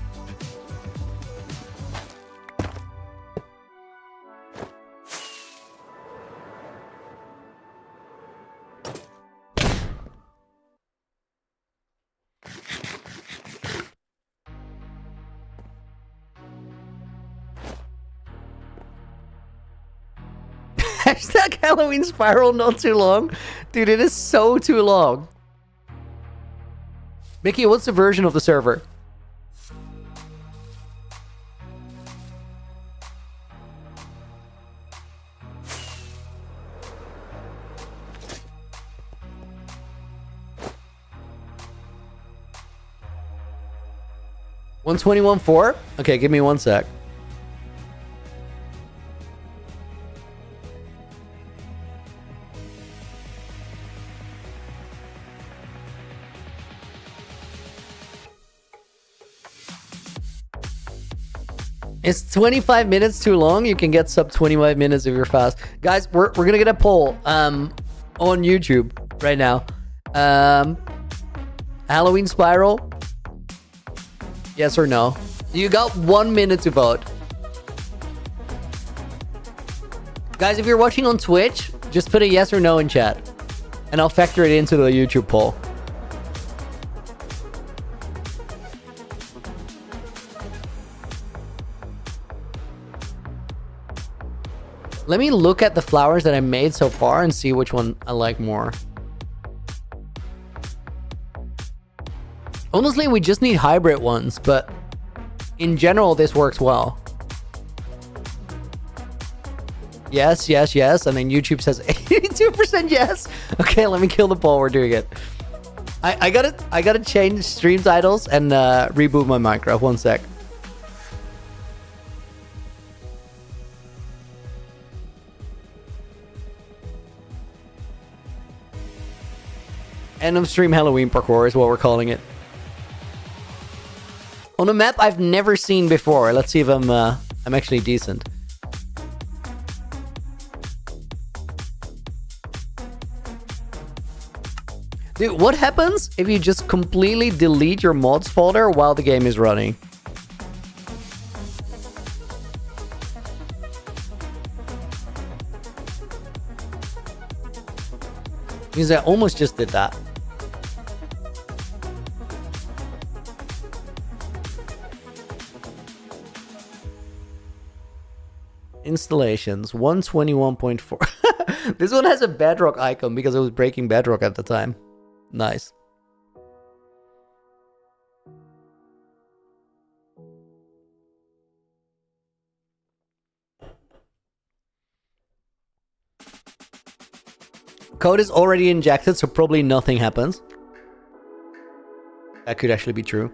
A: Hashtag Halloween Spiral not too long. Dude, it is so too long. Mickey, what's the version of the server? $121.4? Okay, give me one sec. It's 25 minutes too long. You can get sub 25 minutes if you're fast. Guys, we're gonna get a poll on YouTube right now. Halloween Spiral? Yes or no? You got 1 minute to vote. Guys, if you're watching on Twitch, just put a yes or no in chat. And I'll factor it into the YouTube poll. Let me look at the flowers that I made so far and see which one I like more. Honestly, we just need hybrid ones, but in general, this works well. Yes, yes, yes. And then YouTube says 82% yes. Okay, let me kill the poll. We're doing it. I gotta change stream titles and reboot my Minecraft. 1 sec. End of stream Halloween parkour is what we're calling it. On a map I've never seen before. Let's see if I'm actually decent. Dude, what happens if you just completely delete your mods folder while the game is running? Because I almost just did that. Installations 121.4. This one has a bedrock icon because it was breaking bedrock at the time. Nice. Code is already injected, so probably nothing happens. That could actually be true.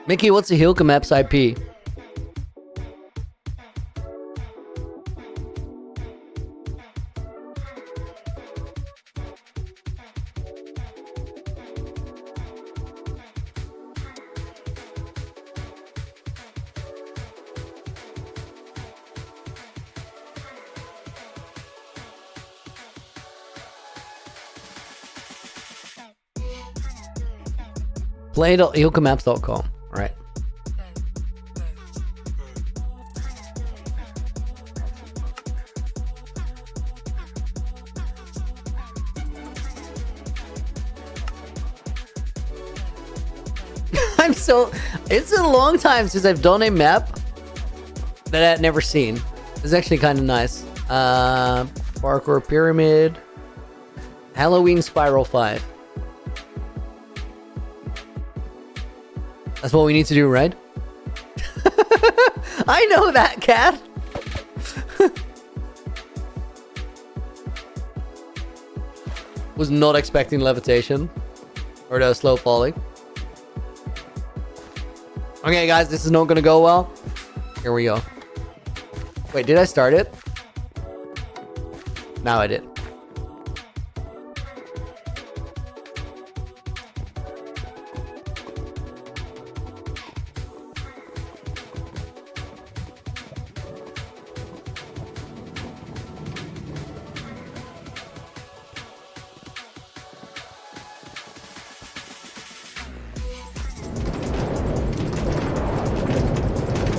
A: Mickey, what's the Hilka Maps IP? Play.hilkamaps.com. Right. It's a long time since I've done a map that I'd never seen. It's actually kind of nice. Parkour Pyramid. Halloween Spiral 5. That's what we need to do, right? I know that, cat. Was not expecting levitation. Or the slow falling. Okay, guys, this is not gonna go well. Here we go. Wait, did I start it? Now I did.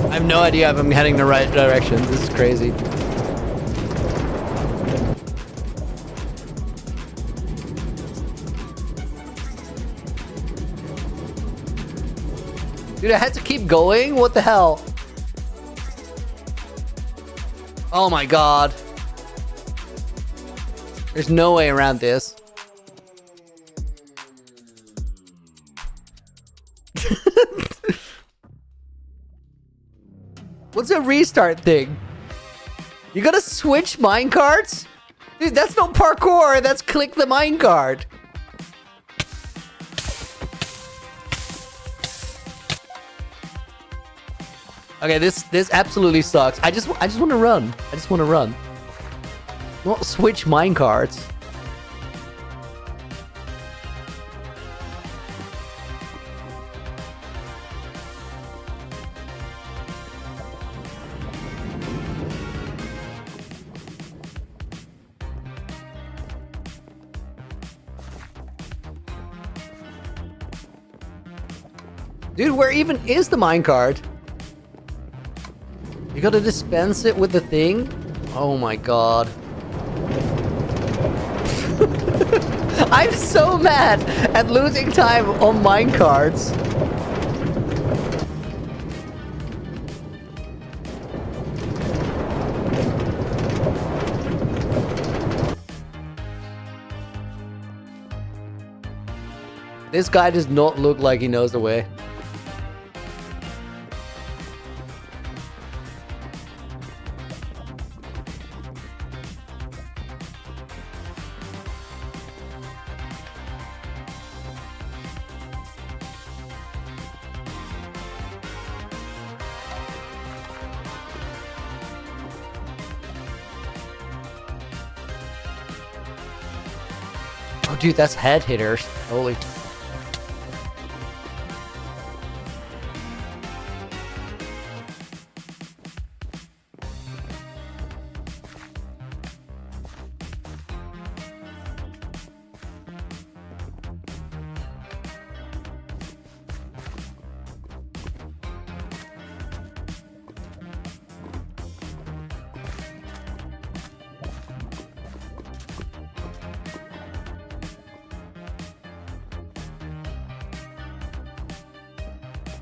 A: I have no idea if I'm heading the right direction. This is crazy. Dude, I had to keep going? What the hell? Oh my god. There's no way around this. What's a restart thing? You gotta switch minecarts? Dude, that's not parkour, that's click the minecart. Okay, this absolutely sucks. I just want to run. I just want to run. Not switch minecarts. Dude, where even is the minecart? You gotta dispense it with the thing? Oh my god. I'm so mad at losing time on minecarts. This guy does not look like he knows the way. Oh, dude, that's head hitters. Holy.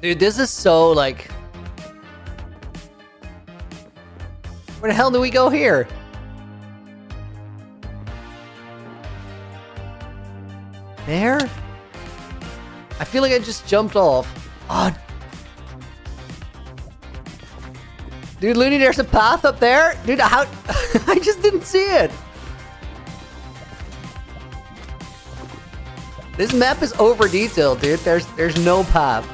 A: Dude, this is so, like... Where the hell do we go here? There? I feel like I just jumped off. Oh. Dude, Looney, there's a path up there? Dude, how... I just didn't see it. This map is over detailed, dude. There's no path.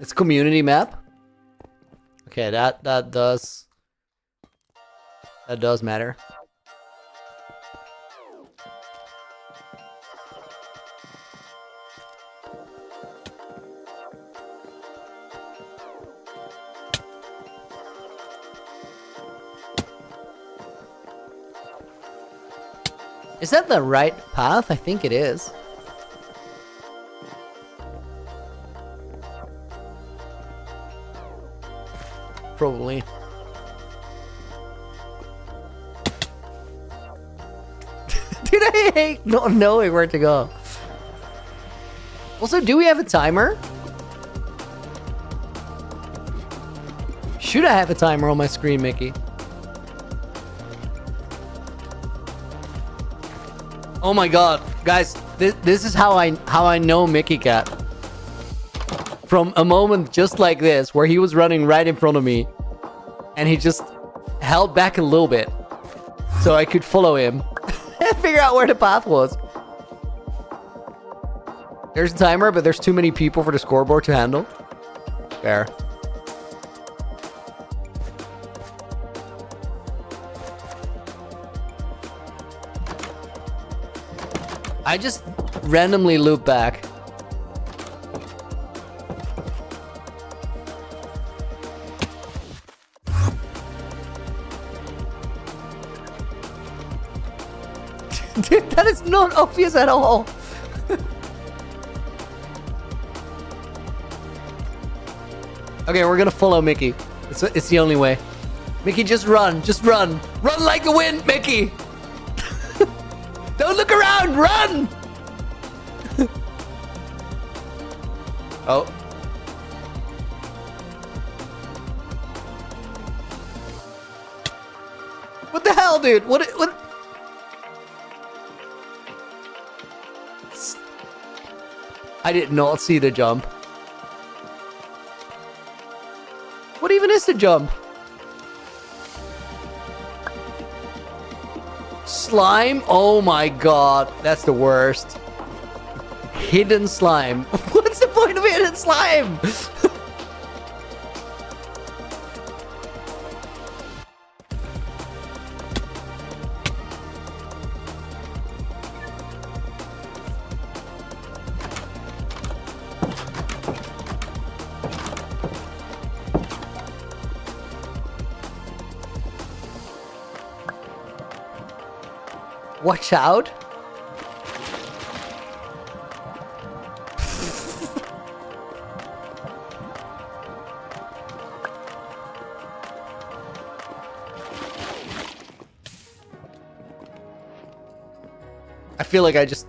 A: It's community map. Okay, that does matter. Is that the right path? I think it is. Probably. Dude, I hate not knowing where to go. Also, do we have a timer? Should I have a timer on my screen, Mickey? Oh my god, guys, this is how I know Mickey Cat. From a moment just like this, where he was running right in front of me, and he just held back a little bit, so I could follow him and figure out where the path was. There's a timer, but there's too many people for the scoreboard to handle. Fair. I just randomly loop back. Dude, that is not obvious at all. Okay, we're gonna follow Mickey. It's the only way. Mickey, just run. Just run. Run like the wind, Mickey. Don't look around. Run. Oh. What the hell, dude? What? I did not see the jump. What even is the jump? Slime? Oh my god. That's the worst. Hidden slime. What's the point of hidden slime? Watch out. I feel like I just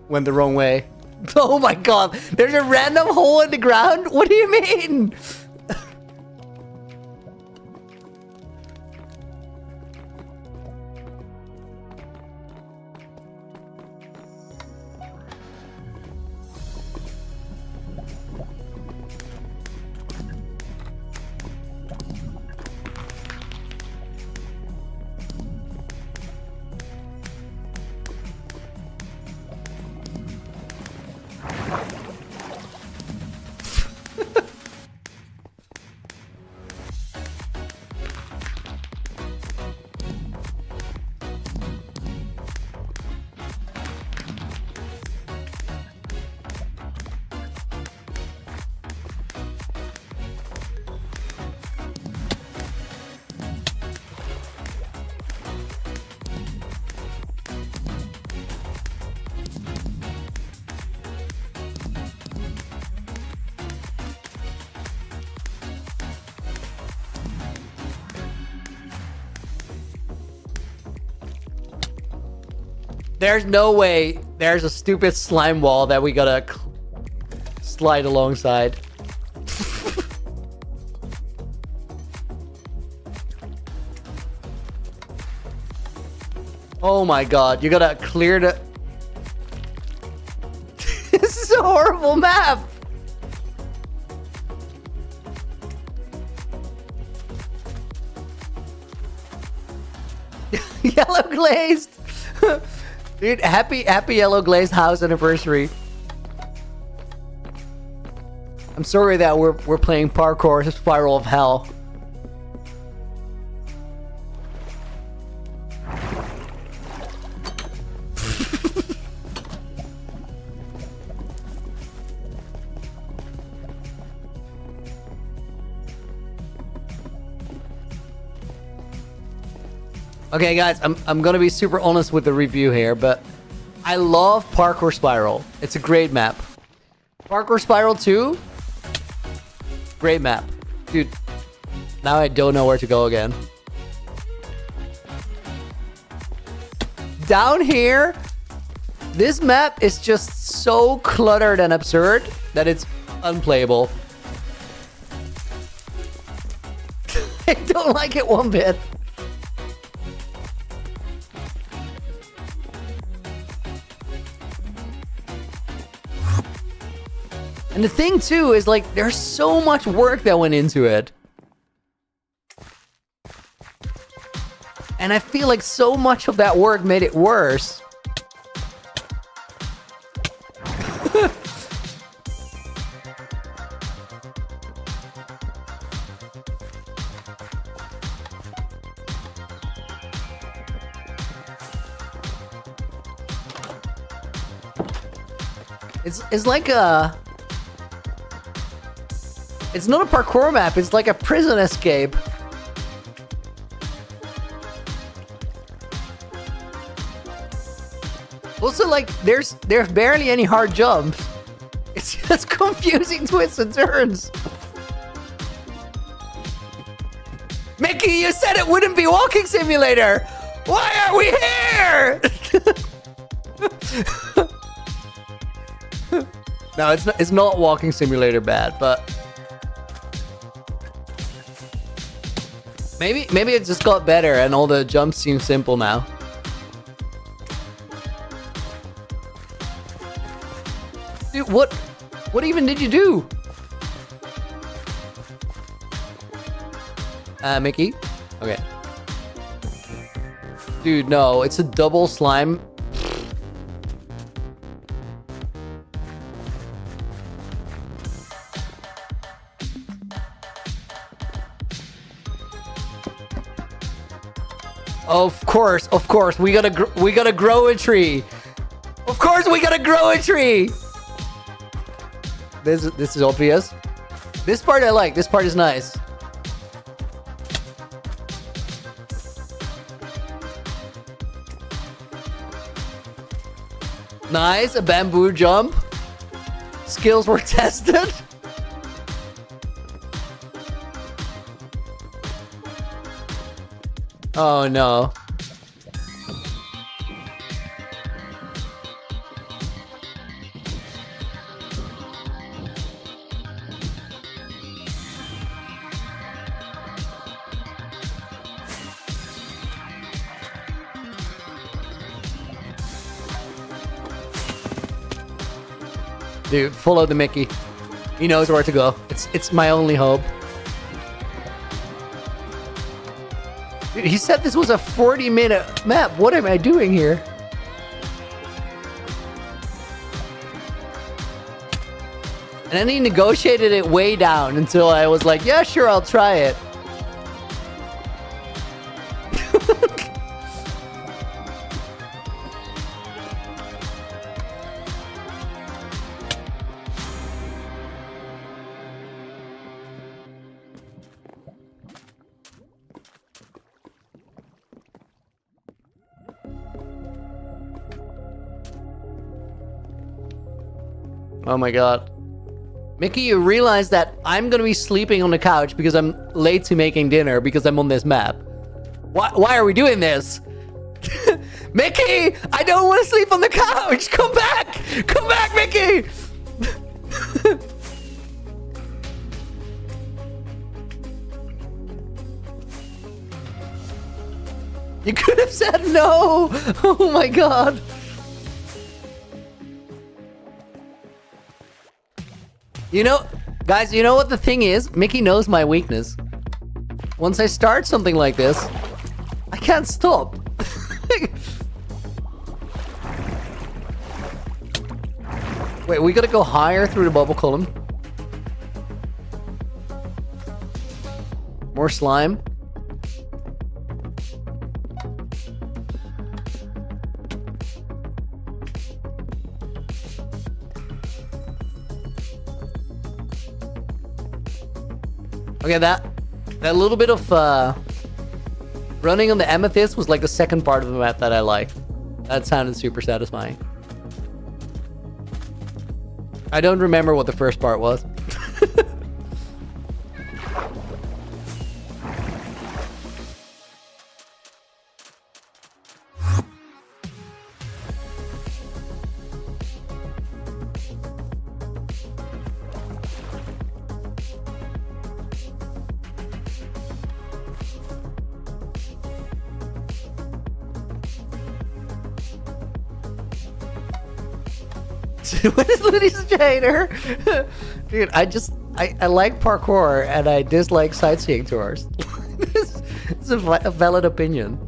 A: went the wrong way. Oh my god, there's a random hole in the ground? What do you mean? There's no way there's a stupid slime wall that we gotta slide alongside. Oh my god, you gotta clear the... This is a horrible map! Yellow glazed! Dude, happy yellow glazed house anniversary. I'm sorry that we're playing parkour Spiral of Hell. Okay, guys, I'm gonna be super honest with the review here, but I love Parkour Spiral. It's a great map. Parkour Spiral 2, great map. Dude, now I don't know where to go again. Down here, this map is just so cluttered and absurd that it's unplayable. I don't like it one bit. And the thing too is like there's so much work that went into it. And I feel like so much of that work made it worse. It's like a... It's not a parkour map, it's like a prison escape. Also, like, there's barely any hard jumps. It's just confusing twists and turns. Mickey, you said it wouldn't be walking simulator. Why are we here? No, it's not walking simulator bad, but maybe it just got better and all the jumps seem simple now. Dude, what even did you do? Mickey? Okay. Dude, no, it's a double slime. Of course, we gotta grow a tree. Of course, we gotta grow a tree. This is obvious. This part I like. This part is nice. Nice, a bamboo jump. Skills were tested. Oh no. Dude, follow the Mickey. He knows where to go. It's my only hope. Dude, he said this was a 40-minute map. What am I doing here? And then he negotiated it way down until I was like, yeah, sure, I'll try it. Oh my god. Mickey, you realize that I'm gonna be sleeping on the couch because I'm late to making dinner because I'm on this map. Why are we doing this? Mickey, I don't want to sleep on the couch. Come back. Come back, Mickey. You could have said no. Oh my god. You know, guys, you know what the thing is? Mickey knows my weakness. Once I start something like this, I can't stop. Wait, we gotta go higher through the bubble column. More slime. Okay, that little bit of running on the amethyst was like the second part of the map that I liked. That sounded super satisfying. I don't remember what the first part was. What is Ludi's Trainer? Dude, I like parkour and I dislike sightseeing tours. It's a valid opinion.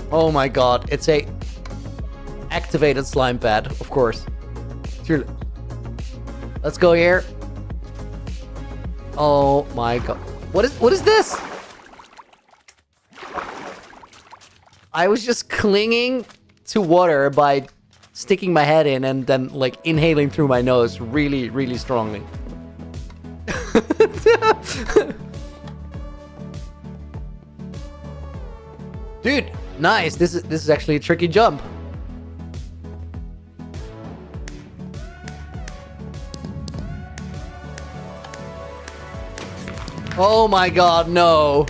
A: Oh my god, it's a activated slime pad, of course. Let's go here. Oh my god. What is this? I was just clinging to water by sticking my head in and then like inhaling through my nose really, really strongly. Dude, nice. This is actually a tricky jump. Oh my god, no.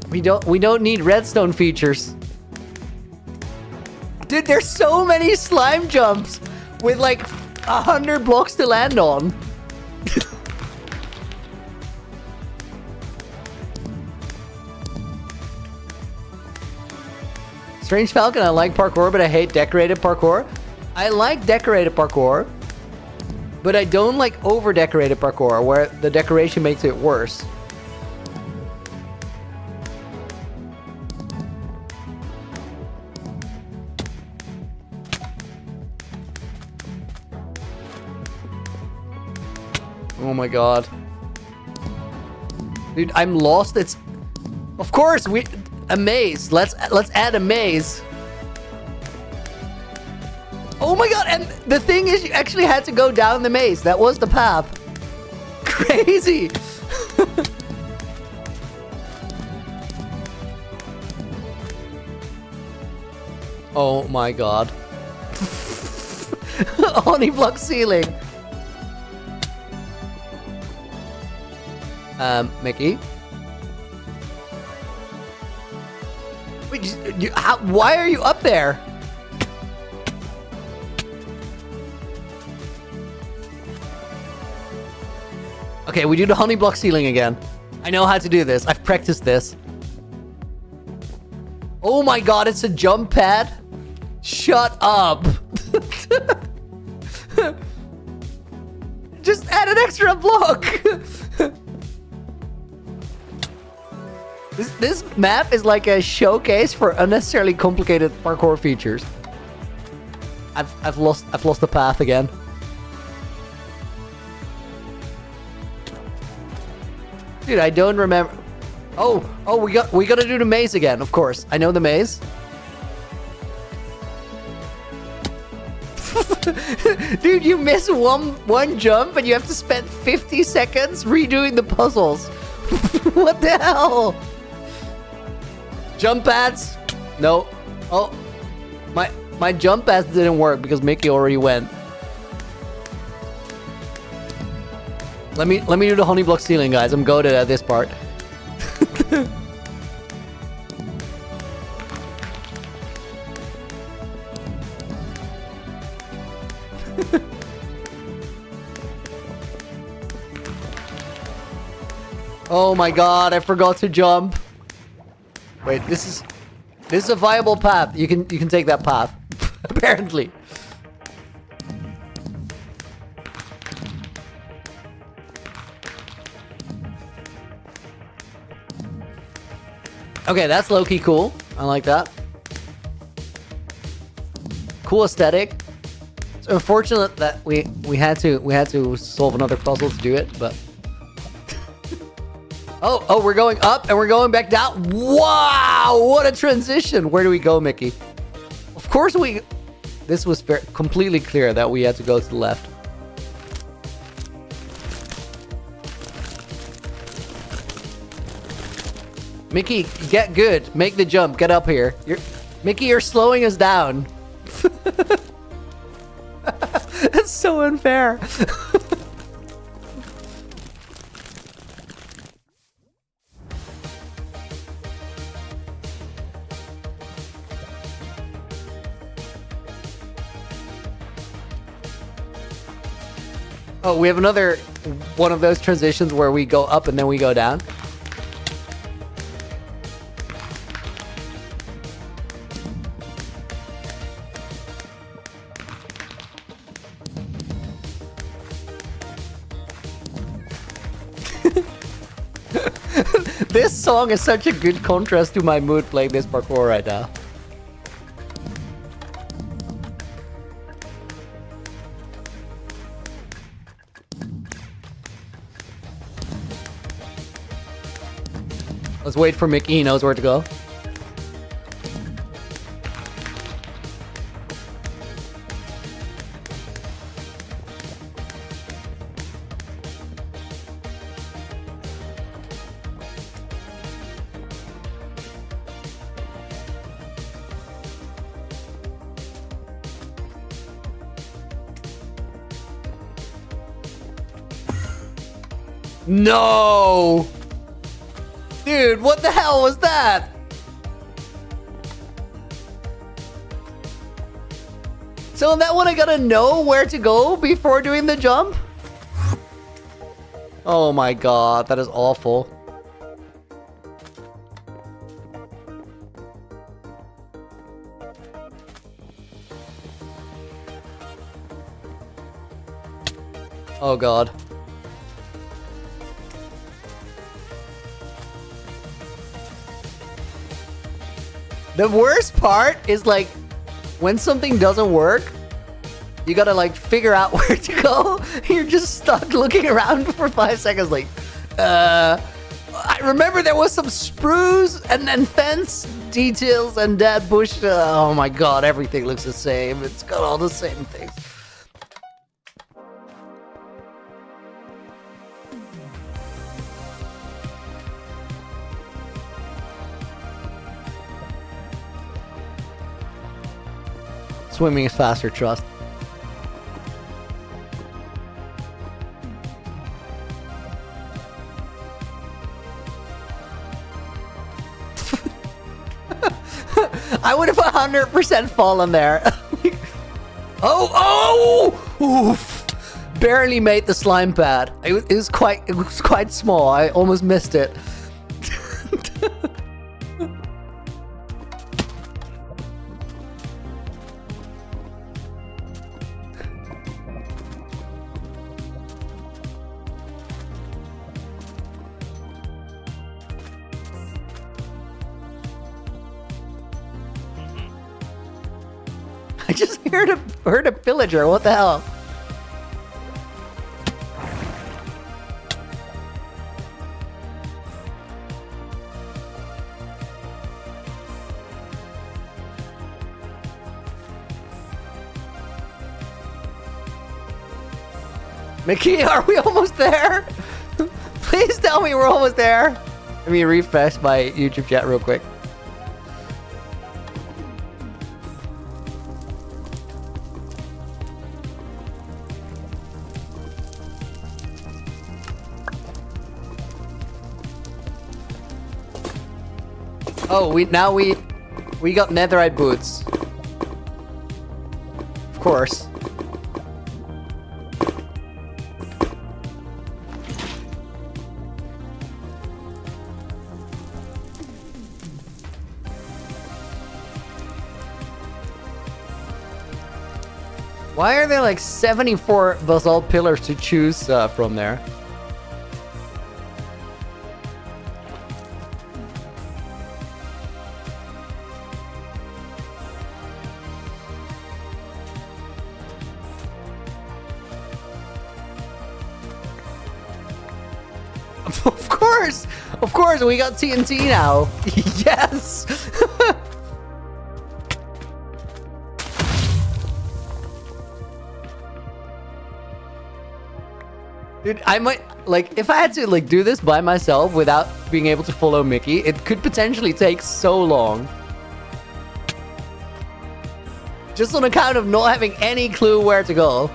A: We don't need redstone features. Dude, there's so many slime jumps with like 100 blocks to land on. Strange Falcon, I like parkour, but I hate decorated parkour. I like decorated parkour, but I don't like over-decorated parkour, where the decoration makes it worse. Oh my god. Dude, I'm lost. It's... Of course, a maze. Let's add a maze. Oh my god, and the thing is, you actually had to go down the maze. That was the path. Crazy. Oh my god. Honey block ceiling. Mickey? Wait, why are you up there? Okay, we do the honey block ceiling again. I know how to do this. I've practiced this. Oh my god, it's a jump pad? Shut up. Just add an extra block. This map is like a showcase for unnecessarily complicated parkour features. I've lost the path again. Dude, I don't remember. Oh, we gotta do the maze again, of course. I know the maze. Dude, you miss one jump and you have to spend 50 seconds redoing the puzzles. What the hell? Jump pads? No. Oh, my jump pads didn't work because Mickey already went. Let me do the honey block ceiling, guys. I'm goated at this part. Oh my god, I forgot to jump. Wait, this is a viable path. You can take that path. Apparently. Okay, that's low-key cool. I like that. Cool aesthetic. It's unfortunate that we had to solve another puzzle to do it, but Oh, we're going up and we're going back down. Wow, what a transition. Where do we go, Mickey? Of course this was completely clear that we had to go to the left. Mickey, get good. Make the jump. Get up here. Mickey, you're slowing us down. That's so unfair. Oh, we have another one of those transitions where we go up and then we go down. This song is such a good contrast to my mood playing this parkour right now. Let's wait for Mickey. He knows where to go. No! Dude, what the hell was that? So on that one, I gotta know where to go before doing the jump? Oh my god, that is awful. Oh god. The worst part is like when something doesn't work, you gotta like figure out where to go. You're just stuck looking around for 5 seconds like, I remember there was some spruce and then fence details and that bush. Oh my god, everything looks the same. It's got all the same things. Swimming is faster, trust. I would have 100% fallen there. Oof. Barely made the slime pad. It was quite small. I almost missed it. I just heard a villager. What the hell? Mickey, are we almost there? Please tell me we're almost there. Let me refresh my YouTube chat real quick. Oh, we got netherite boots. Of course. Why are there like 74 basalt pillars to choose from there? Of course, we got TNT now. Yes. Dude, I might like if I had to like do this by myself without being able to follow Mickey, it could potentially take so long. Just on account of not having any clue where to go.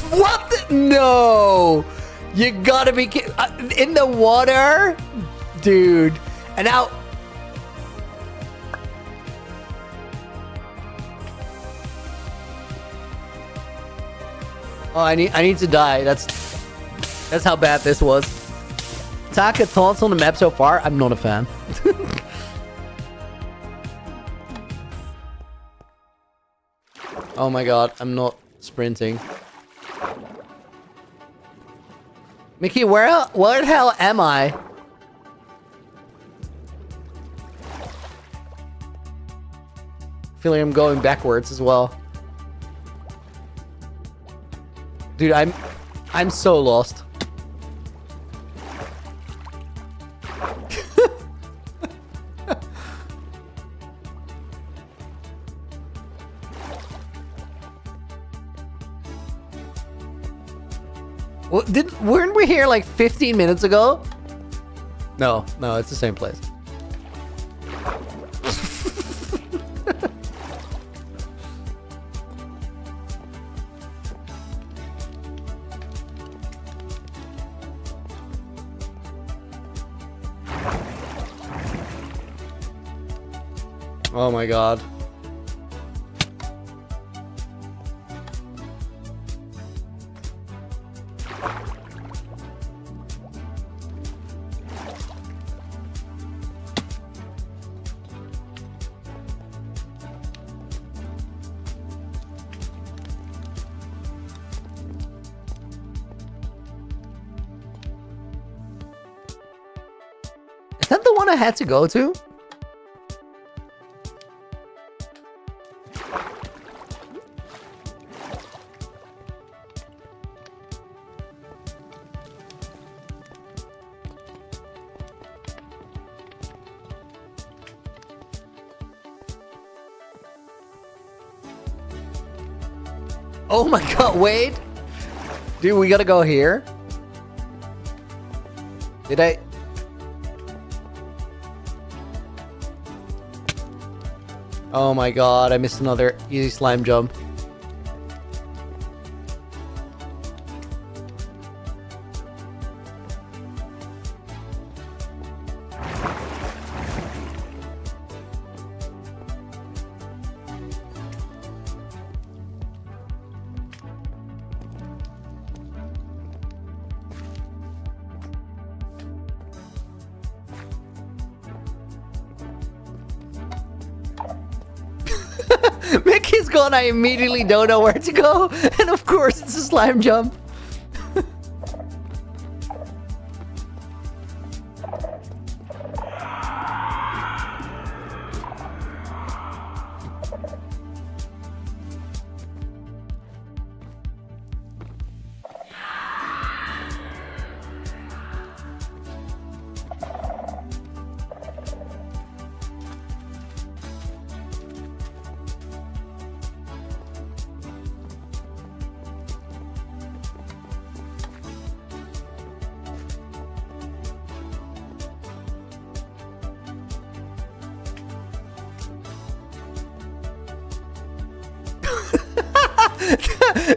A: What? No! You gotta be kidding. In the water? Dude. And now... Oh, I need to die. That's how bad this was. Taka, thoughts on the map so far? I'm not a fan. Oh my god, I'm not sprinting. Mickey, where the hell am I? Feeling I'm going backwards as well. Dude, I'm so lost. Weren't we here like 15 minutes ago? No, it's the same place. Oh my god. Is that the one I had to go to? Oh my god, wait! Dude, we gotta go here? Did I... Oh my god, I missed another easy slime jump. Mickey's gone, I immediately don't know where to go. And of course it's a slime jump.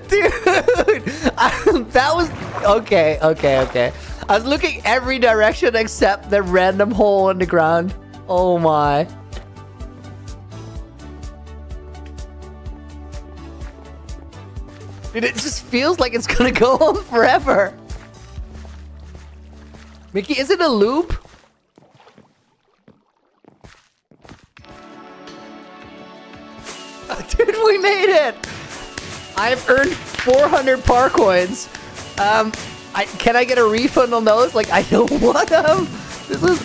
A: Dude, that was... Okay. I was looking every direction except the random hole in the ground. Oh my. Dude, it just feels like it's gonna go on forever. Mickey, is it a loop? Dude, we made it! I've earned 400 par coins. Can I get a refund on those? Like, I don't want them. This was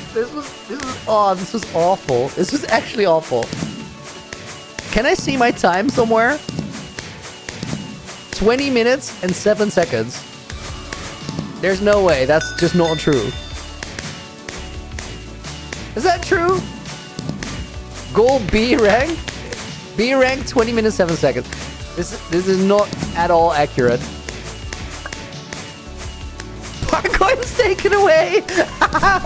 A: awful. This was actually awful. Can I see my time somewhere? 20 minutes and 7 seconds. There's no way. That's just not true. Is that true? Goal B rank? B rank 20 minutes 7 seconds. This is not at all accurate. Parcoin's taken away!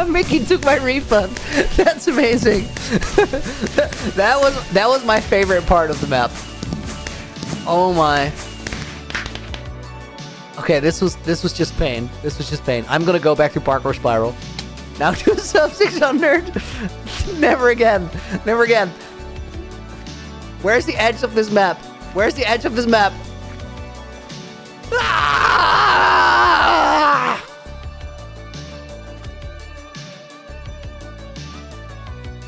A: Mickey took my refund. That's amazing. that was my favorite part of the map. Oh my. Okay, this was just pain. This was just pain. I'm gonna go back to parkour spiral. Now to sub 600. Never again. Never again. Where's the edge of this map? Where's the edge of this map?